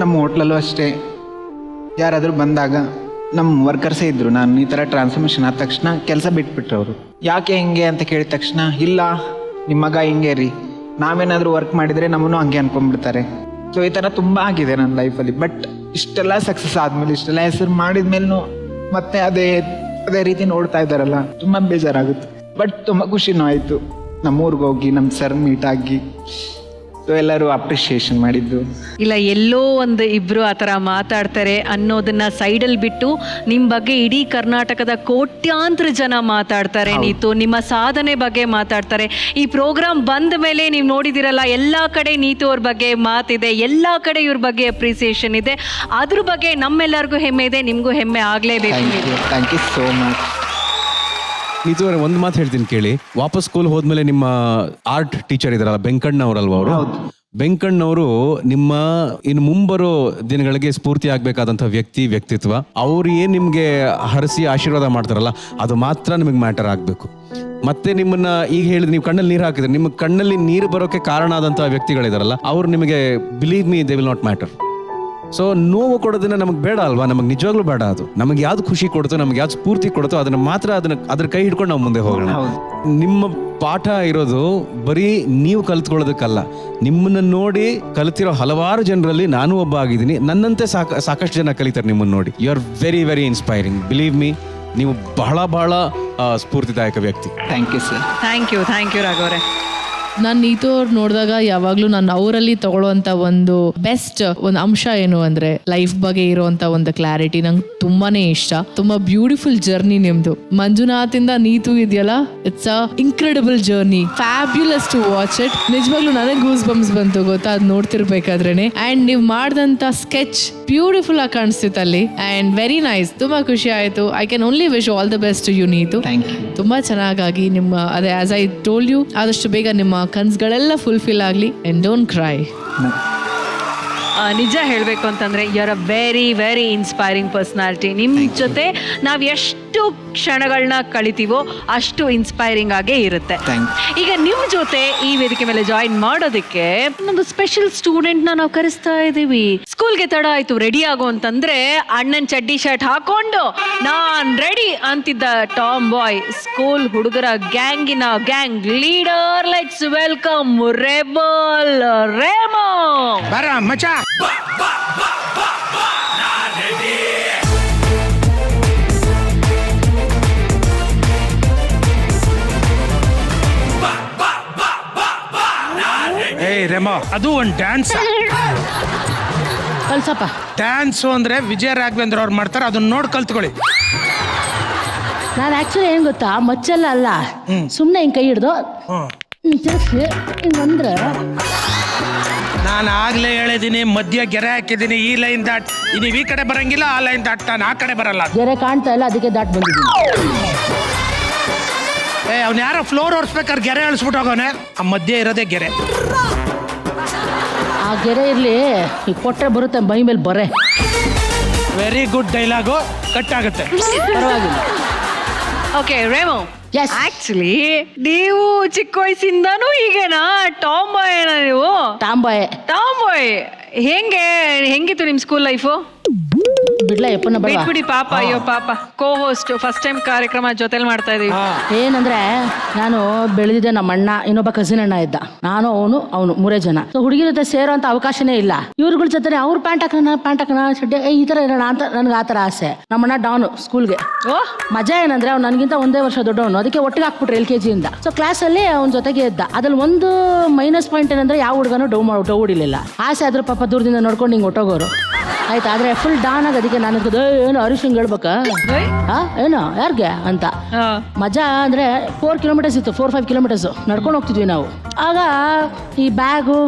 ನಮ್ಮ ಹೋಟ್ಲಲ್ಲೂ ಅಷ್ಟೇ, ಯಾರಾದರೂ ಬಂದಾಗ ನಮ್ಮ ವರ್ಕರ್ಸೇ ಇದ್ದರು. ನಾನು ಈ ಥರ ಟ್ರಾನ್ಸ್ಫರ್ಮೇಷನ್ ಆದ ತಕ್ಷಣ ಕೆಲಸ ಬಿಟ್ಬಿಟ್ರು ಅವರು. ಯಾಕೆ ಹಿಂಗೆ ಅಂತ ಕೇಳಿದ ತಕ್ಷಣ, ಇಲ್ಲ ನಿಮ್ಮ ಮಗ ಹಿಂಗೆ ರೀ, ನಾವೇನಾದರೂ ವರ್ಕ್ ಮಾಡಿದರೆ ನಮ್ಮನ್ನು ಹಂಗೆ ಅನ್ಕೊಂಡ್ಬಿಡ್ತಾರೆ. ಸೊ ಈ ಥರ ತುಂಬ ಆಗಿದೆ ನನ್ನ ಲೈಫಲ್ಲಿ. ಬಟ್ ಇಷ್ಟೆಲ್ಲ ಸಕ್ಸಸ್ ಆದಮೇಲೆ, ಇಷ್ಟೆಲ್ಲ ಹೆಸರು ಮಾಡಿದ ಮೇಲೂ ಮತ್ತೆ ಅದೇ ರೀತಿ ನೋಡ್ತಾ ಇದ್ದಾರಲ್ಲ, ತುಂಬ ಬೇಜಾರಾಗುತ್ತೆ. ಬಟ್ ತುಂಬ ಖುಷಿನೂ ಆಯಿತು ನಮ್ಮೂರಿಗೆ ಹೋಗಿ ನಮ್ಮ ಸರ್ ಮೀಟ್ ಆಗಿ. ಸೊ ಎಲ್ಲರೂ ಅಪ್ರಿಷಿಯೇಷನ್ ಮಾಡಿದ್ದು. ಇಲ್ಲ, ಎಲ್ಲೋ ಒಂದು ಇಬ್ರು ಆ ಥರ ಮಾತಾಡ್ತಾರೆ ಅನ್ನೋದನ್ನ ಸೈಡಲ್ಲಿ ಬಿಟ್ಟು ನಿಮ್ಮ ಬಗ್ಗೆ ಇಡೀ ಕರ್ನಾಟಕದ ಕೋಟ್ಯಾಂತರ ಜನ ಮಾತಾಡ್ತಾರೆ. ನೀತು ನಿಮ್ಮ ಸಾಧನೆ ಬಗ್ಗೆ ಮಾತಾಡ್ತಾರೆ. ಈ ಪ್ರೋಗ್ರಾಮ್ ಬಂದ ಮೇಲೆ ನೀವು ನೋಡಿದಿರಲ್ಲ, ಎಲ್ಲ ಕಡೆ ನೀತು ಅವ್ರ ಬಗ್ಗೆ ಮಾತಿದೆ, ಎಲ್ಲ ಕಡೆ ಇವ್ರ ಬಗ್ಗೆ ಅಪ್ರಿಸಿಯೇಷನ್ ಇದೆ. ಅದ್ರ ಬಗ್ಗೆ ನಮ್ಮೆಲ್ಲರಿಗೂ ಹೆಮ್ಮೆ ಇದೆ, ನಿಮಗೂ ಹೆಮ್ಮೆ ಆಗಲೇಬೇಕು. Thank you so much. Neetu ಅವರೇ ಒಂದು ಮಾತು ಹೇಳ್ತೀನಿ ಕೇಳಿ. ವಾಪಸ್ ಸ್ಕೂಲ್ ಹೋದ್ಮೇಲೆ ನಿಮ್ಮ ಆರ್ಟ್ ಟೀಚರ್ ಇದಾರಲ್ಲ ಬೆಂಕಣ್ಣವ್ರಲ್ವ ಅವರು, ಬೆಂಕಣ್ಣವರು ನಿಮ್ಮ ಇನ್ನು ಮುಂಬರೋ ದಿನಗಳಿಗೆ ಸ್ಫೂರ್ತಿ ಆಗ್ಬೇಕಾದಂಥ ವ್ಯಕ್ತಿತ್ವ, ಅವ್ರು ಏನ್ ನಿಮ್ಗೆ ಹರಸಿ ಆಶೀರ್ವಾದ ಮಾಡ್ತಾರಲ್ಲ ಅದು ಮಾತ್ರ ನಿಮಗೆ ಮ್ಯಾಟರ್ ಆಗ್ಬೇಕು. ಮತ್ತೆ ನಿಮ್ಮನ್ನ ಈಗ ಹೇಳಿದ್ರೆ ನೀವು ಕಣ್ಣಲ್ಲಿ ನೀರು ಹಾಕಿದ್ರೆ ನಿಮ್ಮ ಕಣ್ಣಲ್ಲಿ ನೀರು ಬರೋಕೆ ಕಾರಣ ಆದಂತಹ ವ್ಯಕ್ತಿಗಳಿದಾರಲ್ಲ ಅವ್ರು ನಿಮಗೆ believe me they will not matter. So ನೋವು ಕೊಡೋದನ್ನ ನಮಗೆ ಬೇಡ ಅಲ್ವಾ, ನಮಗೆ ನಿಜವಾಗ್ಲೂ ಬೇಡ. ಅದು ನಮಗೆ ಯಾವ್ದು ಖುಷಿ ಕೊಡ್ತೋ, ನಮ್ಗೆ ಯಾವ್ದು ಸ್ಫೂರ್ತಿ ಕೊಡ್ತೋ ಅದನ್ನ ಮಾತ್ರ ಅದ್ರ ಕೈ ಹಿಡ್ಕೊಂಡು ನಾವು ಮುಂದೆ ಹೋಗೋಣ. ನಿಮ್ಮ ಪಾಠ ಇರೋದು ಬರೀ ನೀವು ಕಲ್ತ್ಕೊಳ್ಳೋದಕ್ಕಲ್ಲ, ನಿಮ್ಮನ್ನ ನೋಡಿ ಕಲಿತಿರೋ ಹಲವಾರು ಜನರಲ್ಲಿ ನಾನು ಒಬ್ಬ ಆಗಿದ್ದೀನಿ. ನನ್ನಂತೆ ಸಾಕಷ್ಟು ಜನ ಕಲಿತಾರೆ ನಿಮ್ಮನ್ನ ನೋಡಿ. You are very very inspiring. Believe me, ನೀವು ಬಹಳ ಬಹಳ ಸ್ಫೂರ್ತಿದಾಯಕ ವ್ಯಕ್ತಿ. Thank you sir. Thank you ರಾಘವರೇ. ನಾನು ನೀತು ಅವ್ರು ನೋಡಿದಾಗ ಯಾವಾಗ್ಲೂ ನಾನು ಅವರಲ್ಲಿ ತಗೊಳ್ಳುವಂತ ಒಂದು ಬೆಸ್ಟ್ ಒಂದು ಅಂಶ ಏನು ಅಂದ್ರೆ ಲೈಫ್ ಬಗ್ಗೆ ಇರುವಂತ ಒಂದು ಕ್ಲಾರಿಟಿ ನಂಗೆ ತುಂಬಾನೇ ಇಷ್ಟ. ತುಂಬಾ ಬ್ಯೂಟಿಫುಲ್ ಜರ್ನಿ ನಿಮ್ದು. ಮಂಜುನಾಥ್ ಇಂದ ನೀತು ಇದೆಯಲ್ಲ, it's a incredible journey, fabulous to watch it. ನಿಜವಾಗ್ಲೂ ನನಗೆ ಗೂಸ್ ಬಂಪ್ಸ್ ಬಂತು ಗೊತ್ತಾ ಅದು ನೋಡ್ತಿರ್ಬೇಕಾದ್ರೇನೆ. ಅಂಡ್ ನೀವು ಮಾಡಿದಂತ ಸ್ಕೆಚ್ ಬ್ಯೂಟಿಫುಲ್ ಆಗಿ ಕಾಣಿಸ್ತಿತ್ತು ಅಲ್ಲಿ. ಅಂಡ್ ವೆರಿ ನೈಸ್, ತುಂಬಾ ಖುಷಿ ಆಯ್ತು. I can only wish all the best to you Neetu. ತುಂಬಾ ಚೆನ್ನಾಗಿ ನಿಮ್ಮ ಅದೇ ಆಸ್ ಐ ಟೋಲ್ಡ್ ಯು ಆದಷ್ಟು ಬೇಗ ನಿಮ್ಮ ಕನ್ಸುಗಳೆಲ್ಲ ಫುಲ್ಫಿಲ್ ಆಗಲಿ. And don't cry. ನಿಜ ಹೇಳಬೇಕು ಅಂತಂದ್ರೆ you are a very very inspiring personality. ನಿಮ್ಮ ಜೊತೆ ನಾವು ಎಷ್ಟು ಕ್ಷಣಗಳನ್ನ ಕಳಿತೀವೋ ಅಷ್ಟು ಇನ್ಸ್ಪೈರಿಂಗ್ ಆಗೇ ಇರುತ್ತೆ. ಈಗ ನಿಮ್ಮ ಜೊತೆ ಈ ವೇದಿಕೆ ಮೇಲೆ ಜಾಯಿನ್ ಮಾಡೋದಕ್ಕೆ ಒಂದು ಸ್ಪೆಷಲ್ ಸ್ಟೂಡೆಂಟ್ ನಾವು ಕರೆಸ್ತಾ ಇದೀವಿ. ಸ್ಕೂಲ್ಗೆ ತಡ ಆಯ್ತು ರೆಡಿ ಆಗೋ ಅಂತಂದ್ರೆ ಅಣ್ಣನ್ ಚಡ್ಡಿ ಶರ್ಟ್ ಹಾಕೊಂಡು ನಾನ್ ರೆಡಿ ಅಂತಿದ್ದ ಟಾಮ್ ಬಾಯ್, ಸ್ಕೂಲ್ ಹುಡುಗರ ಗ್ಯಾಂಗಿನ gang leader. Let's welcome rebel Remo. ಬರ ಮಚಾ. ಏಯ್ ರೆಮೋ, ಅದು ಒಂದು ಡ್ಯಾನ್ಸ್. ಕಲ್ಸಪ್ಪ. ಡ್ಯಾನ್ಸು ಅಂದ್ರೆ ವಿಜಯ ರಾಘವೇಂದ್ರ ಅವ್ರು ಮಾಡ್ತಾರೆ, ಅದನ್ನ ನೋಡಿ ಕಲ್ತ್ಕೊಳ್ಳಿ. ನಾನು ಆಕ್ಚುಲಿ ಏನ್ ಗೊತ್ತಾ, ಮಚ್ಚಲ್ಲ ಅಲ್ಲ, ಸುಮ್ಮನೆ ಹಿಂಗ್ ಕೈ ಹಿಡ್ದು ಹಿಂಗಂದ್ರೆ ನಾನು ಆಗ್ಲೇ ಹೇಳಿದೀನಿ, ಮಧ್ಯ ಗೆರೆ ಹಾಕಿದೀನಿ, ಈ ಲೈನ್ ದಾಟ್ ನೀವು ಈ ಕಡೆ ಬರಂಗಿಲ್ಲ, ಆ ಲೈನ್ ದಾಟ್ತಾನೆ ಆ ಕಡೆ ಬರಲ್ಲ. ಗೆರೆ ಕಾಣ್ತಾ ಇಲ್ಲ, ಅದಕ್ಕೆ ದಾಟ್ ಬಂದಿದ್ದೀನಿ. ಅವ್ನು ಯಾರೋ ಫ್ಲೋರ್ ಹೊರ್ಸ್ಬೇಕಾದ್ರೆ ಗೆರೆ ಅಳಿಸ್ಬಿಟ್ಟು ಹೋಗೋನೆ, ಆ ಮಧ್ಯೆ ಇರೋದೇ ಗೆರೆ. ಆ ಗೆರೆ ಇರ್ಲಿ, ಕೊಟ್ರೆ ಬರುತ್ತೆ ಮೈ ಮೇಲೆ ಬರೆ. ವೆರಿ ಗುಡ್ ಡೈಲಾಗು, ಕಟ್ ಆಗುತ್ತೆ. ಪರವಾಗಿಲ್ಲ. ಓಕೆ ರೇಮೋ, ಆಕ್ಚುಲಿ ನೀವು ಚಿಕ್ಕ ವಯಸ್ಸಿಂದಾನು ಹೀಗೇನಾ? ಟಾಮ್ ಬಾಯ್ ನೀವು? ಟಾಮ್ ಬಾಯ್. ಹೆಂಗಿತ್ತು ನಿಮ್ ಸ್ಕೂಲ್ ಲೈಫು? ಬಿಡ್ಲಾ ಯಪ್ಪನ ಬಿಡಿ ಪಾಪ. ಅಯ್ಯೋ ಪಾಪ, ಕೋ ಹೋಸ್ಟ್ ಫಸ್ಟ್ ಟೈಮ್ ಕಾರ್ಯಕ್ರಮ ಜೊತೆಲಿ ಮಾಡ್ತಾ ಇದೀವಿ. ಏನಂದ್ರೆ ನಾನು ಬೆಳೆದಿದ್ದೆ, ನಮ್ಮ ಅಣ್ಣ ಇನ್ನೊಬ್ಬ ಕಸಿನ್ ಅಣ್ಣ ಇದ್ದ, ನಾನು ಅವನು 3 ಜನ. ಸೊ ಹುಡುಗಿರ ಜೊತೆ ಸೇರೋ ಅಂತ ಅವಕಾಶನೇ ಇಲ್ಲ. ಇವ್ರುಗಳ ಜೊತೆ ಅವ್ರ ಪ್ಯಾಂಟ್ ಹಾಕೋಣ ಚಡ್ಡೆ ಈ ತರ ಇರೋಣ ಅಂತ ನನ್ಗೆ ಆತರ ಆಸೆ. ನಮ್ಮಣ್ಣ ಡಾನು ಸ್ಕೂಲ್ಗೆ. ಮಜಾ ಏನಂದ್ರೆ ಅವ್ನು ನನಗಿಂತ 1 ವರ್ಷ ದೊಡ್ಡವನು, ಅದಕ್ಕೆ ಒಟ್ಟಿಗೆ ಹಾಕ್ಬಿಟ್ರು LKG ಇಂದ. ಸೊ ಕ್ಲಾಸ್ ಅಲ್ಲಿ ಅವ್ನ ಜೊತೆಗೆ ಇದ್ದ. ಅದ್ರಲ್ಲಿ ಒಂದು ಮೈನಸ್ ಪಾಯಿಂಟ್ ಏನಂದ್ರೆ ಯಾವ ಹುಡುಗನು ಡೌ ಹೊಡಿಲಿಲ್ಲ. ಆಸೆ ಆದ್ರೂ ಪಾಪ ದೂರದಿಂದ ನೋಡ್ಕೊಂಡು ಹಿಂಗೆ ಹೊಟ್ಟೋಗೋರು ಆಯ್ತು. ಆದ್ರೆ ಫುಲ್ ಡಾನ್ ಆಗ ಅದಕ್ಕೆ ನಾನು ಏನು ಹರೀಶ್ ಹಿಂಗ್ ಹೇಳ್ಬೇಕಾ ಏನು ಯಾರ್ಗೆ ಅಂತ. ಮಜಾ ಅಂದ್ರೆ 4 ಕಿಲೋಮೀಟರ್ಸ್ ಇತ್ತು, 4-5 ಕಿಲೋಮೀಟರ್ಸ್ ನಡ್ಕೊಂಡು ಹೋಗ್ತಿದ್ವಿ ನಾವು. ಆಗ ಈ ಬ್ಯಾಗು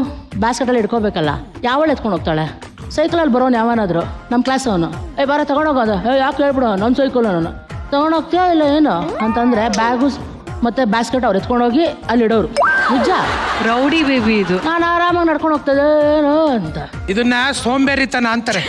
ಬ್ಯಾಸ್ಕೆಟಲ್ಲಿ ಇಟ್ಕೋಬೇಕಲ್ಲ, ಯಾವಳು ಎತ್ಕೊಂಡು ಹೋಗ್ತಾಳೆ? ಸೈಕಲಲ್ಲಿ ಬರೋನು ಯಾವನಾದ್ರು ನಮ್ಮ ಕ್ಲಾಸ್ ಅವನು, ಬಾರ ತಗೊಂಡೋಗೋದು. ಯಾಕೆ ಹೇಳ್ಬಿಡು, ನನ್ನ ಸೈಕಲ್ ನಾನು ತಗೊಂಡೋಗ್ತೀಯಾ ಇಲ್ಲ ಏನು ಅಂತಂದ್ರೆ ಬ್ಯಾಗು ಮತ್ತೆ ಬ್ಯಾಸ್ಕೆಟ್ ಅವ್ರು ಎತ್ಕೊಂಡೋಗಿ ಅಲ್ಲಿ ಇಡೋರು. ನಿಜ ರೌಡಿ ಬೇಬಿ ಇದು. ನಾನು ಆರಾಮಾಗಿ ನಡ್ಕೊಂಡು ಹೋಗ್ತದೇನೋ ಅಂತ. ಇದನ್ನ ಸೋಂಬೇರಿತನ ಅಂತಾರೆ.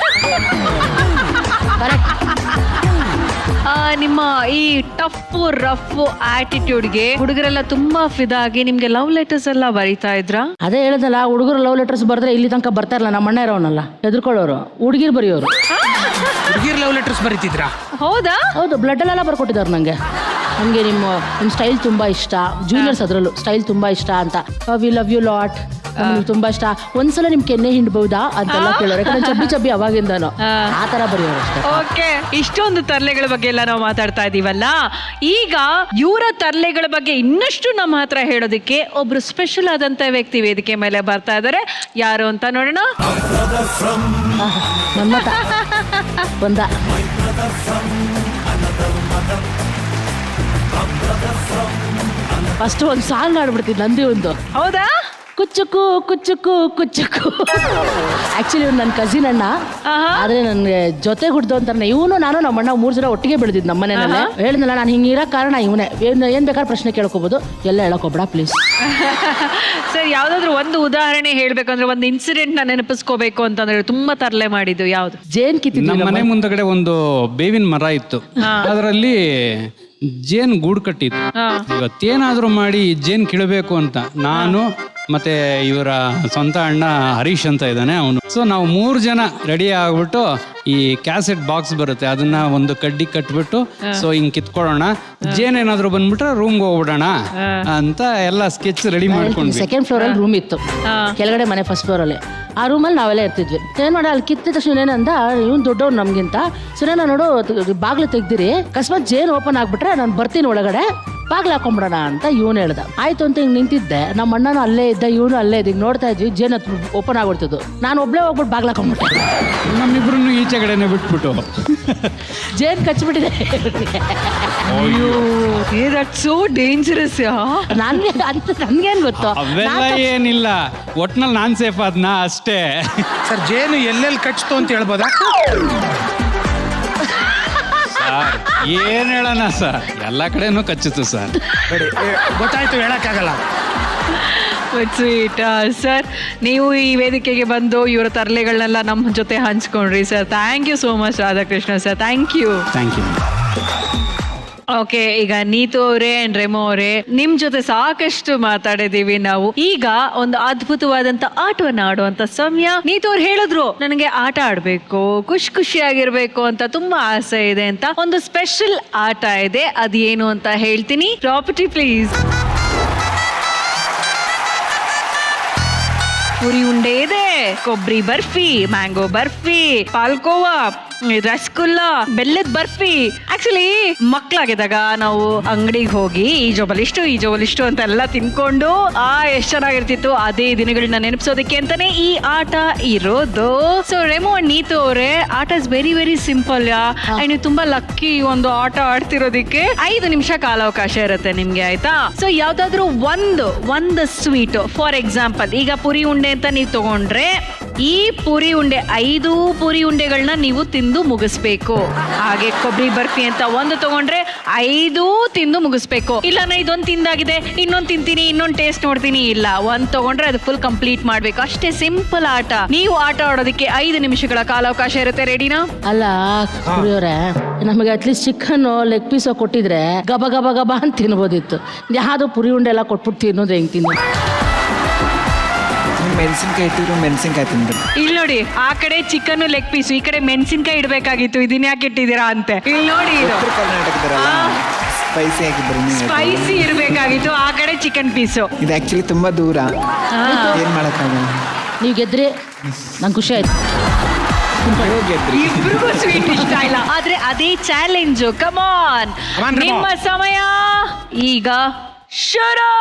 ನಿಮ್ಮ ಈ ಟಫ್ ರಫ್ ಆಟಿಟ್ಯೂಡ್ಗೆ ಹುಡುಗರೆಲ್ಲ ತುಂಬಾ ಫಿದಾಗಿ ನಿಮ್ಗೆ ಲವ್ ಲೆಟರ್ಸ್ ಎಲ್ಲ ಬರೀತಾ ಇದ್ರ? ಅದೇ ಹೇಳದಲ್ಲ, ಹುಡುಗರು ಲವ್ ಲೆಟರ್ಸ್ ಬರ್ದ್ರೆ ಇಲ್ಲಿ ತನಕ ಬರ್ತಾ ಇರಲ್ಲ. ನಮ್ಮ ಅಣ್ಣ ಇರೋನಲ್ಲ ಹೆದರ್ಕೊಳ್ಳೋರು, ಹುಡುಗಿರ್ ಬರೆಯೋರು. ಹುಡುಗಿರ್ ಲವ್ ಲೆಟರ್ಸ್ ಬರೀತಿದ್ರಾ? ಹೌದಾ? ಹೌದು, ಬ್ಲಡ್ ಅಲ್ಲೆಲ್ಲ ಬರ್ಕೊಟ್ಟಿದ್ದಾರೆ ನಂಗೆ. ನಮಗೆ ನಿಮ್ಮ ಸ್ಟೈಲ್ ತುಂಬಾ ಇಷ್ಟ, ಜೂನಿಯರ್ಸ್ ಅದ್ರಲ್ಲೂ ಸ್ಟೈಲ್ ತುಂಬಾ ಇಷ್ಟ ಅಂತ. ವಿ ಲವ್ ಯು ಲಾಟ್, ನಮ್ಗೆ ತುಂಬಾ ಇಷ್ಟ. ಒಂದ್ಸಲ ನಿಮ್ ಕೆನ್ನೆ ಹಿಂಡ್ಬಹುದಾ ಅಂತೆಲ್ಲ ಕೇಳೋರು, ಯಾಕಂದ್ರೆ ಚಬ್ಬಿ ಅವಾಗಿಂದಾನು ಆ ತರ ಬರೆಯೋರು ಅಷ್ಟೇ. ಓಕೆ, ಇಷ್ಟೊಂದು ತರ್ಲೆಗಳ ಬಗ್ಗೆ ಎಲ್ಲ ನಾವು ಮಾತಾಡ್ತಾ ಇದೀವಲ್ಲ, ಈಗ ಇವರ ತರ್ಲೆಗಳ ಬಗ್ಗೆ ಇನ್ನಷ್ಟು ನಮ್ಮ ಹತ್ರ ಹೇಳೋದಕ್ಕೆ ಒಬ್ರು ಸ್ಪೆಷಲ್ ಆದಂತ ವ್ಯಕ್ತಿ ವೇದಿಕೆ ಮೇಲೆ ಬರ್ತಾ ಇದಾರೆ. ಯಾರು ಅಂತ ನೋಡೋಣ. ಬಂದ ಫಸ್ಟ್ ಒಂದು ಸಾಂಗ್ ಆಡ್ಬಿಡ್ತೀನಿ ನಂದಿ ಒಂದು. ಹೌದಾ? ಕುಚ್ಚುಕು ಕುಚ್ಚುಕು ಕುಚ್ಚುಕು. ಆಕ್ಚುಲಿ ಇವ್ನು ನನ್ನ ಕಸಿನ್ ಅಣ್ಣ, ಆದ್ರೆ ನನ್ಗೆ ಜೊತೆ ಹುಡ್ದು ಅಂತಾನೆ. ಇವನು ನಾನು ನಮ್ಮ ಅಣ್ಣ 3 ಜನ ಒಟ್ಟಿಗೆ ಬೆಳೆದಿದ್ದು ನಮ್ಮ ಮನೆಯಲ್ಲೇ. ಹೇಳಿದ್ನಲ್ಲ ನಾನು ಹಿಂಗಿರೋ ಕಾರಣ ಇವನೇ. ಏನ್ ಬೇಕಾದ್ರೆ ಪ್ರಶ್ನೆ ಕೇಳ್ಕೋಬಹುದು, ಎಲ್ಲ ಹೇಳಕೋಬೇಡ ಪ್ಲೀಸ್. ಸರ್, ಯಾವ್ದಾದ್ರು ಒಂದು ಉದಾಹರಣೆ ಹೇಳ್ಬೇಕಂದ್ರೆ, ಒಂದು ಇನ್ಸಿಡೆಂಟ್ ನ ನೆನಪಿಸ್ಕೋಬೇಕು ಅಂತಂದ್ರೆ ತುಂಬಾ ತರಲೆ ಮಾಡಿದ್ದು ಯಾವ್ದು? ಜೇನ್ ಕಿತ್ತಿದ್ದು. ನಮ್ಮ ಮನೆ ಮುಂದಗಡೆ ಒಂದು ಬೇವಿನ ಮರ ಇತ್ತು, ಅದರಲ್ಲಿ ಜೇನ್ ಗೂಡು ಕಟ್ಟಿತ್ತು. ಇವತ್ತೇನಾದ್ರೂ ಮಾಡಿ ಜೇನ್ ಕೀಳಬೇಕು ಅಂತ ನಾನು ಮತ್ತೆ ಇವರ ಸ್ವಂತ ಅಣ್ಣ ಹರೀಶ್ ಅಂತ ಇದ್ದಾನೆ ಅವನು. ಸೊ ನಾವು 3 ಜನ ರೆಡಿ ಆಗ್ಬಿಟ್ಟು ಈ ಕ್ಯಾಸೆಟ್ ಬಾಕ್ಸ್ ಬರುತ್ತೆ ಅದನ್ನ ಒಂದು ಕಡ್ಡಿ ಕಟ್ಬಿಟ್ಟು ಸೊ ಹಿಂಗ್ ಕಿತ್ಕೊಳ್ಳೋಣ, ಜೇನ್ ಏನಾದ್ರು ಬಂದ್ಬಿಟ್ರೆ ರೂಮ್ಗೆ ಹೋಗ್ಬಿಡೋಣ ಅಂತ ಎಲ್ಲ ಸ್ಕೆಚ್ ರೆಡಿ ಮಾಡ್ಕೊಂಡ್ವಿ. ಸೆಕೆಂಡ್ ಫ್ಲೋರ್ ಅಲ್ಲಿ ರೂಮ್ ಇತ್ತು, ಕೆಳಗಡೆ ಮನೆ ಫಸ್ಟ್ ಫ್ಲೋರ್ ಅಲ್ಲಿ. ಆ ರೂಮಲ್ಲಿ ನಾವೆಲ್ಲ ಇರ್ತಿದ್ವಿ. ಏನ್ ಮಾಡಿ ಅಲ್ಲಿ ಕಿತ್ತಿದ ತಕ್ಷಣ ಏನಂದ, ಇವ್ನು ದೊಡ್ಡವ್ನು ನಮ್ಗಿಂತ, ಸುರೇನ ನೋಡು ಬಾಗ್ಲು ತೆಗ್ದಿರಿ, ಅಕಸ್ಮಾತ್ ಜೇನ್ ಓಪನ್ ಆಗ್ಬಿಟ್ರೆ ನಾನು ಬರ್ತೀನಿ ಒಳಗಡೆ, ಬಾಗ್ಲು ಹಾಕೊಂಡ್ಬಿಡೋಣ ಅಂತ ಇವನು ಹೇಳ್ದ. ಆಯ್ತು ಅಂತ ಹಿಂಗ್ ನಿಂತಿದ್ದೆ, ನಮ್ಮ ಅಣ್ಣನೂ ಅಲ್ಲೇ ಇದ್ದ, ಇವನು ಅಲ್ಲೇ ಇದ್ದ. ನೋಡ್ತಾ ಇದ್ವಿ ಜೇನ್ ಓಪನ್ ಆಗ್ಬಿಡ್ತಿದ್ದು. ನಾನು ಒಬ್ಳೆ ಹೋಗ್ಬಿಟ್ಟು ಬಾಗ್ಲು ಹಾಕೊಂಡ್ಬಿಟ್ಟೆ. ನಮ್ಮಿಬ್ರು ಈಚೆ ಕಡೆನೆ ಬಿಟ್ಬಿಟ್ಟು ಜೇನ್ ಕಚ್ಬಿಟ್ಟಿದೆ. So dangerous. ನನ್ಗೇನ್ ಗೊತ್ತು, ಅವೆಲ್ಲ ಏನಿಲ್ಲ, ಒಟ್ನಲ್ಲಿ ನಾನ್ ಸೇಫ್ ಆದ್ನ ಅಷ್ಟೇ. ಸರ್, ಜೇನು ಎಲ್ಲೆಲ್ಲಿ ಕಚ್ತು ಅಂತ ಹೇಳ್ಬೋದಾ? ಸರ್ ಏನ್ ಹೇಳೋಣ ಸರ್, ಎಲ್ಲ ಕಡೆನೂ ಕಚ್ಚಿತು ಸರ್. ಗೊತ್ತಾಯ್ತು, ಹೇಳಕ್ಕಾಗಲ್ಲ. ಸ್ವೀಟ್ ಸರ್, ನೀವು ಈ ವೇದಿಕೆಗೆ ಬಂದು ಇವರ ತರಲೆಗಳನ್ನೆಲ್ಲ ನಮ್ಮ ಜೊತೆ ಹಂಚ್ಕೊಂಡ್ರಿ sir. Thank you so much Radhakrishna sir. Thank you. Okay, ಈಗ ನೀತು ಅವರೇ ಅಂಡ್ ರೆಮೋ ಅವರೇ, ನಿಮ್ ಜೊತೆ ಸಾಕಷ್ಟು ಮಾತಾಡಿದೀವಿ ನಾವು. ಈಗ ಒಂದು ಅದ್ಭುತವಾದಂತ ಆಟವನ್ನ ಆಡುವಂತ ಸಮಯ. ನೀತು ಅವ್ರು ಹೇಳಿದ್ರು ನನಗೆ ಆಟ ಆಡ್ಬೇಕು, ಖುಷಿಯಾಗಿರ್ಬೇಕು ಅಂತ ತುಂಬಾ ಆಸೆ ಇದೆ ಅಂತ. ಒಂದು ಸ್ಪೆಷಲ್ ಆಟ ಇದೆ, ಅದೇನು ಅಂತ ಹೇಳ್ತೀನಿ. Property please. ಪುರಿ ಉಂಡೆ ಇದೆ, ಕೊಬ್ಬರಿ ಬರ್ಫಿ, ಮ್ಯಾಂಗೋ ಬರ್ಫಿ, ಪಾಲ್ಕೋವಾ, ರಸಗುಲ್ಲ, ಬೆಲ್ಲದ ಬರ್ಫಿ. ಆಕ್ಚುಲಿ ಮಕ್ಳಾಗಿದ್ದಾಗ ನಾವು ಅಂಗಡಿಗೆ ಹೋಗಿ ಈ ಜೋಬಲಿಷ್ಟು ಅಂತ ಎಲ್ಲ ತಿನ್ಕೊಂಡು ಎಷ್ಟ್ ಚೆನ್ನಾಗಿರ್ತಿತ್ತು. ಅದೇ ದಿನಗಳನ್ನ ನೆನಪಿಸೋದಕ್ಕೆ ಅಂತಾನೆ ಈ ಆಟ ಇರೋದು. ಸೊ ರೆಮೋ ಅಂಡ್ ನೀತು ಅವರೇ, ಆಟ ಇಸ್ ವೆರಿ ವೆರಿ ಸಿಂಪಲ್. ನೀವು ತುಂಬಾ ಲಕ್ಕಿ ಒಂದು ಆಟ ಆಡ್ತಿರೋದಿಕ್ಕೆ. 5 ನಿಮಿಷ ಕಾಲಾವಕಾಶ ಇರುತ್ತೆ ನಿಮ್ಗೆ, ಆಯ್ತಾ? ಸೊ ಯಾವ್ದಾದ್ರು ಒಂದು ಸ್ವೀಟ್, ಫಾರ್ ಎಕ್ಸಾಂಪಲ್ ಈಗ ಪುರಿ ಉಂಡೆ ಅಂತ ನೀವು ತಗೊಂಡ್ರೆ, ಈ ಪುರಿ ಉಂಡೆ 5 ಪುರಿ ಉಂಡೆಗಳನ್ನ ನೀವು ತಿಂದು ಮುಗಿಸ್ಬೇಕು. ಹಾಗೆ ಕೊಬ್ಬರಿ ಬರ್ಫಿ ಅಂತ ಒಂದು ತಗೊಂಡ್ರೆ 5 ತಿಂದು ಮುಗಿಸ್ಬೇಕು. ಇಲ್ಲ ನಾ ಇದೊಂದು ತಿಂದಾಗಿದೆ, ಇನ್ನೊಂದು ತಿಂತೀನಿ, ಇನ್ನೊಂದು ಟೇಸ್ಟ್ ನೋಡ್ತೀನಿ, ಇಲ್ಲ, ಒಂದು ತಗೊಂಡ್ರೆ ಅದು ಫುಲ್ ಕಂಪ್ಲೀಟ್ ಮಾಡ್ಬೇಕು. ಅಷ್ಟೇ ಸಿಂಪಲ್ ಆಟ. ನೀವು ಆಟ ಆಡೋದಕ್ಕೆ 5 ನಿಮಿಷಗಳ ಕಾಲಾವಕಾಶ ಇರುತ್ತೆ. ರೆಡಿನಾ? ಅಲ್ಲ ಕುರಿಯೋರೆ, ನಮಗೆ ಅಟ್ಲೀಸ್ಟ್ ಚಿಕನ್ ಲೆಗ್ ಪೀಸ್ ಕೊಟ್ಟಿದ್ರೆ ಗಬ ಗಬ ಗಬ ಅಂತ ತಿನ್ಬೋದಿತ್ತು. ಯಾವ್ದೋ ಪುರಿ ಉಂಡೆ ಎಲ್ಲ ಕೊಟ್ಬಿಟ್ಟು ತಿನ್ನೋದು ಹೆಂಗ್ ತಿನ್ನೋ? ಮೆಣಸಿನ್ಕಾಯಿ ಇಟ್ಟಿದ್ರು ಮೆಣಸಿನ್ಕಾಯಿ ತಿಂದ್ರು. ಇಲ್ಲಿ ನೋಡಿ, ಆ ಕಡೆ ಚಿಕನ್ ಲೆಗ್ ಪೀಸ್, ಈ ಕಡೆ ಮೆಣಸಿನ್ಕಾಯಿ ಇಡ್ಬೇಕಾಗಿತ್ತು. ಇದನ್ನ ಯಾಕೆ ಇಟ್ಟಿದ್ದೀರಾ ಅಂತೆ. ಇಲ್ಲಿ ನೋಡಿ, ಸ್ಪೈಸಿ ಇರ್ಬೇಕಾಗಿತ್ತು, ಆ ಕಡೆ ಚಿಕನ್ ಪೀಸು. ಇದು ಆಕ್ಚುಲಿ ತುಂಬಾ ದೂರ, ಏನ್ ಮಾಡಕ್ಕಾಗಲ್ಲ. ನೀವು ಗೆದ್ರೆ ನಂಗೆ ಖುಷಿ ಆಯ್ತು. ಇಬ್ರಿಗೂ ಸ್ವೀಟ್ ಇಷ್ಟ ಇಲ್ಲ, ಆದ್ರೆ ಅದೇ ಚಾಲೆಂಜು. ಕಮಾನ್, ನಿಮ್ಮ ಸಮಯ ಈಗ ಶುರು.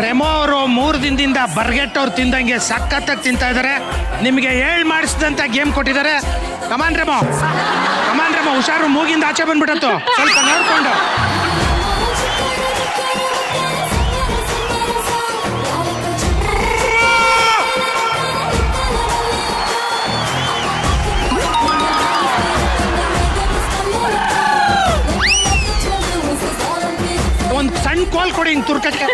ರೆಮೋ ಅವರು 3 ದಿನದಿಂದ ಬರ್ಗೆಟ್ಟವ್ರು ತಿಂದಂಗೆ ಸಖತ್ತಾಗಿ ತಿಂತಾ ಇದಾರೆ. ನಿಮಗೆ ಮಾಡಿಸಿದಂತ ಗೇಮ್ ಕೊಟ್ಟಿದ್ದಾರೆ. ಕಮಾನ್ ರೆಮೋ, ಹುಷಾರು, ಮೂಗಿಂದ ಆಚೆ ಬಂದ್ಬಿಡತ್ತು, ಸ್ವಲ್ಪ ನೋಡ್ಕೊಂಡು. ಒಂದು ಸಣ್ಣ ಕೋಲ್ ಕೊಡಿ ಹಿಂಗ್ ತುರ್ಕಕ್ಕೆ.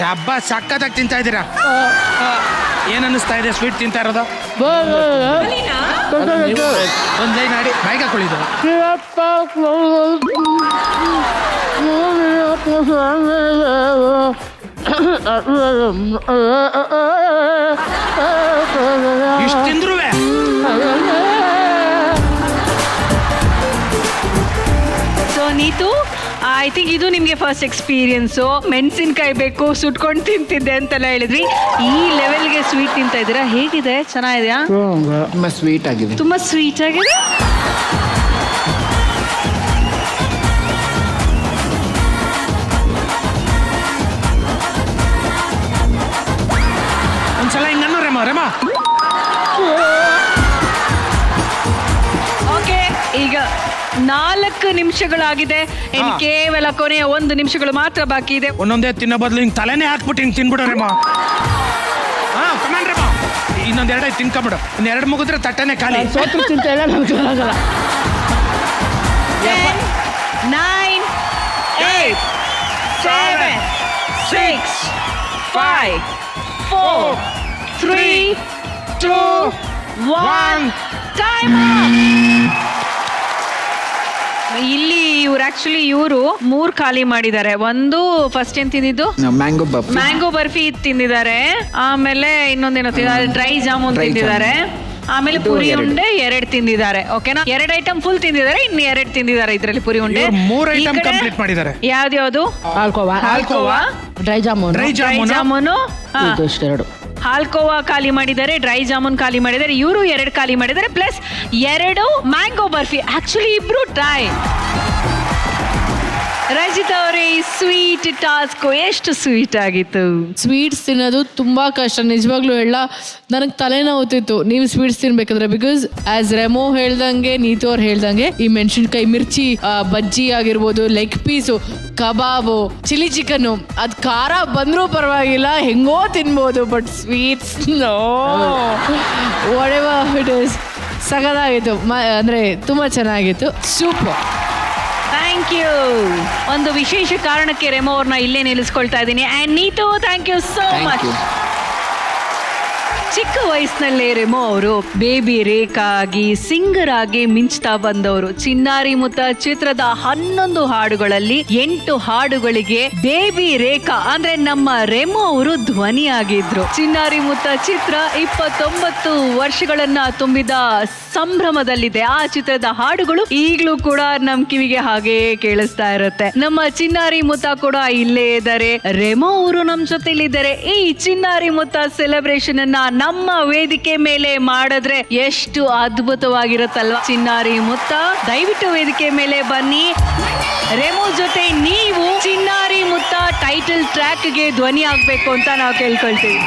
ಹಬ್ಬ ಸಕ್ಕತ್ತಾಗಿ ತಿಂತಾ ಇದ್ದೀರಾ. ಏನ್ ಅನ್ನಿಸ್ತಾ ಇದೆ ಸ್ವೀಟ್ ತಿಂತಾ ಇರೋದು? ಒಂದ್ ಲೈನ್ ಆಡಿ ಬಾಯಿಗೆ ಹಾಕೊಳ್ಳಿದ್ದು. ಇಷ್ಟು ತಿಂದ್ರುವೆ ಸೊ ನೀತು, ಆ ಐ ಥಿಂಕ್ ಇದು ನಿಮ್ಗೆ ಫಸ್ಟ್ ಎಕ್ಸ್ಪೀರಿಯನ್ಸು. ಮೆಣಸಿನ್ಕಾಯಿ ಬೇಕು ಸುಟ್ಕೊಂಡು ತಿಂತಿದ್ದೆ ಅಂತೆಲ್ಲ ಹೇಳಿದ್ರಿ. ಈ ಲೆವೆಲ್ಗೆ ಸ್ವೀಟ್ ತಿಂತ ಇದ್ದೀರಾ, ಹೇಗಿದೆ? ಚೆನ್ನಾಗಿದೆಯಾ? ತುಂಬಾ ಸ್ವೀಟ್ ಆಗಿದೆ. ತುಂಬಾ ಸ್ವೀಟ್ ಆಗಿದೆ. ಒಂದ್ಸಲ ಹಿಂಗನ್ನು ರೇಮ. ಓಕೆ, ಈಗ 4 ನಿಮಿಷಗಳಾಗಿದೆ. ಇನ್ನು ಕೇವಲ ಕೊನೆಯ 1 ನಿಮಿಷಗಳು ಮಾತ್ರ ಬಾಕಿ ಇದೆ. ಒಂದೊಂದೇ ತಿನ್ನೋ ಬದಲು ಹಿಂಗ್ ತಲೆನೇ ಹಾಕ್ಬಿಟ್ಟು ಹಿಂಗ್ ತಿನ್ಬಿಡೋ ರೇಮ. ಹಾ ಕಮಾನ್ ರೇಮ, ಇನ್ನೊಂದ್ 2 ತಿನ್ಕೊಂಬಿಡು. 2 ಮುಗಿದ್ರೆ ತಟ್ಟೆನೆ ಖಾಲಿ. ಸೋತ್ರು ತಿಂತ ಇಲ್ಲ, ನಮ್ಗೆ ಆಗಲ್ಲ. 10, 9, 8, 7, 6, 5, 4, 3, 2, 1. ಟೈಮ್. ಇಲ್ಲಿ ಇವರು 3 ಖಾಲಿ ಮಾಡಿದ್ದಾರೆ. ಒಂದು ಫಸ್ಟ್ ಏನ್ ತಿಂದಿದ್ದು? ಮ್ಯಾಂಗೋ ಬರ್ಫಿ ತಿಂದಿದ್ದಾರೆ. ಆಮೇಲೆ ಇನ್ನೊಂದೇನೋ ತಿಂದಿದ್ದಾರೆ, ಡ್ರೈ ಜಾಮೂನ್ ತಿಂದಿದ್ದಾರೆ. ಆಮೇಲೆ ಪುರಿ ಉಂಡೆ 2 ತಿಂದಿದ್ದಾರೆ. ಓಕೆನಾ, 2 ಐಟಮ್ ಫುಲ್ ತಿಂದಿದ್ದಾರೆ, ಇನ್ನು 2 ತಿಂದಿದ್ದಾರೆ ಇದ್ರಲ್ಲಿ ಪುರಿ ಉಂಡೆ. 3 ಐಟಮ್ ಕಂಪ್ಲೀಟ್ ಮಾಡಿದ್ದಾರೆ. ಯಾವ್ದು? ಹಾಲ್ಕೋವಾ, ಡ್ರೈ ಜಾಮೂನು. ಹಾಲ್ಕೋವಾ ಖಾಲಿ ಮಾಡಿದ್ದಾರೆ, ಡ್ರೈ ಜಾಮೂನ್ ಖಾಲಿ ಮಾಡಿದ್ದಾರೆ, ಇವರು 2 ಖಾಲಿ ಮಾಡಿದ್ದಾರೆ, ಪ್ಲಸ್ 2 ಮ್ಯಾಂಗೋ ಬರ್ಫಿ. ಆಕ್ಚುಲಿ ಇಬ್ರು ಟ್ರೈ. ರಜಿತಾ ಅವರೇ, ಸ್ವೀಟ್ ಟಾಸ್ಕ್ ಎಷ್ಟು ಸ್ವೀಟ್ ಆಗಿತ್ತು? ಸ್ವೀಟ್ಸ್ ತಿನ್ನೋದು ತುಂಬಾ ಕಷ್ಟ, ನಿಜವಾಗ್ಲೂ ಹೇಳ. ನನಗೆ ತಲೆನೋವುತ್ತಿತ್ತು ನೀವು ಸ್ವೀಟ್ಸ್ ತಿನ್ಬೇಕಾದ್ರೆ. ಬಿಕಾಸ್ ಆಸ್ ರೆಮೋ ಹೇಳ್ದಂಗೆ, ನೀತು ಅವ್ರು ಹೇಳ್ದಂಗೆ, ಈ ಮೆಣಸಿನ್ಕಾಯಿ, ಮಿರ್ಚಿ ಬಜ್ಜಿ ಆಗಿರ್ಬೋದು, ಲೆಗ್ ಪೀಸು, ಕಬಾಬು, ಚಿಲ್ಲಿ ಚಿಕನ್ನು, ಅದು ಖಾರ ಬಂದರೂ ಪರವಾಗಿಲ್ಲ, ಹೆಂಗೋ ತಿನ್ಬೋದು. But sweets no, what it is. ಸಗದಾಗಿತ್ತು, ಅಂದರೆ ತುಂಬ ಚೆನ್ನಾಗಿತ್ತು. ಸೂಪರ್. Thank you. ಒಂದು ವಿಶೇಷ ಕಾರಣಕ್ಕೆ ರೆಮೋ ಅವ್ರನ್ನ ಇಲ್ಲೇ ನಿಲ್ಲಿಸ್ಕೊಳ್ತಾ ಇದ್ದೀನಿ. And Neetu, thank you so much. ಚಿಕ್ಕ ವಯಸ್ಸಿನಲ್ಲೇ ರೆಮೋ ಅವರು ಬೇಬಿ ರೇಖಾ ಆಗಿ ಸಿಂಗರ್ ಆಗಿ ಮಿಂಚ್ತಾ ಬಂದವರು. ಚಿನ್ನಾರಿ ಮುತ್ತ ಚಿತ್ರದ 11 ಹಾಡುಗಳಲ್ಲಿ 8 ಹಾಡುಗಳಿಗೆ ಬೇಬಿ ರೇಖಾ ಅಂದ್ರೆ ನಮ್ಮ ರೆಮೋ ಅವರು ಧ್ವನಿಯಾಗಿದ್ರು. ಚಿನ್ನಾರಿ ಮುತ್ತ ಚಿತ್ರ 29 ವರ್ಷಗಳನ್ನ ತುಂಬಿದ ಸಂಭ್ರಮದಲ್ಲಿದೆ. ಆ ಚಿತ್ರದ ಹಾಡುಗಳು ಈಗಲೂ ಕೂಡ ನಮ್ ಕಿವಿಗೆ ಹಾಗೆ ಕೇಳಿಸ್ತಾ ಇರುತ್ತೆ. ನಮ್ಮ ಚಿನ್ನಾರಿ ಮುತ್ತ ಕೂಡ ಇಲ್ಲೇ ಇದ್ದಾರೆ, ರೆಮೋ ಅವರು ನಮ್ ಜೊತೆಲಿದ್ದಾರೆ. ಈ ಚಿನ್ನಾರಿ ಮುತ್ತ ಸೆಲೆಬ್ರೇಷನ್ ಅನ್ನ ನಮ್ಮ ವೇದಿಕೆ ಮೇಲೆ ಮಾಡಿದ್ರೆ ಎಷ್ಟು ಅದ್ಭುತವಾಗಿರುತ್ತಲ್ವಾ. ಚಿನ್ನಾರಿ ಮುತ್ತ, ದಯವಿಟ್ಟು ವೇದಿಕೆ ಮೇಲೆ ಬನ್ನಿ. ರೆಮೋ ಜೊತೆ ನೀವು ಚಿನ್ನಾರಿ ಮುತ್ತ ಟೈಟಲ್ ಟ್ರ್ಯಾಕ್ಗೆ ಧ್ವನಿ ಆಗ್ಬೇಕು ಅಂತ ನಾವು ಕೇಳ್ಕೊಳ್ತೀವಿ.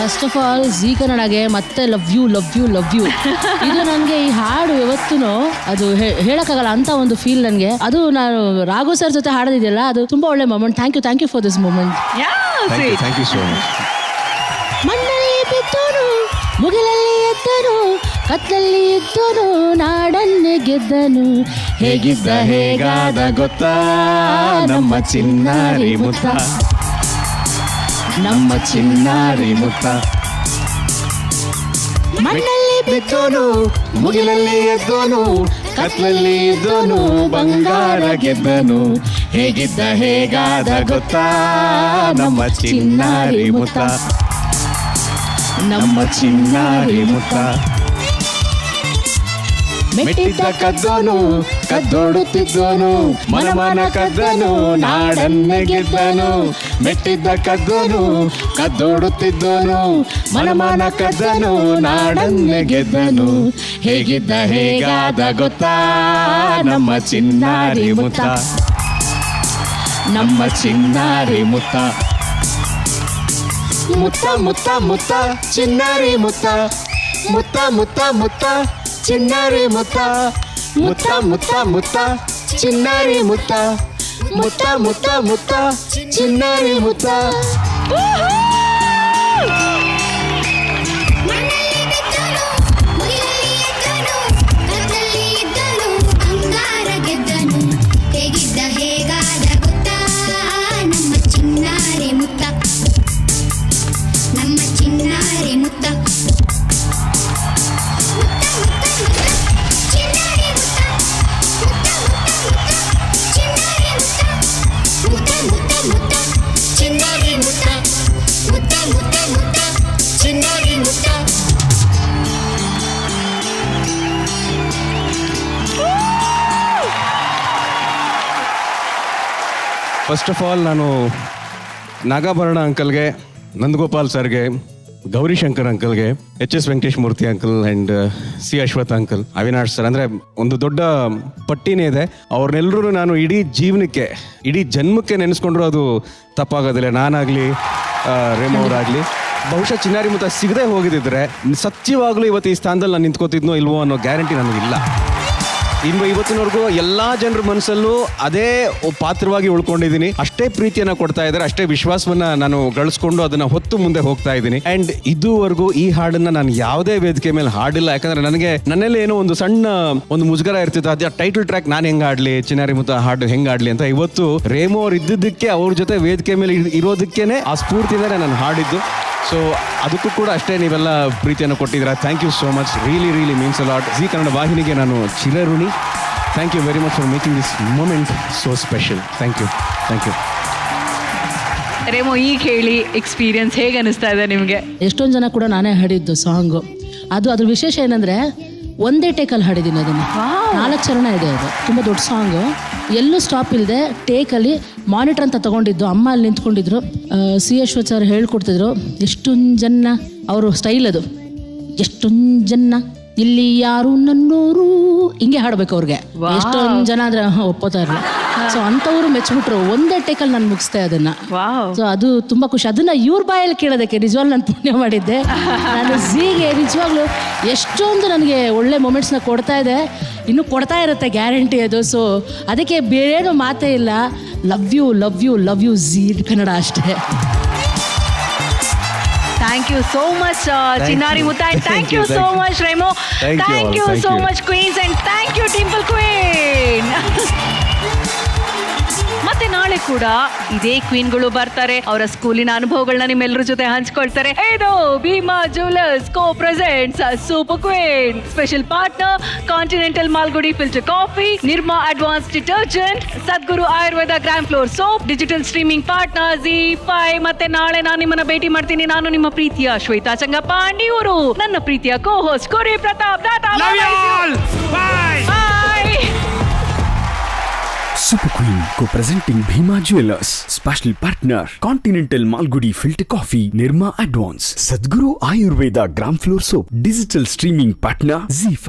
ಫಸ್ಟ್ ಆಫ್ ಆಲ್ ಜೀ ಕನ್ನಡಗೆ ಮತ್ತೆ ಲವ್ ಯು ಇದು ನನಗೆ ಈ ಹಾಡು ಯಾವತ್ತೂ ಅದು ಹೇಳಕ್ಕಾಗಲ್ಲ ಅಂತ ಒಂದು ಫೀಲ್ ನನಗೆ. ಅದು ನಾನು ರಾಘು ಸರ್ ಜೊತೆ ಹಾಡೋದಿದೆಯಲ್ಲ, ಅದು ತುಂಬಾ ಒಳ್ಳೆ moment. Thank you for this moment. Thank you so much. ಮಣ್ಣಲ್ಲಿ ಬಿದ್ದೋನು, ಮುಗಿಲಲ್ಲಿ ಎದ್ದನು, ಕತ್ತಲ್ಲಿ ಇದ್ದನು, ನಾಡನ್ನೇ ಗೆದ್ದನು, ಹೇಗಿದ್ದ ಹೇಗಾದ ಗೊತ್ತಾ ನಮ್ಮ ಚಿನ್ನಾರಿ ಮುತ್ತ, ನಮ್ಮ ಚಿನ್ನಾರಿ ಮುತ್ತ. ಮಣ್ಣಲ್ಲಿ ಬಿದ್ದೋನು, ಮುಗಿಲಲ್ಲಿ ಎದ್ದೋನು, ಕತ್ಲಲ್ಲಿ ಇದ್ದೋನು, ಬಂಗಾರ ಗೆದ್ದನು, ಹೇಗಿದ್ದ ಹೇಗಾದ ಗೊತ್ತಾ ನಮ್ಮ ಚಿನ್ನಾರಿ ಮುತ್ತ, ನಮ್ಮ ಚಿನ್ನಾರಿ ಮುತ್ತ. ಮೆಟ್ಟಿದ್ದ ಕದ್ದೋನು, ಕದ್ದೋಡುತ್ತಿದ್ದೋನು, ಮನಮನ ಕದ್ದನು, ನಾಡನ್ನೇ ಗೆದ್ದನು. ಮೆಟ್ಟಿದ್ದ ಕದ್ದೋನು, ಕದ್ದೋಡುತ್ತಿದ್ದೋನು, ಮನಮನ ಕದ್ದನು, ನಾಡನ್ನೇ ಗೆದ್ದನು, ಹೇಗಿದ್ದ ಹೇಗಾದ ಗೊತ್ತಾ ನಮ್ಮ ಚಿನ್ನಾರಿ ಮುತ್ತ, ನಮ್ಮ ಚಿನ್ನಾರಿ ಮುತ್ತ. ಮುತ್ತ ಮುತ್ತ ಮುತ್ತ ಚಿನ್ನಾರಿ ಮುತ್ತ, ಮುತ್ತ ಮುತ್ತ ಮುತ್ತ ಚಿನ್ನಾರಿ ಮುತ್ತ, ಮುತ್ತ ಮುತ್ತ ಮುತ್ತ ಚಿನ್ನಾರಿ ಮುತ್ತ, ಮುತ್ತ ಮುತ್ತ ಮುತ್ತ ಚಿನ್ನಾರಿ ಮುತ್ತ. ಹೇಗಿದ್ದ ಹೇಗಾದ ಗೊತ್ತಾ ನಮ್ಮ ಚಿನ್ನಾರಿ ಮುತ್ತ, ನಮ್ಮ ಚಿನ್ನಾರಿ ಮುತ್ತ. ಚಿನ್ನಾರಿ ಮುತ್ತ ಫಸ್ಟ್ ಆಫ್ ಆಲ್ ನಾನು ನಾಗಾಭರಣ ಅಂಕಲ್ಗೆ, ನಂದಗೋಪಾಲ್ ಸರ್ಗೆ, ಗೌರಿಶಂಕರ್ ಅಂಕಲ್ಗೆ, HS Venkatesh Murthy uncle and C Ashwath uncle, Avinash sir, ಅಂದರೆ ಒಂದು ದೊಡ್ಡ ಪಟ್ಟಿನೇ ಇದೆ. ಅವ್ರನ್ನೆಲ್ಲರೂ ನಾನು ಇಡೀ ಜೀವನಕ್ಕೆ, ಇಡೀ ಜನ್ಮಕ್ಕೆ ನೆನೆಸ್ಕೊಂಡ್ರು ಅದು ತಪ್ಪಾಗೋದಿಲ್ಲ. ನಾನಾಗಲಿ ರೇಮೋ ಅವರಾಗಲಿ ಬಹುಶಃ ಚಿನ್ನಾರಿ ಮುತ್ತ ಸಿಗದೆ ಹೋಗಿದ್ದಿದ್ರೆ ಸತ್ಯವಾಗ್ಲೂ ಇವತ್ತು ಈ ಸ್ಥಾನದಲ್ಲಿ ನಾನು ನಿಂತ್ಕೋತಿದ್ನೋ ಇಲ್ವೋ ಅನ್ನೋ ಗ್ಯಾರಂಟಿ ನನಗಿಲ್ಲ. ಇನ್ನು ಇವತ್ತಿನವರೆಗೂ ಎಲ್ಲ ಜನರ ಮನಸ್ಸಲ್ಲೂ ಅದೇ ಪಾತ್ರವಾಗಿ ಉಳ್ಕೊಂಡಿದ್ದೀನಿ. ಅಷ್ಟೇ ಪ್ರೀತಿಯನ್ನ ಕೊಡ್ತಾ ಇದ್ದಾರೆ, ಅಷ್ಟೇ ವಿಶ್ವಾಸವನ್ನ ನಾನು ಗಳಿಸ್ಕೊಂಡು ಅದನ್ನ ಹೊತ್ತು ಮುಂದೆ ಹೋಗ್ತಾ ಇದ್ದೀನಿ. ಅಂಡ್ ಇದುವರೆಗೂ ಈ ಹಾಡನ್ನ ನಾನು ಯಾವುದೇ ವೇದಿಕೆ ಮೇಲೆ ಹಾಡಿಲ್ಲ. ಯಾಕಂದ್ರೆ ನನಗೆ ನನ್ನಲ್ಲಿ ಏನೋ ಒಂದು ಸಣ್ಣ ಒಂದು ಮುಜುಗರ ಇರ್ತಿತ್ತು, ಅದೇ ಟೈಟಲ್ ಟ್ರ್ಯಾಕ್ ನಾನು ಹೆಂಗ್ ಆಡ್ಲಿ, ಚಿನ್ನಾರಿ ಮುತ್ತ ಹಾಡು ಹೆಂಗ್ ಆಡ್ಲಿ ಅಂತ. ಇವತ್ತು ರೇಮೋ ಅವ್ರು ಇದ್ದಿದ್ದಕ್ಕೆ, ಅವ್ರ ಜೊತೆ ವೇದಿಕೆ ಮೇಲೆ ಇರೋದಕ್ಕೇನೆ ಆ ಸ್ಫೂರ್ತಿಯಿಂದನೇ ನಾನು ಹಾಡಿದ್ದು. ಸೊ ಅದಕ್ಕೂ ಕೂಡ ಅಷ್ಟೇ ನೀವೆಲ್ಲ ಪ್ರೀತಿಯನ್ನು ಕೊಟ್ಟಿದ್ದೀರಾ. Thank you so much, really really means a lot. Zee Kannada ವಾಹಿನಿಗೆ ನಾನು ಚಿರಋಣಿ. Thank you very much for making this moment so special. Thank you, thank you. Remo, ಈಗ ಹೇಳಿ ಎಕ್ಸ್ಪೀರಿಯನ್ಸ್ ಹೇಗೆ ಅನಿಸ್ತಾ ಇದೆ ನಿಮಗೆ? ಎಷ್ಟೊಂದು ಜನ ಕೂಡ ನಾನೇ ಹಾಡಿದ್ದು ಸಾಂಗು. ಅದ್ರ ವಿಶೇಷ ಏನಂದರೆ ಒಂದೇ ಟೇಕಲ್ಲಿ ಹಾಡಿದ್ದೀನಿ ಅದನ್ನು. 4 ಚರಣ ಇದೆ ಅದು, ತುಂಬ ದೊಡ್ಡ ಸಾಂಗು. ಎಲ್ಲೂ ಸ್ಟಾಪ್ ಇಲ್ಲದೆ ಟೇಕಲ್ಲಿ ಮಾನಿಟರ್ ಅಂತ ತಗೊಂಡಿದ್ದು. ಅಮ್ಮ ಅಲ್ಲಿ ನಿಂತ್ಕೊಂಡಿದ್ರು, C ಅಶ್ವಥ್ ಸರ್ ಹೇಳ್ಕೊಡ್ತಿದ್ರು. ಎಷ್ಟೊಂದು ಜನ, ಅವರು ಸ್ಟೈಲ್ ಅದು, ಎಷ್ಟೊಂದು ಜನ ಇಲ್ಲಿ ಯಾರು ನನ್ನೋರು, ಹಿಂಗೆ ಹಾಡ್ಬೇಕು ಅವ್ರಿಗೆ. ಎಷ್ಟೊಂದು ಜನ ಅಂದ್ರೆ ಒಪ್ಪೋತಾ ಇರಲಿಲ್ಲ. ಸೊ ಅಂಥವ್ರು ಮೆಚ್ಚಿಬಿಟ್ರು. ಒಂದೇ ಟೇಕಲ್ಲಿ ನಾನು ಮುಗಿಸ್ದೆ ಅದನ್ನ. ಸೊ ಅದು ತುಂಬಾ ಖುಷಿ. ಅದನ್ನ ಇವ್ರ ಬಾಯಲ್ಲಿ ಕೇಳೋದಕ್ಕೆ ನಿಜವಾಗ್ಲೂ ನಾನು ಪುಣ್ಯ ಮಾಡಿದ್ದೆ. ನಾನು ಝೀಗೆ ನಿಜವಾಗ್ಲೂ ಎಷ್ಟೊಂದು ನನಗೆ ಒಳ್ಳೆ ಮೊಮೆಂಟ್ಸ್ನ ಕೊಡ್ತಾ ಇದೆ, ಇನ್ನೂ ಕೊಡ್ತಾ ಇರುತ್ತೆ ಗ್ಯಾರಂಟಿ ಅದು. ಸೊ ಅದಕ್ಕೆ ಬೇರೇನೂ ಮಾತೇ ಇಲ್ಲ. Love you love you love you Zee Kannada ಅಷ್ಟೇ. Thank you so much, Chinnari Mutta, and thank you so much, Remo. Thank you so much, Queens, and thank you, Dimple Queen. ಮತ್ತೆ ನಾಳೆ ಕೂಡ ಇದೇ ಕ್ವೀನ್ಗಳು ಬರ್ತಾರೆ. ಅವರ ಸ್ಕೂಲಿನ ಅನುಭವಗಳನ್ನ ನಿಮ್ಮೆಲ್ಲರ ಜೊತೆ ಹಂಚ್ಕೊಳ್ತಾರೆ. ಇದು Bhima jewellers co presents super queen. Special partner continental Malgudi filter coffee, Nirma advance detergent, Sadguru Ayurveda gram flour soap, digital streaming partner ZEE5. ಮತ್ತೆ ನಾಳೆ ನಾನು ನಿಮ್ಮನ್ನ ಭೇಟಿ ಮಾಡ್ತೀನಿ. ನಾನು ನಿಮ್ಮ ಪ್ರೀತಿಯ ಶ್ವೇತಾ ಚಂಗಪಾಂಡಿ, ಇವರು ನನ್ನ ಪ್ರೀತಿಯ ಕೋ ಹೋಸ್ಟ್ ಕೋರಿ ಪ್ರತಾಪ್ ದಾತಾ. ಬಾಯ್. Super Queen co-presenting Bhima Jewelers. Special partner Continental Malgudi Filter Coffee, Nirma Advance, Sadhguru Ayurveda Gram Floor Soap. Digital streaming partner ZEE5.